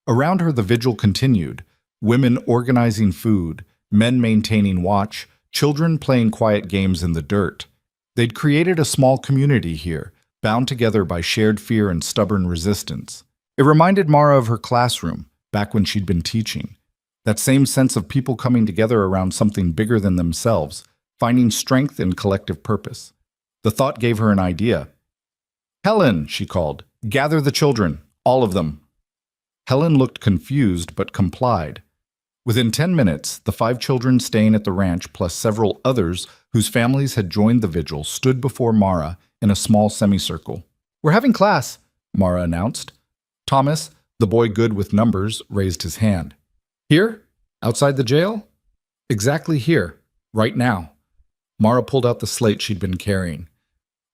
Around her, the vigil continued, women organizing food, men maintaining watch, children playing quiet games in the dirt. They'd created a small community here, bound together by shared fear and stubborn resistance. It reminded Mara of her classroom, back when she'd been teaching. That same sense of people coming together around something bigger than themselves, finding strength in collective purpose. The thought gave her an idea. Helen, she called, gather the children, all of them. Helen looked confused but complied. Within 10 minutes, the 5 children staying at the ranch plus several others whose families had joined the vigil stood before Mara in a small semicircle. We're having class, Mara announced. Thomas, the boy good with numbers, raised his hand. Here? Outside the jail? Exactly here, right now. Mara pulled out the slate she'd been carrying.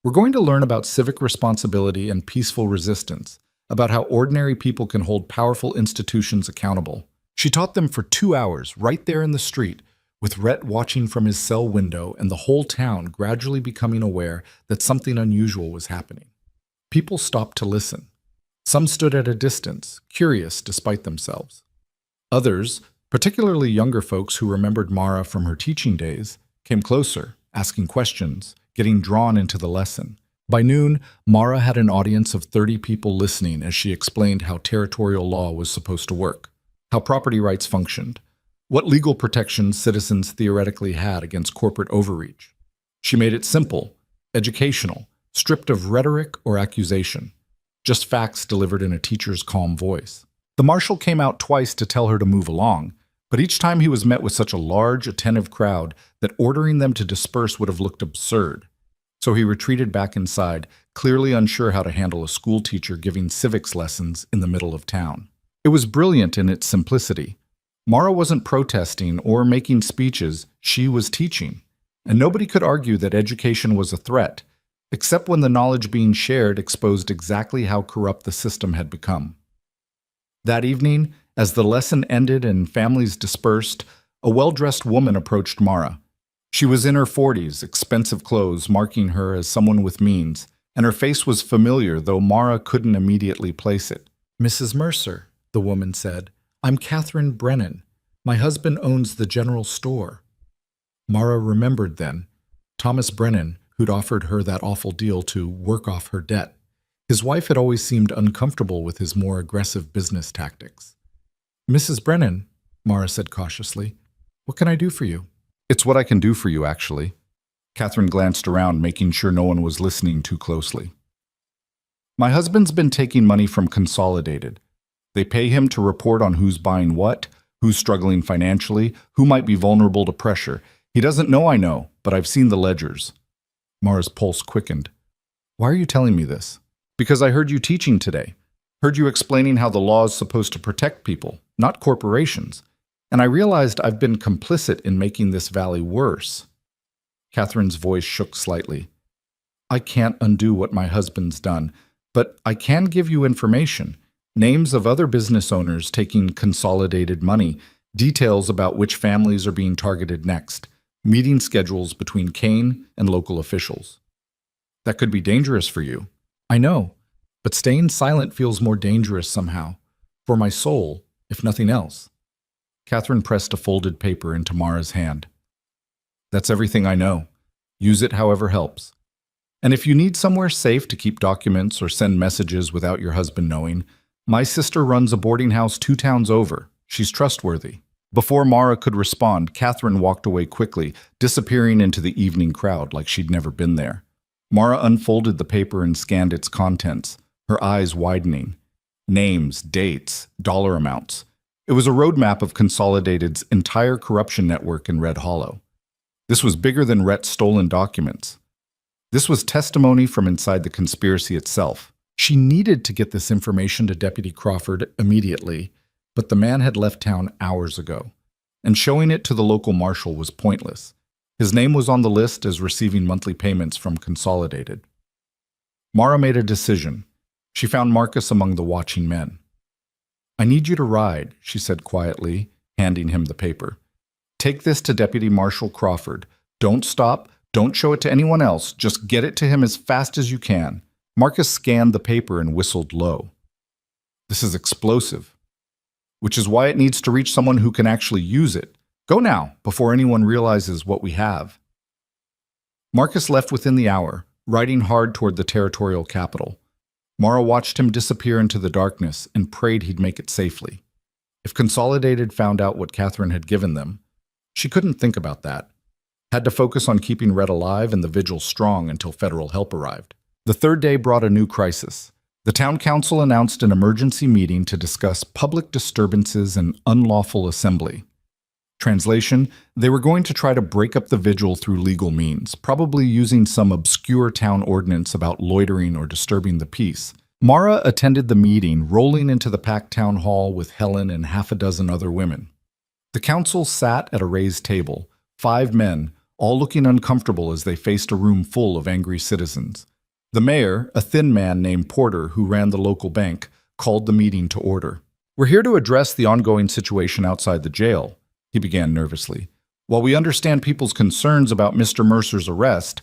We're going to learn about civic responsibility and peaceful resistance, about how ordinary people can hold powerful institutions accountable. She taught them for 2 hours, right there in the street, with Rhett watching from his cell window and the whole town gradually becoming aware that something unusual was happening. People stopped to listen. Some stood at a distance, curious despite themselves. Others, particularly younger folks who remembered Mara from her teaching days, came closer, asking questions, getting drawn into the lesson. By noon, Mara had an audience of 30 people listening as she explained how territorial law was supposed to work, how property rights functioned, what legal protections citizens theoretically had against corporate overreach. She made it simple, educational, stripped of rhetoric or accusation, just facts delivered in a teacher's calm voice. The marshal came out twice to tell her to move along, But each time he was met with such a large, attentive crowd that ordering them to disperse would have looked absurd. So he retreated back inside, clearly unsure how to handle a school teacher giving civics lessons in the middle of town. It was brilliant in its simplicity. Mara wasn't protesting or making speeches, she was teaching. And nobody could argue that education was a threat, except when the knowledge being shared exposed exactly how corrupt the system had become. That evening, as the lesson ended and families dispersed, a well-dressed woman approached Mara. She was in her 40s, expensive clothes marking her as someone with means, and her face was familiar, though Mara couldn't immediately place it. "Mrs. Mercer," the woman said, "I'm Catherine Brennan. My husband owns the general store." Mara remembered then. Thomas Brennan, who'd offered her that awful deal to work off her debt. His wife had always seemed uncomfortable with his more aggressive business tactics. "Mrs. Brennan," Mara said cautiously, "what can I do for you?" "It's what I can do for you, actually." Catherine glanced around, making sure no one was listening too closely. "My husband's been taking money from Consolidated. They pay him to report on who's buying what, who's struggling financially, who might be vulnerable to pressure. He doesn't know I know, but I've seen the ledgers." Mara's pulse quickened. "Why are you telling me this?" "Because I heard you teaching today. Heard you explaining how the law is supposed to protect people, not corporations. And I realized I've been complicit in making this valley worse." Catherine's voice shook slightly. "I can't undo what my husband's done, but I can give you information. Names of other business owners taking Consolidated money, details about which families are being targeted next, meeting schedules between Kane and local officials." "That could be dangerous for you." "I know, but staying silent feels more dangerous somehow. For my soul, if nothing else." Catherine pressed a folded paper into Mara's hand. "That's everything I know. Use it however helps. And if you need somewhere safe to keep documents or send messages without your husband knowing, my sister runs a boarding house 2 towns over. She's trustworthy." Before Mara could respond, Catherine walked away quickly, disappearing into the evening crowd like she'd never been there. Mara unfolded the paper and scanned its contents, her eyes widening. Names, dates, dollar amounts. It was a roadmap of Consolidated's entire corruption network in Red Hollow. This was bigger than Rhett's stolen documents. This was testimony from inside the conspiracy itself. She needed to get this information to Deputy Crawford immediately, but the man had left town hours ago, and showing it to the local marshal was pointless. His name was on the list as receiving monthly payments from Consolidated. Mara made a decision. She found Marcus among the watching men. "I need you to ride," she said quietly, handing him the paper. "Take this to Deputy Marshal Crawford. Don't stop. Don't show it to anyone else. Just get it to him as fast as you can." Marcus scanned the paper and whistled low. "This is explosive, which is why it needs to reach someone who can actually use it. Go now, before anyone realizes what we have." Marcus left within the hour, riding hard toward the territorial capital. Mara watched him disappear into the darkness and prayed he'd make it safely. If Consolidated found out what Catherine had given them, she couldn't think about that. Had to focus on keeping Red alive and the vigil strong until federal help arrived. The third day brought a new crisis. The town council announced an emergency meeting to discuss public disturbances and unlawful assembly. Translation, they were going to try to break up the vigil through legal means, probably using some obscure town ordinance about loitering or disturbing the peace. Mara attended the meeting, rolling into the packed town hall with Helen and half a dozen other women. The council sat at a raised table, 5 men, all looking uncomfortable as they faced a room full of angry citizens. The mayor, a thin man named Porter who ran the local bank, called the meeting to order. "We're here to address the ongoing situation outside the jail," he began nervously. "While we understand people's concerns about Mr. Mercer's arrest,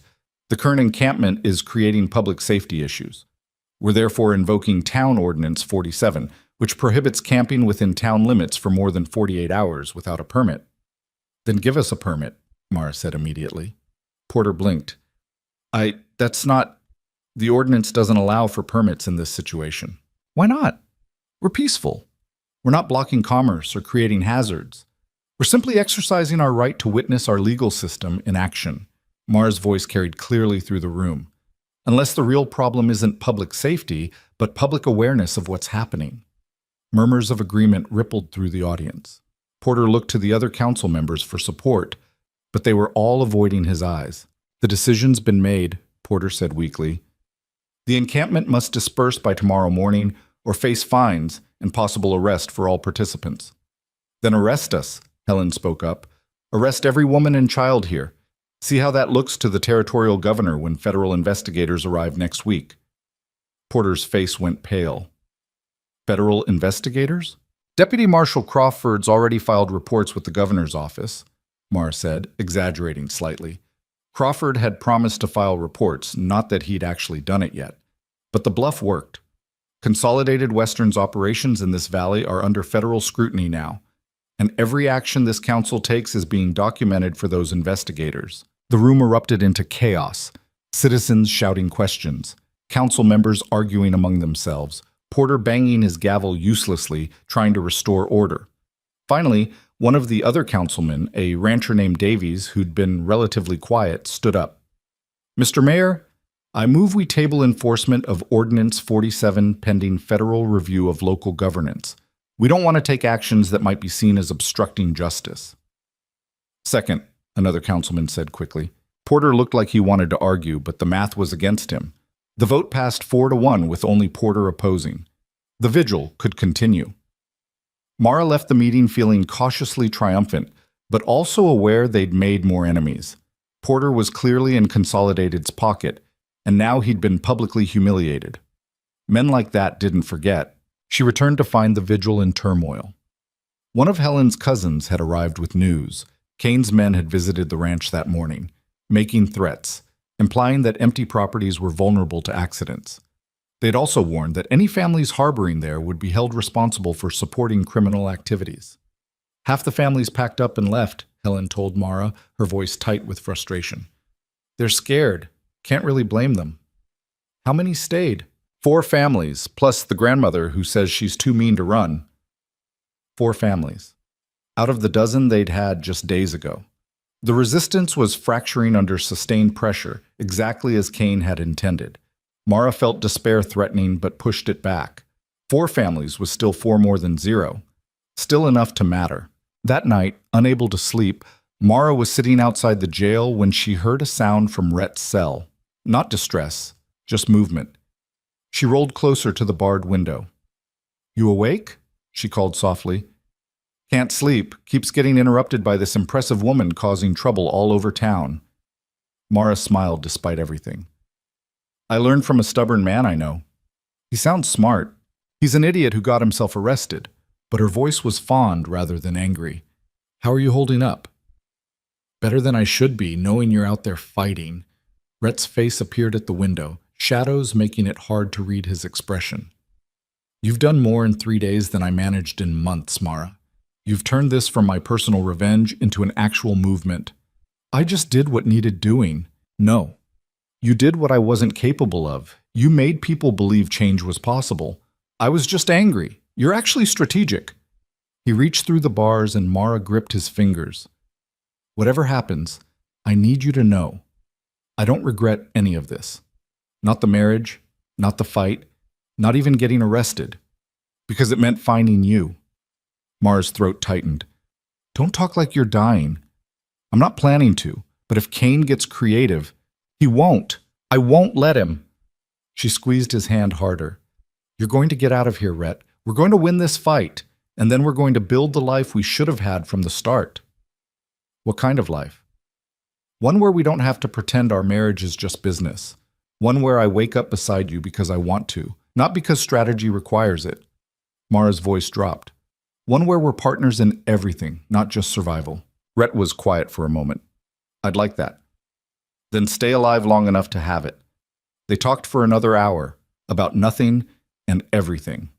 the current encampment is creating public safety issues. We're therefore invoking Town Ordinance 47, which prohibits camping within town limits for more than 48 hours without a permit." "Then give us a permit," Mara said immediately. Porter blinked. That's not... The ordinance doesn't allow for permits in this situation." "Why not?" "We're peaceful. We're not blocking commerce or creating hazards. We're simply exercising our right to witness our legal system in action." Mara's voice carried clearly through the room. "Unless the real problem isn't public safety, but public awareness of what's happening." Murmurs of agreement rippled through the audience. Porter looked to the other council members for support, but they were all avoiding his eyes. "The decision's been made," Porter said weakly. "The encampment must disperse by tomorrow morning or face fines and possible arrest for all participants." "Then arrest us," Helen spoke up. "Arrest every woman and child here. See how that looks to the territorial governor when federal investigators arrive next week." Porter's face went pale. "Federal investigators?" "Deputy Marshal Crawford's already filed reports with the governor's office," Mara said, exaggerating slightly. Crawford had promised to file reports, not that he'd actually done it yet. But the bluff worked. Consolidated Western's operations in this valley are under federal scrutiny now, and every action this council takes is being documented for those investigators. The room erupted into chaos, citizens shouting questions, council members arguing among themselves, Porter banging his gavel uselessly, trying to restore order. Finally, one of the other councilmen, a rancher named Davies, who'd been relatively quiet, stood up. "Mr. Mayor, I move we table enforcement of Ordinance 47 pending federal review of local governance. We don't want to take actions that might be seen as obstructing justice." "Second," another councilman said quickly. Porter looked like he wanted to argue, but the math was against him. The vote passed 4-1 with only Porter opposing. The vigil could continue. Mara left the meeting feeling cautiously triumphant, but also aware they'd made more enemies. Porter was clearly in Consolidated's pocket, and now he'd been publicly humiliated. Men like that didn't forget. She returned to find the vigil in turmoil. One of Helen's cousins had arrived with news. Kane's men had visited the ranch that morning, making threats, implying that empty properties were vulnerable to accidents. They'd also warned that any families harboring there would be held responsible for supporting criminal activities. "Half the families packed up and left," Helen told Mara, her voice tight with frustration. "They're scared. Can't really blame them." "How many stayed?" 4 families, plus the grandmother who says she's too mean to run." 4 families. Out of the dozen they'd had just days ago. The resistance was fracturing under sustained pressure, exactly as Kane had intended. Mara felt despair threatening, but pushed it back. 4 families was still 4 more than 0. Still enough to matter. That night, unable to sleep, Mara was sitting outside the jail when she heard a sound from Rhett's cell. Not distress, just movement. She rolled closer to the barred window. "You awake?" she called softly. "Can't sleep. Keeps getting interrupted by this impressive woman causing trouble all over town." Mara smiled despite everything. "I learned from a stubborn man I know. He sounds smart. He's an idiot who got himself arrested." But her voice was fond rather than angry. "How are you holding up?" "Better than I should be, knowing you're out there fighting." Rhett's face appeared at the window, shadows making it hard to read his expression. "You've done more in 3 days than I managed in months, Mara. You've turned this from my personal revenge into an actual movement. I just did what needed doing." "No. You did what I wasn't capable of. You made people believe change was possible. I was just angry. You're actually strategic." He reached through the bars and Mara gripped his fingers. "Whatever happens, I need you to know. I don't regret any of this. Not the marriage, not the fight, not even getting arrested. Because it meant finding you." Mara's throat tightened. "Don't talk like you're dying. I'm not planning to, but if Kane gets creative, he won't. I won't let him." She squeezed his hand harder. "You're going to get out of here, Rhett. We're going to win this fight, and then we're going to build the life we should have had from the start." "What kind of life?" "One where we don't have to pretend our marriage is just business. One where I wake up beside you because I want to, not because strategy requires it." Mara's voice dropped. "One where we're partners in everything, not just survival." Rhett was quiet for a moment. "I'd like that." "Then stay alive long enough to have it." They talked for another hour, about nothing and everything.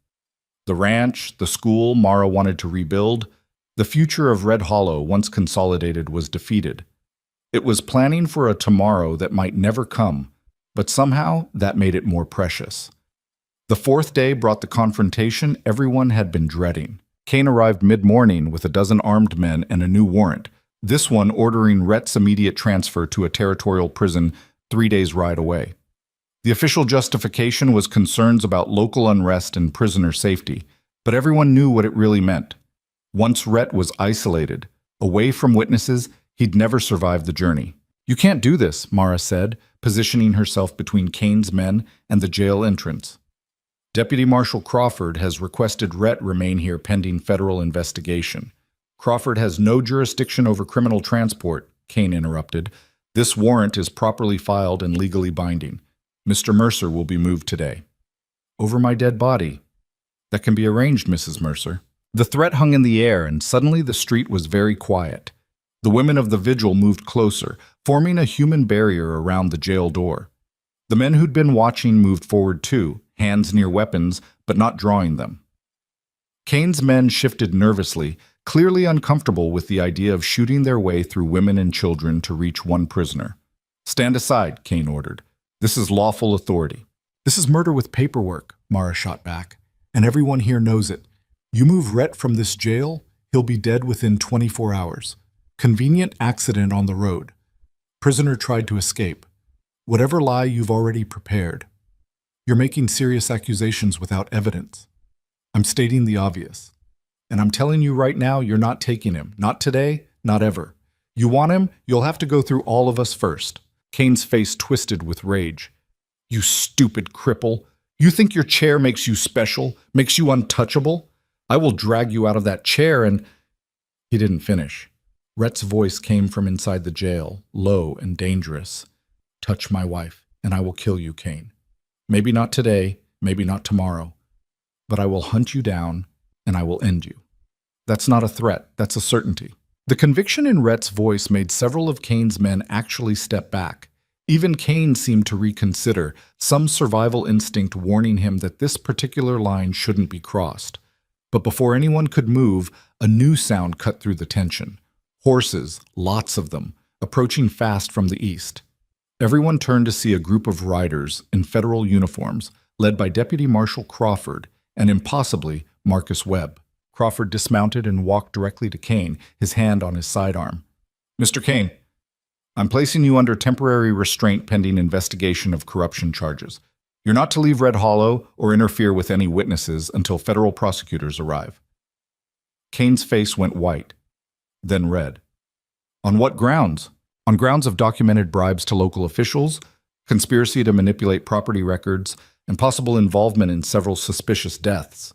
The ranch, the school Mara wanted to rebuild, the future of Red Hollow once consolidated was defeated. It was planning for a tomorrow that might never come, but somehow that made it more precious. The 4th day brought the confrontation everyone had been dreading. Kane arrived mid-morning with a dozen armed men and a new warrant, this one ordering Rhett's immediate transfer to a territorial prison 3 days' ride away. The official justification was concerns about local unrest and prisoner safety, but everyone knew what it really meant. Once Rhett was isolated, away from witnesses, he'd never survive the journey. "You can't do this," Mara said, positioning herself between Kane's men and the jail entrance. "Deputy Marshal Crawford has requested Rhett remain here pending federal investigation." "Crawford has no jurisdiction over criminal transport," Kane interrupted. "This warrant is properly filed and legally binding. Mr. Mercer will be moved today." "Over my dead body." "That can be arranged, Mrs. Mercer." The threat hung in the air, and suddenly the street was very quiet. The women of the vigil moved closer, forming a human barrier around the jail door. The men who'd been watching moved forward too, hands near weapons, but not drawing them. Kane's men shifted nervously, clearly uncomfortable with the idea of shooting their way through women and children to reach one prisoner. "Stand aside," Kane ordered. "This is lawful authority." "This is murder with paperwork," Mara shot back, "and everyone here knows it. You move Rhett from this jail, he'll be dead within 24 hours. Convenient accident on the road. Prisoner tried to escape. Whatever lie you've already prepared. You're making serious accusations without evidence. I'm stating the obvious. And I'm telling you right now, you're not taking him. Not today, not ever. You want him, you'll have to go through all of us first." Kane's face twisted with rage. "You stupid cripple. You think your chair makes you special, makes you untouchable? I will drag you out of that chair and—" He didn't finish. Rhett's voice came from inside the jail, low and dangerous. "Touch my wife, and I will kill you, Kane. Maybe not today, maybe not tomorrow, but I will hunt you down, and I will end you." That's not a threat, that's a certainty. The conviction in Rhett's voice made several of Kane's men actually step back. Even Kane seemed to reconsider, some survival instinct warning him that this particular line shouldn't be crossed. But before anyone could move, a new sound cut through the tension. Horses, lots of them, approaching fast from the east. Everyone turned to see a group of riders in federal uniforms, led by Deputy Marshal Crawford and, impossibly, Marcus Webb. Crawford dismounted and walked directly to Kane, his hand on his sidearm. "Mr. Kane, I'm placing you under temporary restraint pending investigation of corruption charges. You're not to leave Red Hollow or interfere with any witnesses until federal prosecutors arrive." Kane's face went white, then red. "On what grounds?" "On grounds of documented bribes to local officials, conspiracy to manipulate property records, and possible involvement in several suspicious deaths."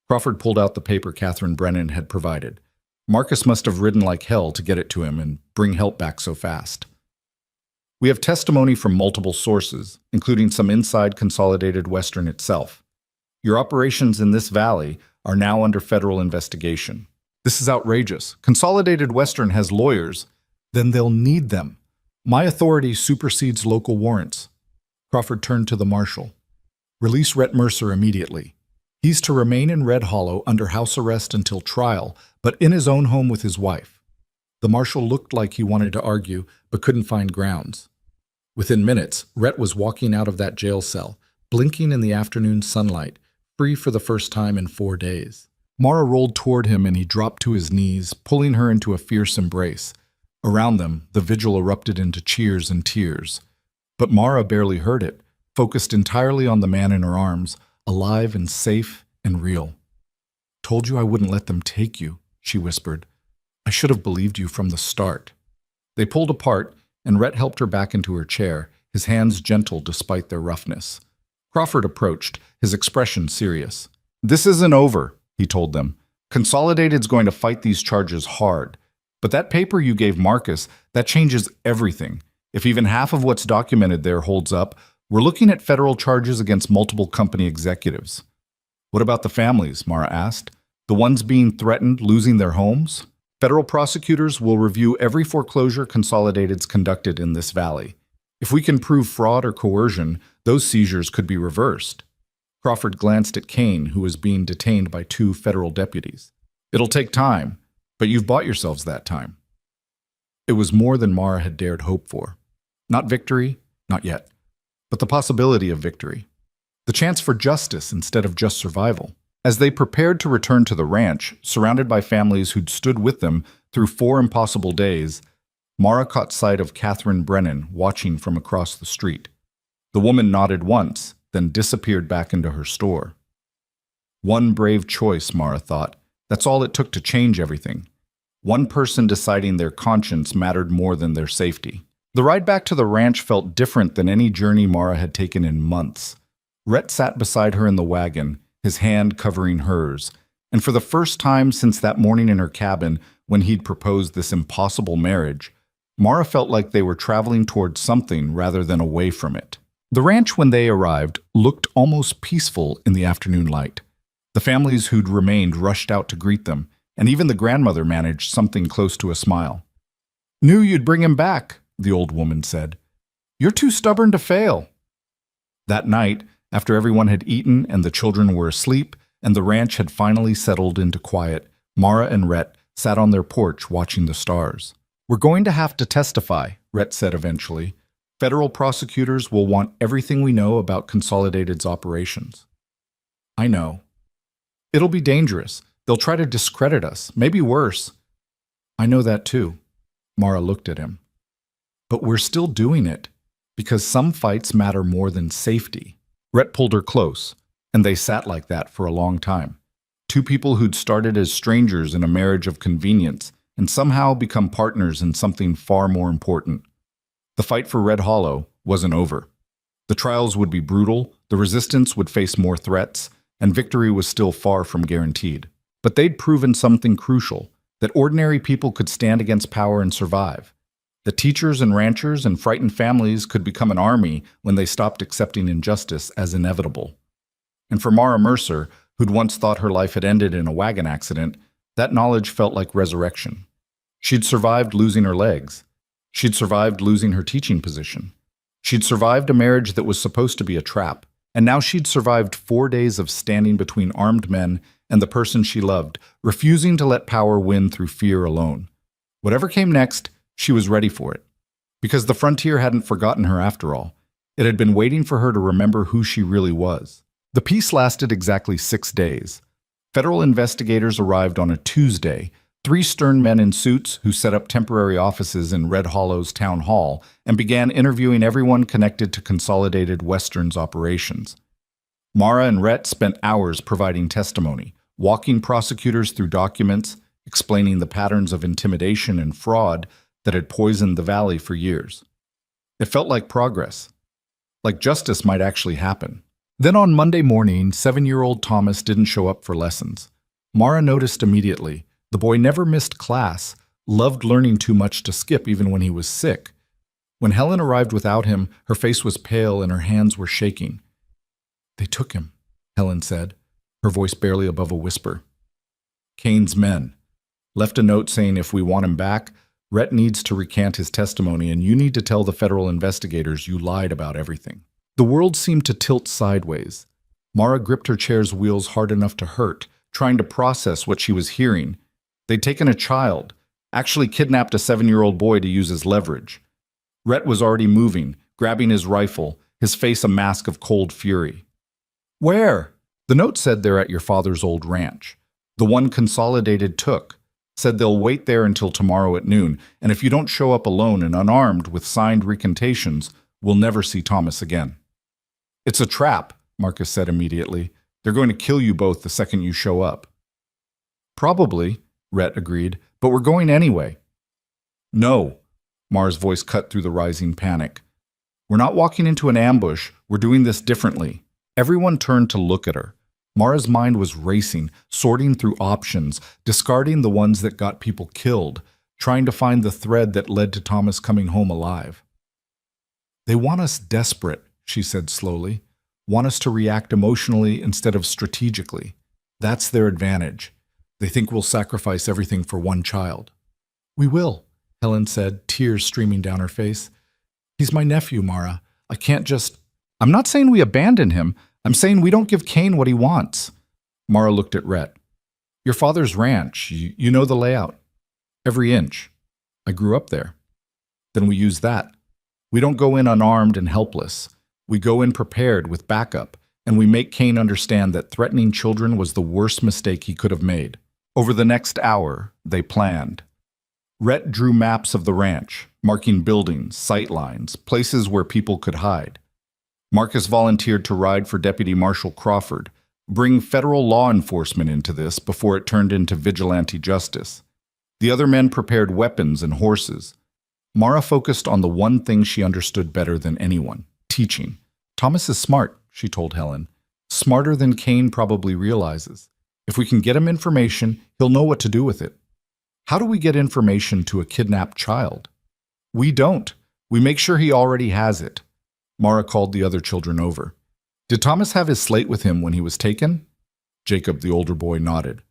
Crawford pulled out the paper Catherine Brennan had provided. Marcus must have ridden like hell to get it to him and bring help back so fast. "We have testimony from multiple sources, including some inside Consolidated Western itself. Your operations in this valley are now under federal investigation." "This is outrageous. Consolidated Western has lawyers. Then they'll need them. My authority supersedes local warrants." Crawford turned to the marshal. "Release Rhett Mercer immediately. He's to remain in Red Hollow under house arrest until trial, but in his own home with his wife." The marshal looked like he wanted to argue, but couldn't find grounds. Within minutes, Rhett was walking out of that jail cell, blinking in the afternoon sunlight, free for the first time in 4 days. Mara rolled toward him and he dropped to his knees, pulling her into a fierce embrace. Around them, the vigil erupted into cheers and tears. But Mara barely heard it, focused entirely on the man in her arms, alive and safe and real. "Told you I wouldn't let them take you," she whispered. "I should have believed you from the start." They pulled apart, and Rhett helped her back into her chair, his hands gentle despite their roughness. Crawford approached, his expression serious. "This isn't over," he told them. "Consolidated's going to fight these charges hard. But that paper you gave Marcus, that changes everything. If even half of what's documented there holds up, we're looking at federal charges against multiple company executives." "What about the families?" Mara asked. "The ones being threatened, losing their homes?" "Federal prosecutors will review every foreclosure Consolidated's conducted in this valley. If we can prove fraud or coercion, those seizures could be reversed." Crawford glanced at Kane, who was being detained by 2 federal deputies. "It'll take time, but you've bought yourselves that time." It was more than Mara had dared hope for. Not victory, not yet, but the possibility of victory. The chance for justice instead of just survival. As they prepared to return to the ranch, surrounded by families who'd stood with them through 4 impossible days, Mara caught sight of Catherine Brennan watching from across the street. The woman nodded once, then disappeared back into her store. One brave choice, Mara thought, That's all it took to change everything. One person deciding their conscience mattered more than their safety. The ride back to the ranch felt different than any journey Mara had taken in months. Rhett sat beside her in the wagon, his hand covering hers, and for the first time since that morning in her cabin when he'd proposed this impossible marriage, Mara felt like they were traveling towards something rather than away from it. The ranch, when they arrived, looked almost peaceful in the afternoon light. The families who'd remained rushed out to greet them, and even the grandmother managed something close to a smile. "Knew you'd bring him back," the old woman said. "You're too stubborn to fail." That night, after everyone had eaten and the children were asleep, and the ranch had finally settled into quiet, Mara and Rhett sat on their porch watching the stars. "We're going to have to testify," Rhett said eventually. "Federal prosecutors will want everything we know about Consolidated's operations." "I know. It'll be dangerous. They'll try to discredit us, maybe worse." "I know that too." Mara looked at him. "But we're still doing it, because some fights matter more than safety." Rhett pulled her close, and they sat like that for a long time. Two people who'd started as strangers in a marriage of convenience and somehow become partners in something far more important. The fight for Red Hollow wasn't over. The trials would be brutal, the resistance would face more threats, and victory was still far from guaranteed. But they'd proven something crucial, that ordinary people could stand against power and survive. The teachers and ranchers and frightened families could become an army when they stopped accepting injustice as inevitable. And for Mara Mercer, who'd once thought her life had ended in a wagon accident, that knowledge felt like resurrection. She'd survived losing her legs. She'd survived losing her teaching position. She'd survived a marriage that was supposed to be a trap. And now she'd survived 4 days of standing between armed men and the person she loved, refusing to let power win through fear alone. Whatever came next, she was ready for it. Because the frontier hadn't forgotten her after all. It had been waiting for her to remember who she really was. The peace lasted exactly 6 days. Federal investigators arrived on a Tuesday, 3 stern men in suits who set up temporary offices in Red Hollow's town hall and began interviewing everyone connected to Consolidated Western's operations. Mara and Rhett spent hours providing testimony, walking prosecutors through documents, explaining the patterns of intimidation and fraud that had poisoned the valley for years. It felt like progress, like justice might actually happen. Then on Monday morning, 7-year-old Thomas didn't show up for lessons. Mara noticed immediately. The boy never missed class, loved learning too much to skip even when he was sick. When Helen arrived without him, her face was pale and her hands were shaking. "They took him," Helen said, her voice barely above a whisper. "Kane's men. Left a note saying if we want him back, Rhett needs to recant his testimony and you need to tell the federal investigators you lied about everything." The world seemed to tilt sideways. Mara gripped her chair's wheels hard enough to hurt, trying to process what she was hearing. They'd taken a child, actually kidnapped a 7-year-old boy to use as leverage. Rhett was already moving, grabbing his rifle, his face a mask of cold fury. "Where?" "The note said they're at your father's old ranch. The one Consolidated took. Said they'll wait there until tomorrow at noon, and if you don't show up alone and unarmed with signed recantations, we'll never see Thomas again." "It's a trap," Marcus said immediately. "They're going to kill you both the second you show up." "Probably," Rhett agreed, "but we're going anyway." "No," Mara's voice cut through the rising panic. "We're not walking into an ambush. We're doing this differently." Everyone turned to look at her. Mara's mind was racing, sorting through options, discarding the ones that got people killed, trying to find the thread that led to Thomas coming home alive. "They want us desperate," she said slowly. "Want us to react emotionally instead of strategically. That's their advantage. They think we'll sacrifice everything for one child." "We will," Helen said, tears streaming down her face. "He's my nephew, Mara. I can't just—" "I'm not saying we abandon him. I'm saying we don't give Kane what he wants." Mara looked at Rhett. "Your father's ranch, you know the layout. Every inch. I grew up there. Then we use that. We don't go in unarmed and helpless. We go in prepared with backup, and we make Kane understand that threatening children was the worst mistake he could have made." Over the next hour, they planned. Rhett drew maps of the ranch, marking buildings, sight lines, places where people could hide. Marcus volunteered to ride for Deputy Marshal Crawford, Bring federal law enforcement into this before it turned into vigilante justice. The other men prepared weapons and horses. Mara focused on the one thing she understood better than anyone: teaching. Thomas is smart, she told Helen. Smarter than Kane probably realizes. If we can get him information, he'll know what to do with it. How do we get information to a kidnapped child? We don't. We make sure he already has it. Mara called the other children over. Did Thomas have his slate with him when he was taken? Jacob, the older boy, nodded.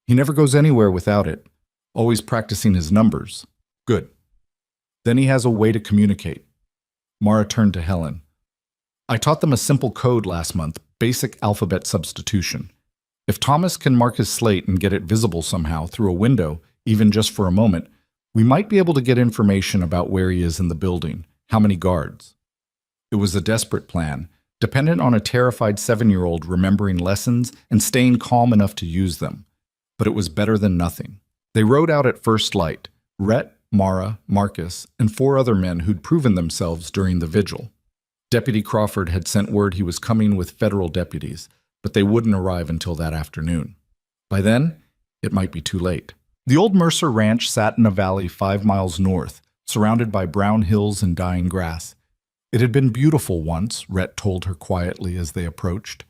He never goes anywhere without it, always practicing his numbers. Good. Then he has a way to communicate. Mara turned to Helen. I taught them a simple code last month, basic alphabet substitution. If Thomas can mark his slate and get it visible somehow through a window, even just for a moment, we might be able to get information about where he is in the building, how many guards. It was a desperate plan, dependent on a terrified 7-year-old remembering lessons and staying calm enough to use them. But it was better than nothing. They rode out at first light, Rhett, Mara, Marcus, and 4 other men who'd proven themselves during the vigil. Deputy Crawford had sent word he was coming with federal deputies, but they wouldn't arrive until that afternoon. By then, it might be too late. The old Mercer Ranch sat in a valley 5 miles north, surrounded by brown hills and dying grass. It had been beautiful once, Rhett told her quietly as they approached.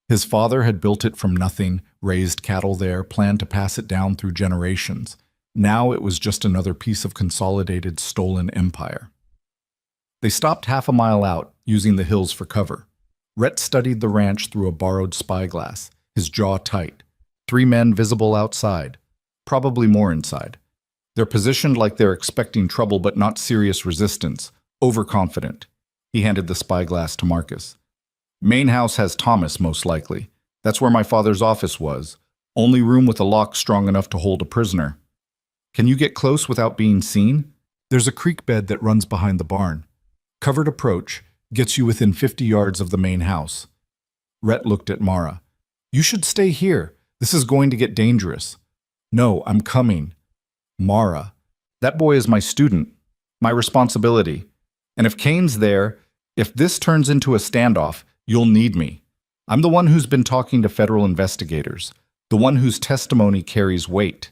His father had built it from nothing, raised cattle there, planned to pass it down through generations. Now it was just another piece of consolidated stolen empire. They stopped half a mile out, using the hills for cover. Rhett studied the ranch through a borrowed spyglass, his jaw tight. 3 men visible outside, probably more inside. They're positioned like they're expecting trouble but not serious resistance, overconfident. He handed the spyglass to Marcus. Main house has Thomas, most likely. That's where my father's office was. Only room with a lock strong enough to hold a prisoner. Can you get close without being seen? There's a creek bed that runs behind the barn. Covered approach gets you within 50 yards of the main house. Rhett looked at Mara. You should stay here. This is going to get dangerous. No, I'm coming. Mara, that boy is my student, my responsibility. And if Kane's there, if this turns into a standoff, you'll need me. I'm the one who's been talking to federal investigators, the one whose testimony carries weight.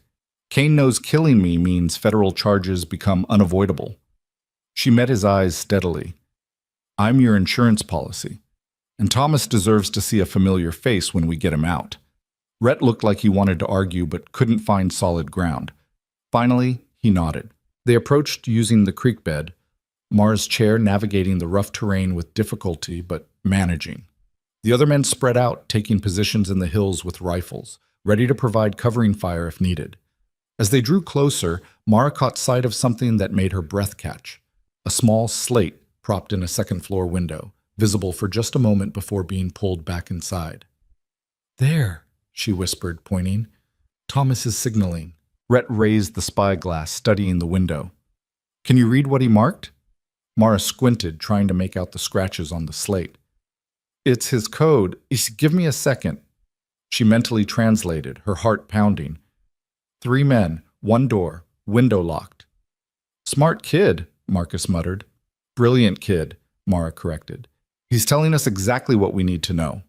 Kane knows killing me means federal charges become unavoidable. She met his eyes steadily. I'm your insurance policy. And Thomas deserves to see a familiar face when we get him out. Rhett looked like he wanted to argue but couldn't find solid ground. Finally, he nodded. They approached using the creek bed, Mara's chair navigating the rough terrain with difficulty but managing. The other men spread out, taking positions in the hills with rifles, ready to provide covering fire if needed. As they drew closer, Mara caught sight of something that made her breath catch. A small slate propped in a second-floor window, visible for just a moment before being pulled back inside. There, she whispered, pointing. Thomas is signaling. Rhett raised the spyglass, studying the window. Can you read what he marked? Mara squinted, trying to make out the scratches on the slate. It's his code. Give me a second. She mentally translated, her heart pounding. 3 men, 1 door, window locked. Smart kid, Marcus muttered. Brilliant kid, Mara corrected. He's telling us exactly what we need to know.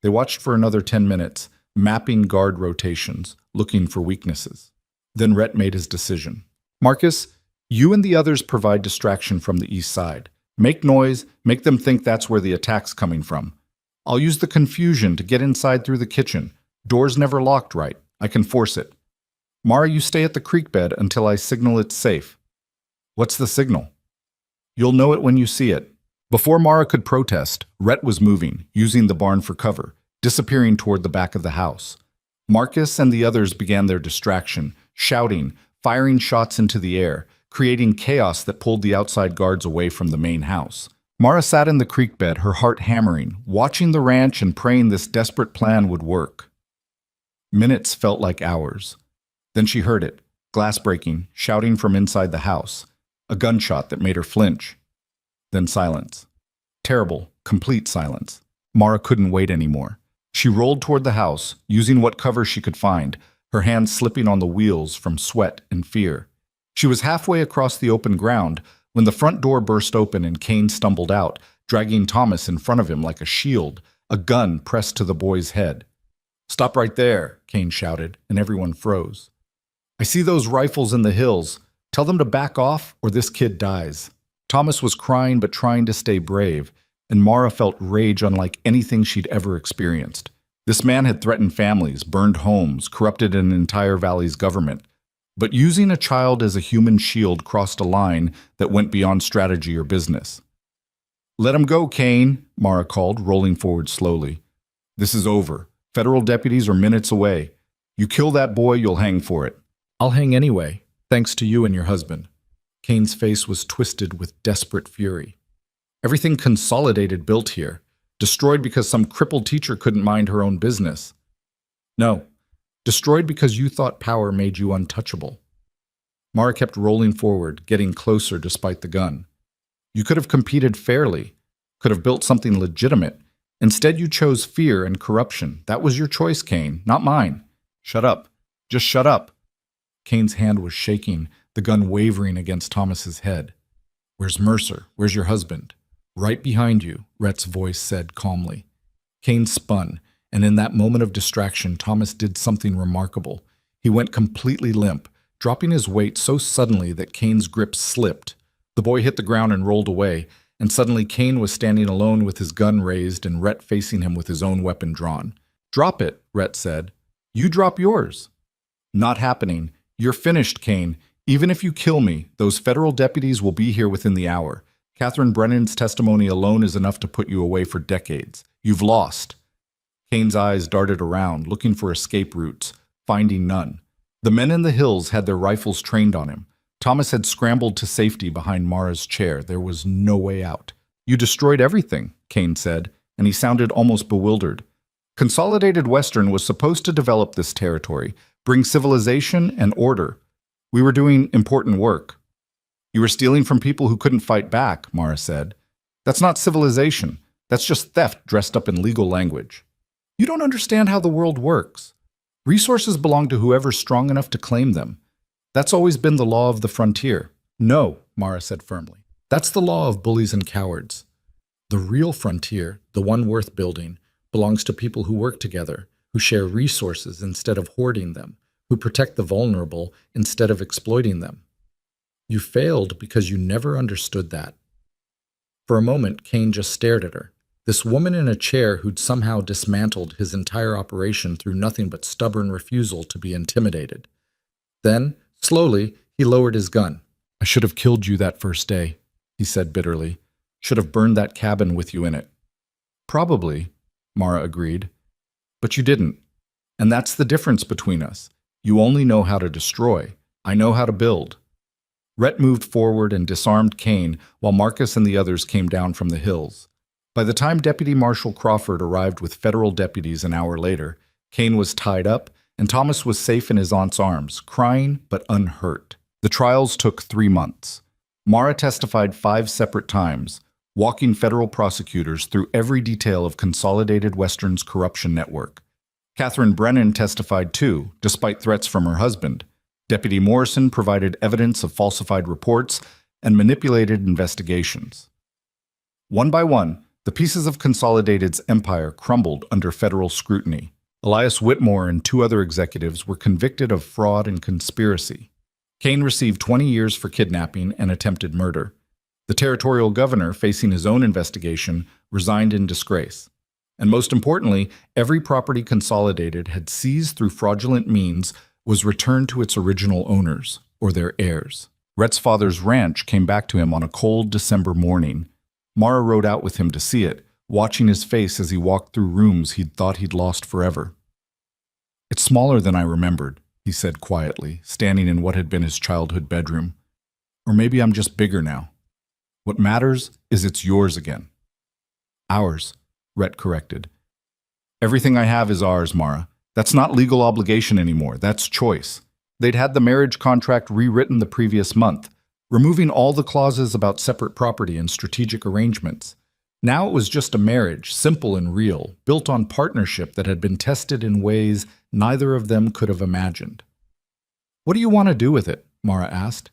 They watched for another 10 minutes, mapping guard rotations, looking for weaknesses. Then Rhett made his decision. Marcus, you and the others provide distraction from the east side. Make noise, make them think that's where the attack's coming from. I'll use the confusion to get inside through the kitchen. Door's never locked right. I can force it. Mara, you stay at the creek bed until I signal it's safe. What's the signal? You'll know it when you see it. Before Mara could protest, Rhett was moving, using the barn for cover, disappearing toward the back of the house. Marcus and the others began their distraction, shouting, firing shots into the air, creating chaos that pulled the outside guards away from the main house. Mara sat in the creek bed, her heart hammering, watching the ranch and praying this desperate plan would work. Minutes felt like hours. Then she heard it, glass breaking, shouting from inside the house, a gunshot that made her flinch. Then silence. Terrible, complete silence. Mara couldn't wait anymore. She rolled toward the house, using what cover she could find, her hands slipping on the wheels from sweat and fear. She was halfway across the open ground when the front door burst open and Kane stumbled out, dragging Thomas in front of him like a shield, a gun pressed to the boy's head. "Stop right there," Kane shouted, and everyone froze. "I see those rifles in the hills. Tell them to back off or this kid dies." Thomas was crying but trying to stay brave, and Mara felt rage unlike anything she'd ever experienced. This man had threatened families, burned homes, corrupted an entire valley's government. But using a child as a human shield crossed a line that went beyond strategy or business. "Let him go, Kane," Mara called, rolling forward slowly. "This is over. Federal deputies are minutes away. You kill that boy, you'll hang for it." "I'll hang anyway, thanks to you and your husband." Kane's face was twisted with desperate fury. Everything Consolidated built here, destroyed because some crippled teacher couldn't mind her own business. No, destroyed because you thought power made you untouchable. Mara kept rolling forward, getting closer despite the gun. You could have competed fairly, could have built something legitimate. Instead, you chose fear and corruption. That was your choice, Kane, not mine. Shut up. Just shut up. Kane's hand was shaking, the gun wavering against Thomas's head. "Where's Mercer? Where's your husband?" "Right behind you," Rhett's voice said calmly. Kane spun, and in that moment of distraction, Thomas did something remarkable. He went completely limp, dropping his weight so suddenly that Kane's grip slipped. The boy hit the ground and rolled away, and suddenly Kane was standing alone with his gun raised and Rhett facing him with his own weapon drawn. "Drop it," Rhett said. "You drop yours." "Not happening. You're finished, Kane. Even if you kill me, those federal deputies will be here within the hour. Catherine Brennan's testimony alone is enough to put you away for decades. You've lost." Kane's eyes darted around, looking for escape routes, finding none. The men in the hills had their rifles trained on him. Thomas had scrambled to safety behind Mara's chair. There was no way out. "You destroyed everything," Kane said, and he sounded almost bewildered. "Consolidated Western was supposed to develop this territory, bring civilization and order. We were doing important work." "You were stealing from people who couldn't fight back," Mara said. "That's not civilization. That's just theft dressed up in legal language. You don't understand how the world works. Resources belong to whoever's strong enough to claim them. That's always been the law of the frontier." "No," Mara said firmly. "That's the law of bullies and cowards. The real frontier, the one worth building, belongs to people who work together, who share resources instead of hoarding them, who protect the vulnerable instead of exploiting them. You failed because you never understood that." For a moment, Kane just stared at her. This woman in a chair who'd somehow dismantled his entire operation through nothing but stubborn refusal to be intimidated. Then, slowly, he lowered his gun. "I should have killed you that first day," he said bitterly. "Should have burned that cabin with you in it." "Probably," Mara agreed. "But you didn't. And that's the difference between us. You only know how to destroy. I know how to build." Rhett moved forward and disarmed Kane while Marcus and the others came down from the hills. By the time Deputy Marshal Crawford arrived with federal deputies an hour later, Kane was tied up and Thomas was safe in his aunt's arms, crying but unhurt. The trials took 3 months. Mara testified 5 separate times, walking federal prosecutors through every detail of Consolidated Western's corruption network. Catherine Brennan testified too, despite threats from her husband. Deputy Morrison provided evidence of falsified reports and manipulated investigations. One by one, the pieces of Consolidated's empire crumbled under federal scrutiny. Elias Whitmore and 2 other executives were convicted of fraud and conspiracy. Kane received 20 years for kidnapping and attempted murder. The territorial governor, facing his own investigation, resigned in disgrace. And most importantly, every property Consolidated had seized through fraudulent means was returned to its original owners, or their heirs. Rhett's father's ranch came back to him on a cold December morning. Mara rode out with him to see it, watching his face as he walked through rooms he'd thought he'd lost forever. "It's smaller than I remembered," he said quietly, standing in what had been his childhood bedroom. "Or maybe I'm just bigger now. What matters is it's yours again." "Ours," Rhett corrected. "Everything I have is ours, Mara. That's not legal obligation anymore, that's choice." They'd had the marriage contract rewritten the previous month, removing all the clauses about separate property and strategic arrangements. Now it was just a marriage, simple and real, built on partnership that had been tested in ways neither of them could have imagined. "What do you want to do with it?" Mara asked.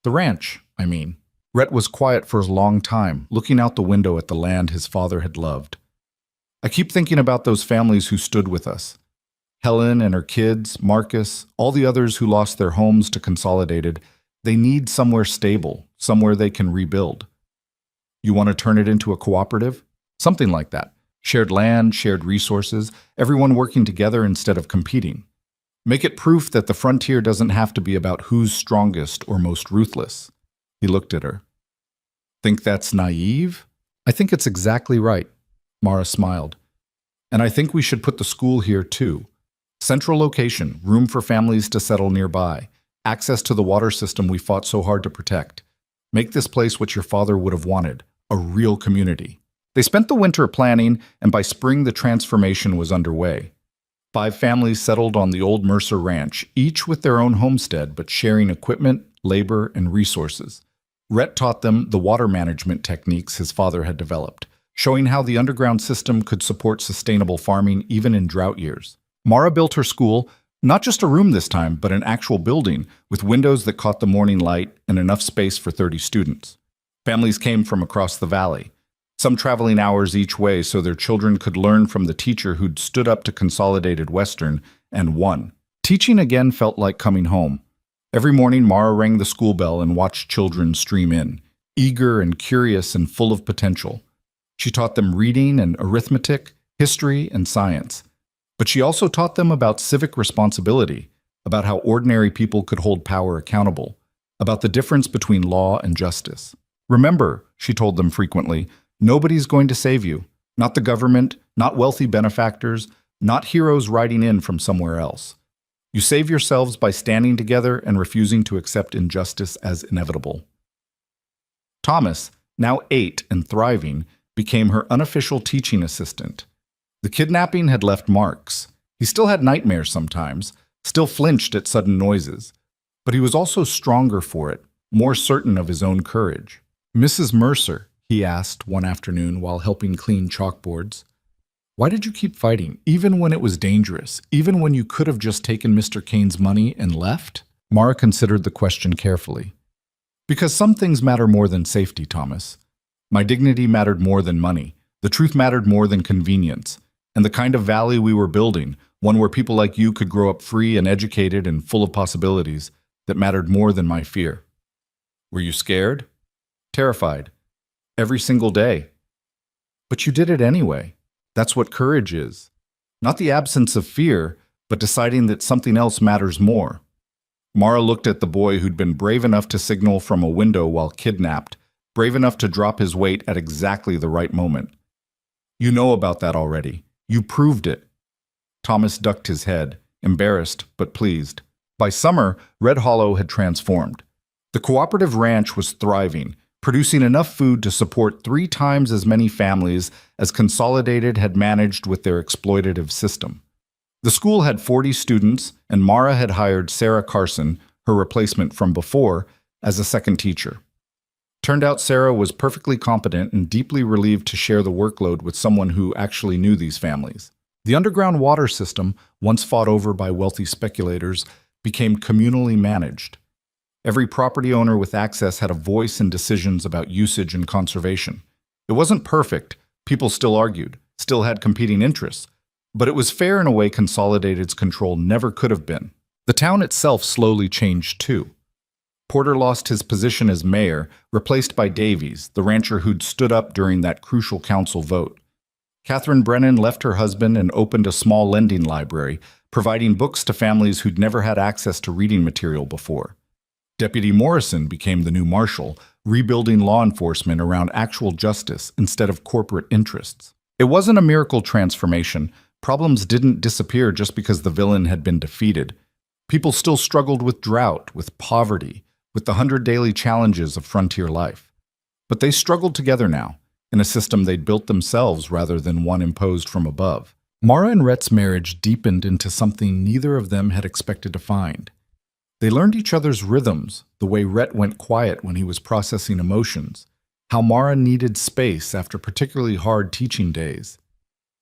"The ranch, I mean." Rhett was quiet for a long time, looking out the window at the land his father had loved. "I keep thinking about those families who stood with us. Helen and her kids, Marcus, all the others who lost their homes to Consolidated, they need somewhere stable, somewhere they can rebuild. You want to turn it into a cooperative? Something like that. Shared land, shared resources, everyone working together instead of competing. Make it proof that the frontier doesn't have to be about who's strongest or most ruthless. He looked at her. Think that's naive? I think it's exactly right. Mara smiled. And I think we should put the school here too. Central location, room for families to settle nearby, access to the water system we fought so hard to protect. Make this place what your father would have wanted, a real community. They spent the winter planning, and by spring the transformation was underway. 5 families settled on the old Mercer Ranch, each with their own homestead but sharing equipment, labor, and resources. Rhett taught them the water management techniques his father had developed, showing how the underground system could support sustainable farming even in drought years. Mara built her school, not just a room this time, but an actual building with windows that caught the morning light and enough space for 30 students. Families came from across the valley, some traveling hours each way so their children could learn from the teacher who'd stood up to Consolidated Western and won. Teaching again felt like coming home. Every morning, Mara rang the school bell and watched children stream in, eager and curious and full of potential. She taught them reading and arithmetic, history and science. But she also taught them about civic responsibility, about how ordinary people could hold power accountable, about the difference between law and justice. Remember, she told them frequently, nobody's going to save you. Not the government, not wealthy benefactors, not heroes riding in from somewhere else. You save yourselves by standing together and refusing to accept injustice as inevitable. Thomas, now 8 and thriving, became her unofficial teaching assistant. The kidnapping had left marks. He still had nightmares sometimes, still flinched at sudden noises. But he was also stronger for it, more certain of his own courage. Mrs. Mercer, he asked one afternoon while helping clean chalkboards, why did you keep fighting, even when it was dangerous, even when you could have just taken Mr. Kane's money and left? Mara considered the question carefully. Because some things matter more than safety, Thomas. My dignity mattered more than money. The truth mattered more than convenience. And the kind of valley we were building, one where people like you could grow up free and educated and full of possibilities, that mattered more than my fear. Were you scared? Terrified. Every single day. But you did it anyway. That's what courage is. Not the absence of fear, but deciding that something else matters more. Mara looked at the boy who'd been brave enough to signal from a window while kidnapped, brave enough to drop his weight at exactly the right moment. You know about that already. You proved it. Thomas ducked his head, embarrassed but pleased. By summer, Red Hollow had transformed. The cooperative ranch was thriving, producing enough food to support 3 times as many families as Consolidated had managed with their exploitative system. The school had 40 students, and Mara had hired Sarah Carson, her replacement from before, as a second teacher. Turned out Sarah was perfectly competent and deeply relieved to share the workload with someone who actually knew these families. The underground water system, once fought over by wealthy speculators, became communally managed. Every property owner with access had a voice in decisions about usage and conservation. It wasn't perfect, people still argued, still had competing interests, but it was fair in a way Consolidated's control never could have been. The town itself slowly changed too. Porter lost his position as mayor, replaced by Davies, the rancher who'd stood up during that crucial council vote. Catherine Brennan left her husband and opened a small lending library, providing books to families who'd never had access to reading material before. Deputy Morrison became the new marshal, rebuilding law enforcement around actual justice instead of corporate interests. It wasn't a miracle transformation. Problems didn't disappear just because the villain had been defeated. People still struggled with drought, with poverty, with the 100 daily challenges of frontier life. But they struggled together now, in a system they'd built themselves rather than one imposed from above. Mara and Rhett's marriage deepened into something neither of them had expected to find. They learned each other's rhythms, the way Rhett went quiet when he was processing emotions, how Mara needed space after particularly hard teaching days.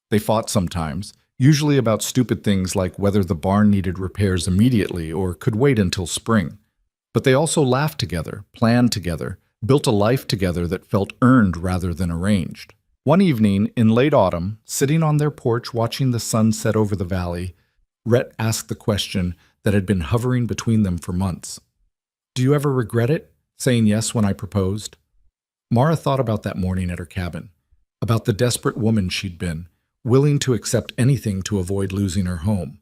They fought sometimes, usually about stupid things like whether the barn needed repairs immediately or could wait until spring. But they also laughed together, planned together, built a life together that felt earned rather than arranged. One evening, in late autumn, sitting on their porch watching the sun set over the valley, Rhett asked the question that had been hovering between them for months. Do you ever regret it, saying yes when I proposed? Mara thought about that morning at her cabin, about the desperate woman she'd been, willing to accept anything to avoid losing her home.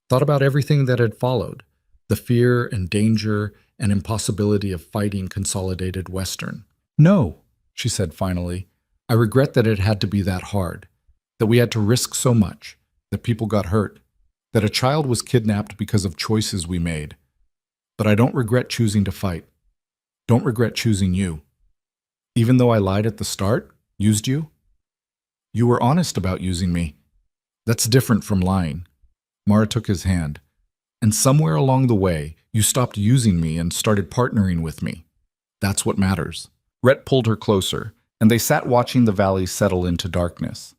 Thought about everything that had followed, the fear and danger and impossibility of fighting Consolidated Western. No, she said finally. I regret that it had to be that hard, that we had to risk so much, that people got hurt, that a child was kidnapped because of choices we made. But I don't regret choosing to fight. Don't regret choosing you. Even though I lied at the start, used you? You were honest about using me. That's different from lying. Mara took his hand. And somewhere along the way, you stopped using me and started partnering with me. That's what matters. Rhett pulled her closer, and they sat watching the valley settle into darkness.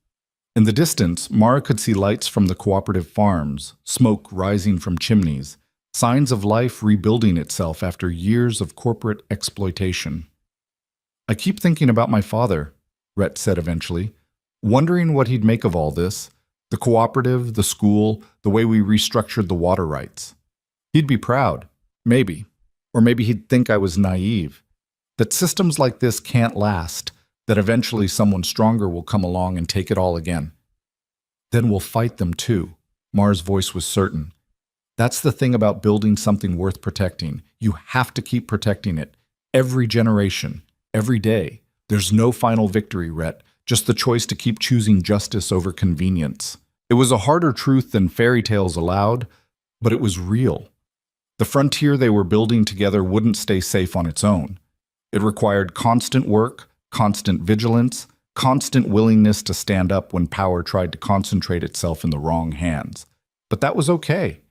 In the distance, Mara could see lights from the cooperative farms, smoke rising from chimneys, signs of life rebuilding itself after years of corporate exploitation. I keep thinking about my father, Rhett said eventually, wondering what he'd make of all this, the cooperative, the school, the way we restructured the water rights. He'd be proud, maybe, or maybe he'd think I was naive, that systems like this can't last, that eventually someone stronger will come along and take it all again. Then we'll fight them too, Mara's voice was certain. That's the thing about building something worth protecting. You have to keep protecting it. Every generation, every day. There's no final victory, Rhett, just the choice to keep choosing justice over convenience. It was a harder truth than fairy tales allowed, but it was real. The frontier they were building together wouldn't stay safe on its own. It required constant work, constant vigilance, constant willingness to stand up when power tried to concentrate itself in the wrong hands. But that was okay,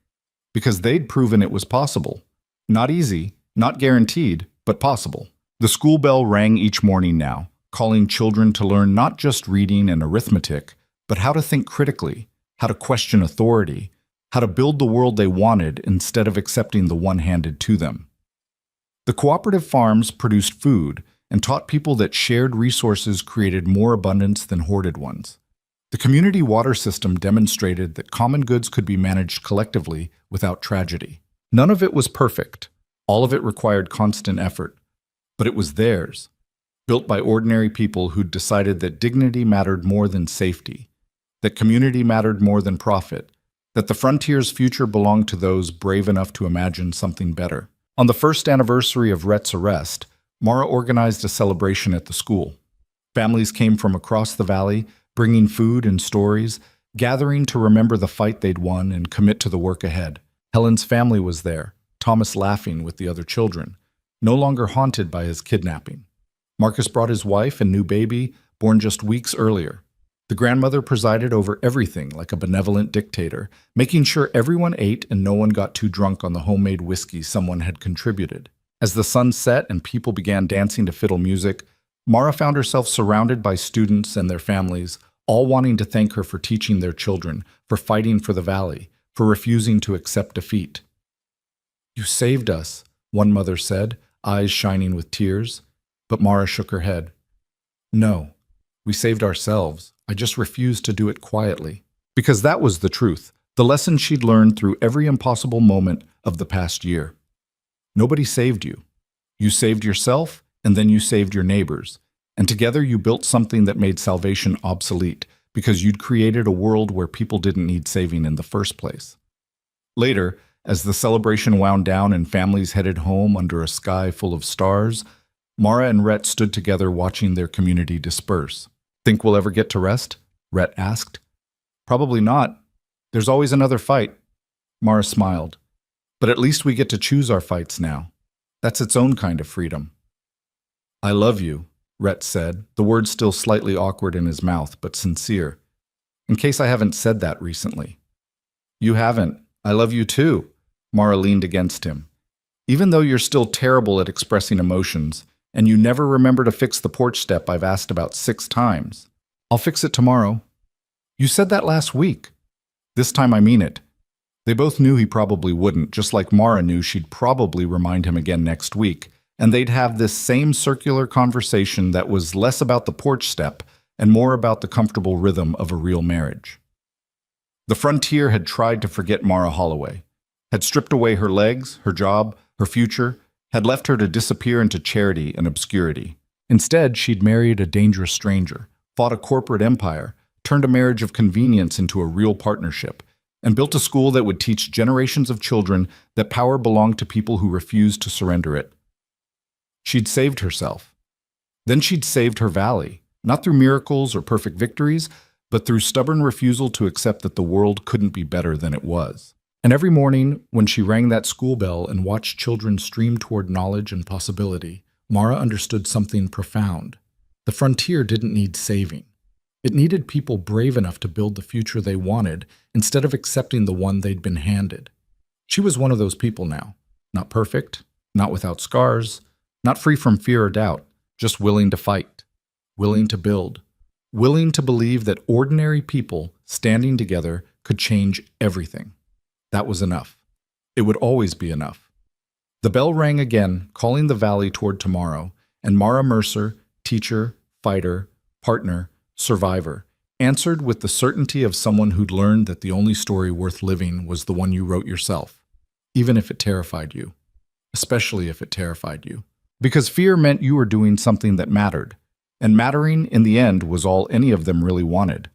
because they'd proven it was possible. Not easy, not guaranteed, but possible. The school bell rang each morning now, calling children to learn not just reading and arithmetic, but how to think critically, how to question authority, how to build the world they wanted instead of accepting the one handed to them. The cooperative farms produced food and taught people that shared resources created more abundance than hoarded ones. The community water system demonstrated that common goods could be managed collectively without tragedy. None of it was perfect. All of it required constant effort. But it was theirs, built by ordinary people who'd decided that dignity mattered more than safety, that community mattered more than profit, that the frontier's future belonged to those brave enough to imagine something better. On the first anniversary of Rhett's arrest, Mara organized a celebration at the school. Families came from across the valley, bringing food and stories, gathering to remember the fight they'd won and commit to the work ahead. Helen's family was there, Thomas laughing with the other children, no longer haunted by his kidnapping. Marcus brought his wife and new baby, born just weeks earlier. The grandmother presided over everything like a benevolent dictator, making sure everyone ate and no one got too drunk on the homemade whiskey someone had contributed. As the sun set and people began dancing to fiddle music, Mara found herself surrounded by students and their families, all wanting to thank her for teaching their children, for fighting for the valley, for refusing to accept defeat. "You saved us," one mother said, eyes shining with tears. But Mara shook her head. "No, we saved ourselves. I just refused to do it quietly." Because that was the truth, the lesson she'd learned through every impossible moment of the past year. Nobody saved you. You saved yourself, and then you saved your neighbors. And together you built something that made salvation obsolete, because you'd created a world where people didn't need saving in the first place. Later, as the celebration wound down and families headed home under a sky full of stars, Mara and Rhett stood together watching their community disperse. "Think we'll ever get to rest?" Rhett asked. "Probably not. There's always another fight." Mara smiled. "But at least we get to choose our fights now. That's its own kind of freedom." "I love you," Rhett said, the words still slightly awkward in his mouth, but sincere. "In case I haven't said that recently." "You haven't. I love you too." Mara leaned against him. "Even though you're still terrible at expressing emotions, and you never remember to fix the porch step I've asked about 6 times. I'll fix it tomorrow." "You said that last week." "This time I mean it." They both knew he probably wouldn't, just like Mara knew she'd probably remind him again next week, and they'd have this same circular conversation that was less about the porch step and more about the comfortable rhythm of a real marriage. The frontier had tried to forget Mara Holloway, had stripped away her legs, her job, her future, had left her to disappear into charity and obscurity. Instead, she'd married a dangerous stranger, fought a corporate empire, turned a marriage of convenience into a real partnership, and built a school that would teach generations of children that power belonged to people who refused to surrender it. She'd saved herself. Then she'd saved her valley, not through miracles or perfect victories, but through stubborn refusal to accept that the world couldn't be better than it was. And every morning, when she rang that school bell and watched children stream toward knowledge and possibility, Mara understood something profound. The frontier didn't need saving. It needed people brave enough to build the future they wanted instead of accepting the one they'd been handed. She was one of those people now. Not perfect, not without scars, not free from fear or doubt, just willing to fight, willing to build, willing to believe that ordinary people standing together could change everything. That was enough. It would always be enough. The bell rang again, calling the valley toward tomorrow, and Mara Mercer, teacher, fighter, partner, survivor, answered with the certainty of someone who'd learned that the only story worth living was the one you wrote yourself, even if it terrified you, especially if it terrified you. Because fear meant you were doing something that mattered, and mattering in the end was all any of them really wanted.